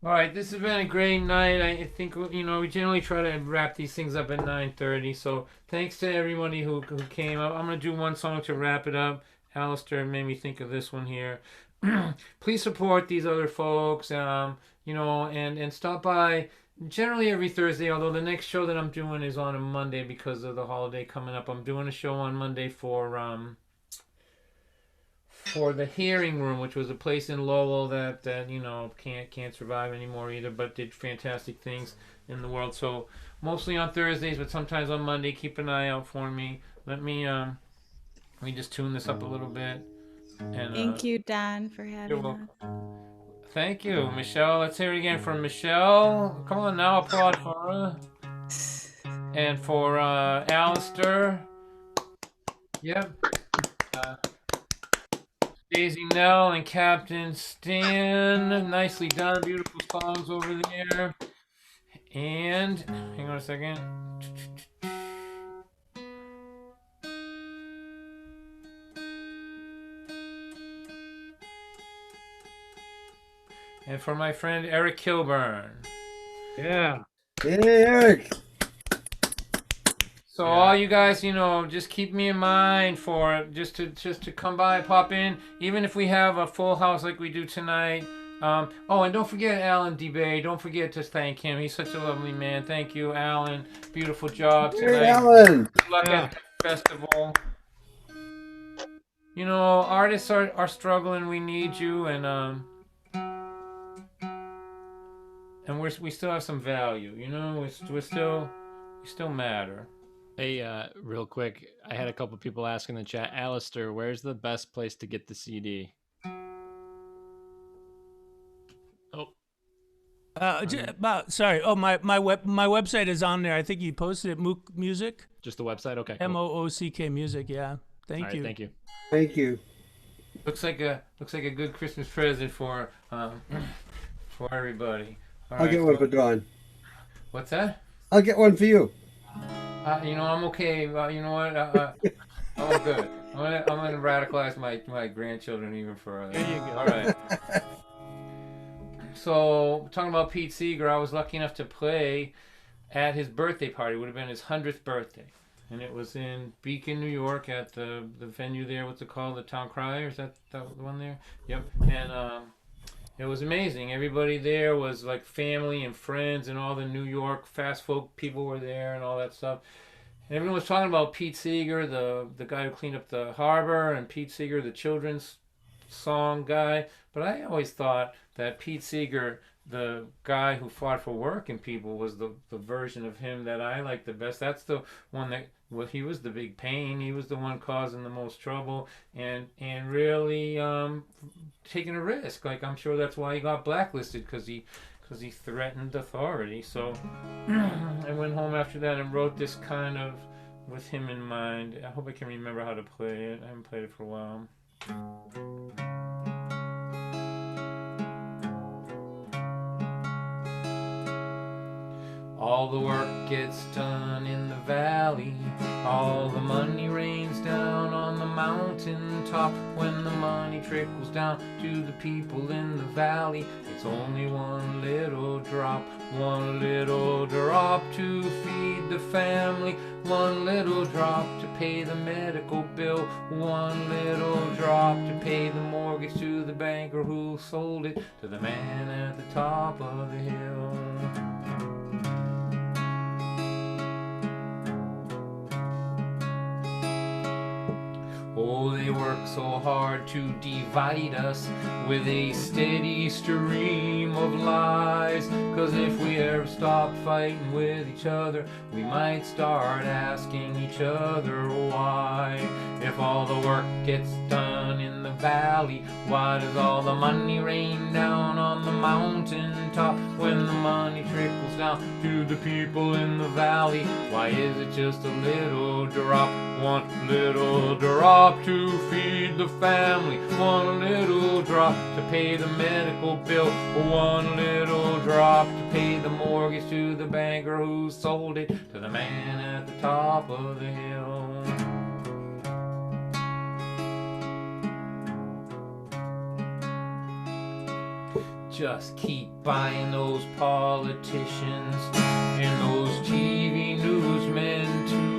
All right, this has been a great night. I think we generally try to wrap these things up at 9:30. So thanks to everybody who came up. I'm gonna do one song to wrap it up. Alistair made me think of this one here. Please support these other folks. And stop by generally every Thursday. Although the next show that I'm doing is on a Monday because of the holiday coming up. I'm doing a show on Monday for for the Hearing Room, which was a place in Lowell that you know can't survive anymore either, but did fantastic things in the world. So mostly on Thursdays, but sometimes on Monday. Keep an eye out for me. Let me just tune this up a little bit. And Thank you, Don, for you're having welcome. us. Thank you, Michelle. Let's hear it again from Michelle. Come on now, applaud for her. And for Alistair. Yep. Daisy Nell and Captain Stan. Nicely done. Beautiful songs over there. And hang on a second. And for my friend Eric Kilburn. Yeah. Hey, Eric. So all you guys, you know, just keep me in mind for it, just to come by, pop in, even if we have a full house like we do tonight. Oh, and don't forget Alan DeBay. Don't forget to thank him. He's such a lovely man. Thank you, Alan. Beautiful job tonight. Hey, Alan. Good luck at the festival. You know, artists are struggling. We need you, and we still have some value. You know, we still matter. Hey, real quick, I had a couple people asking in the chat, Alistair, where's the best place to get the CD? Oh. Sorry. Oh, my website is on there. I think you posted it. Mook Music. Just the website. Okay. Cool. MOOCK Music. Yeah. Thank you. Thank you. Thank you. Looks like a good Christmas present for everybody. I'll get one for Dawn. What's that? I'll get one for you. You know, I'm okay. You know what? I'm good. I'm gonna radicalize my grandchildren even further. There you go. All right. So talking about Pete Seeger, I was lucky enough to play at his birthday party. It would have been his 100th birthday, and it was in Beacon, New York, at the venue there. What's it called? The Town Crier? Is that the one there? Yep. And it was amazing. Everybody there was like family and friends, and all the New York fast folk people were there and all that stuff. And everyone was talking about Pete Seeger, the guy who cleaned up the harbor, and Pete Seeger, the children's song guy. But I always thought that Pete Seeger, the guy who fought for working people, was the version of him that I like the best. That's the one that, well, he was the big pain. He was the one causing the most trouble, and really taking a risk. Like, I'm sure that's why he got blacklisted, because he threatened authority. So I went home after that and wrote this kind of with him in mind. I hope I can remember how to play it. I haven't played it for a while. All the work gets done in the valley. All the money rains down on the mountain top. When the money trickles down to the people in the valley, it's only one little drop to feed the family. One little drop to pay the medical bill. One little drop to pay the mortgage to the banker who sold it to the man at the top of the hill. Oh, they work so hard to divide us with a steady stream of lies. 'Cause if we ever stop fighting with each other, we might start asking each other why. If all the work gets done in the valley, why does all the money rain down on the mountain top? When the money trickles down to the people in the valley, why is it just a little drop? One little drop to feed the family. One little drop to pay the medical bill. One little drop to pay the mortgage to the banker who sold it to the man at the top of the hill. Just keep buying those politicians and those TV newsmen too.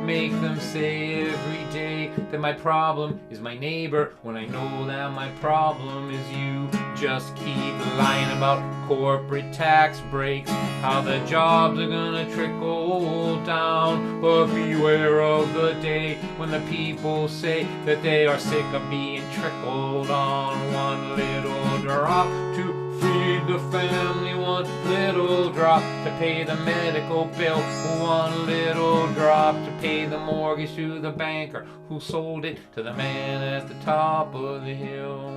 Make them say every day that my problem is my neighbor, when I know that my problem is you. just keep lying about corporate tax breaks, how the jobs are gonna trickle down. But beware of the day when the people say that they are sick of being trickled on. One little drop to feed the family, one little drop to pay the medical bill, one little drop to pay the mortgage to the banker who sold it to the man at the top of the hill.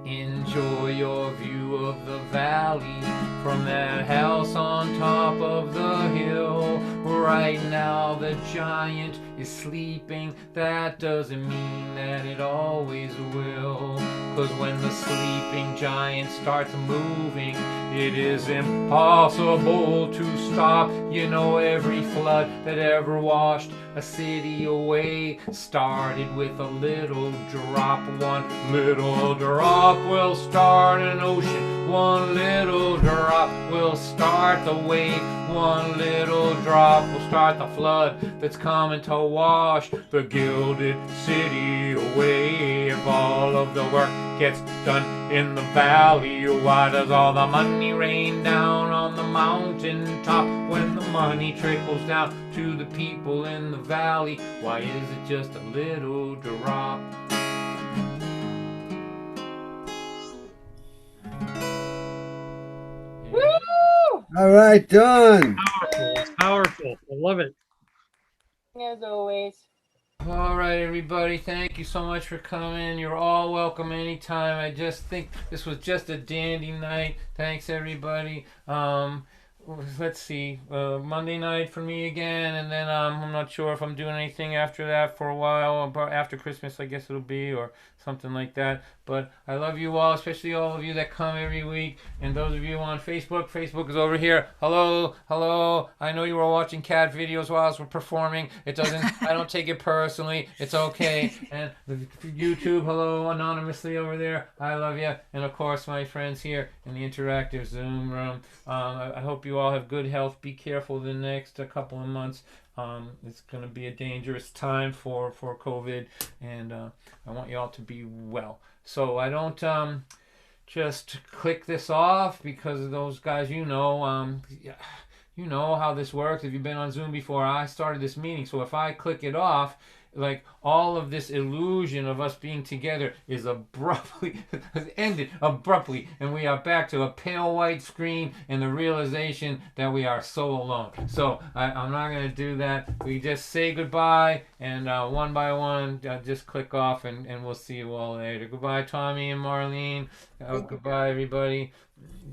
Enjoy your view of the valley from that house on top of the hill. Right now the giant is sleeping. That doesn't mean that it always will. 'Cause when the sleeping giant starts moving, it is impossible to stop. You know, every flood that ever washed a city away started with a little drop. One little drop will start an ocean. One little drop will start the wave. One little drop will start the flood that's coming to wash the gilded city away. If all of the work gets done in the valley, why does all the money rain down on the mountain top? When the money trickles down to the people in the valley, why is it just a little drop? Woo! All right, done. Powerful. It's powerful. I love it. As always. All right, everybody, thank you so much for coming. You're all welcome anytime. I just think this was just a dandy night. Thanks, everybody. Let's see, Monday night for me again, and then I'm not sure if I'm doing anything after that for a while. After Christmas, I guess it'll be, or something like that. But I love you all, especially all of you that come every week, and those of you on Facebook. Facebook is over here. Hello, hello. I know you were watching cat videos while I was performing. It doesn't. I don't take it personally. It's okay. And YouTube, hello, anonymously over there. I love you, and of course my friends here in the interactive Zoom room. I hope you all have good health. Be careful the next couple of months. It's going to be a dangerous time for COVID, and I want you all to be well. So I don't just click this off because of those guys, you know how this works. If you've been on Zoom before, I started this meeting. So if I click it off, like all of this illusion of us being together is abruptly has ended abruptly, and we are back to a pale white screen and the realization that we are so alone. So I'm not going to do that. We just say goodbye, and one by one just click off, and we'll see you all later. Goodbye, Tommy and Marlene. Goodbye, everybody.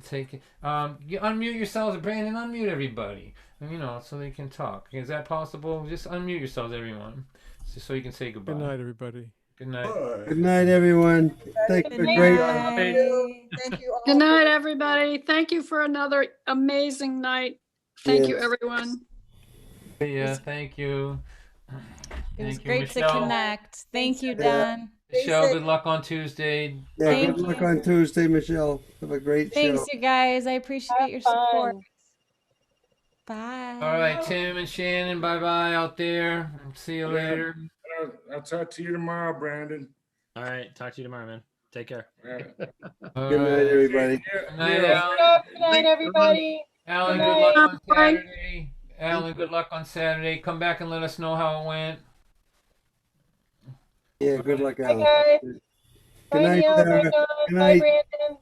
Take it. You unmute yourselves. Brandon, unmute everybody, so they can talk. Is that possible? Just unmute yourselves, everyone, just so you can say goodbye. Good night, everybody. Good night. Good night, everyone. Thank you for a great. Thank you all. Good night, everybody. Thank you for another amazing night. Thank you, Yes. everyone. Yeah, thank you. It was Thank you, great Michelle. to connect. Thank you, Yeah. Don. Michelle, good luck on Tuesday. Yeah, Thank good luck you. on Tuesday, Michelle. Have a great Thanks, show. you guys. I appreciate your support. Bye. All right, Tim and Shannon, bye-bye out there. See you later. I'll talk to you tomorrow, Brandon. All right. Talk to you tomorrow, man. Take care. All Good night, right. everybody. Good night, Good Alan. night, everybody. Alan, Good good luck night. on Saturday. Alan, good luck on Saturday. Come back and let us know how it went. Yeah, good luck, Bye, Alan. guys. Good Bye, night, Neil. Bye, Sarah. Don. Good Bye, night. Brandon.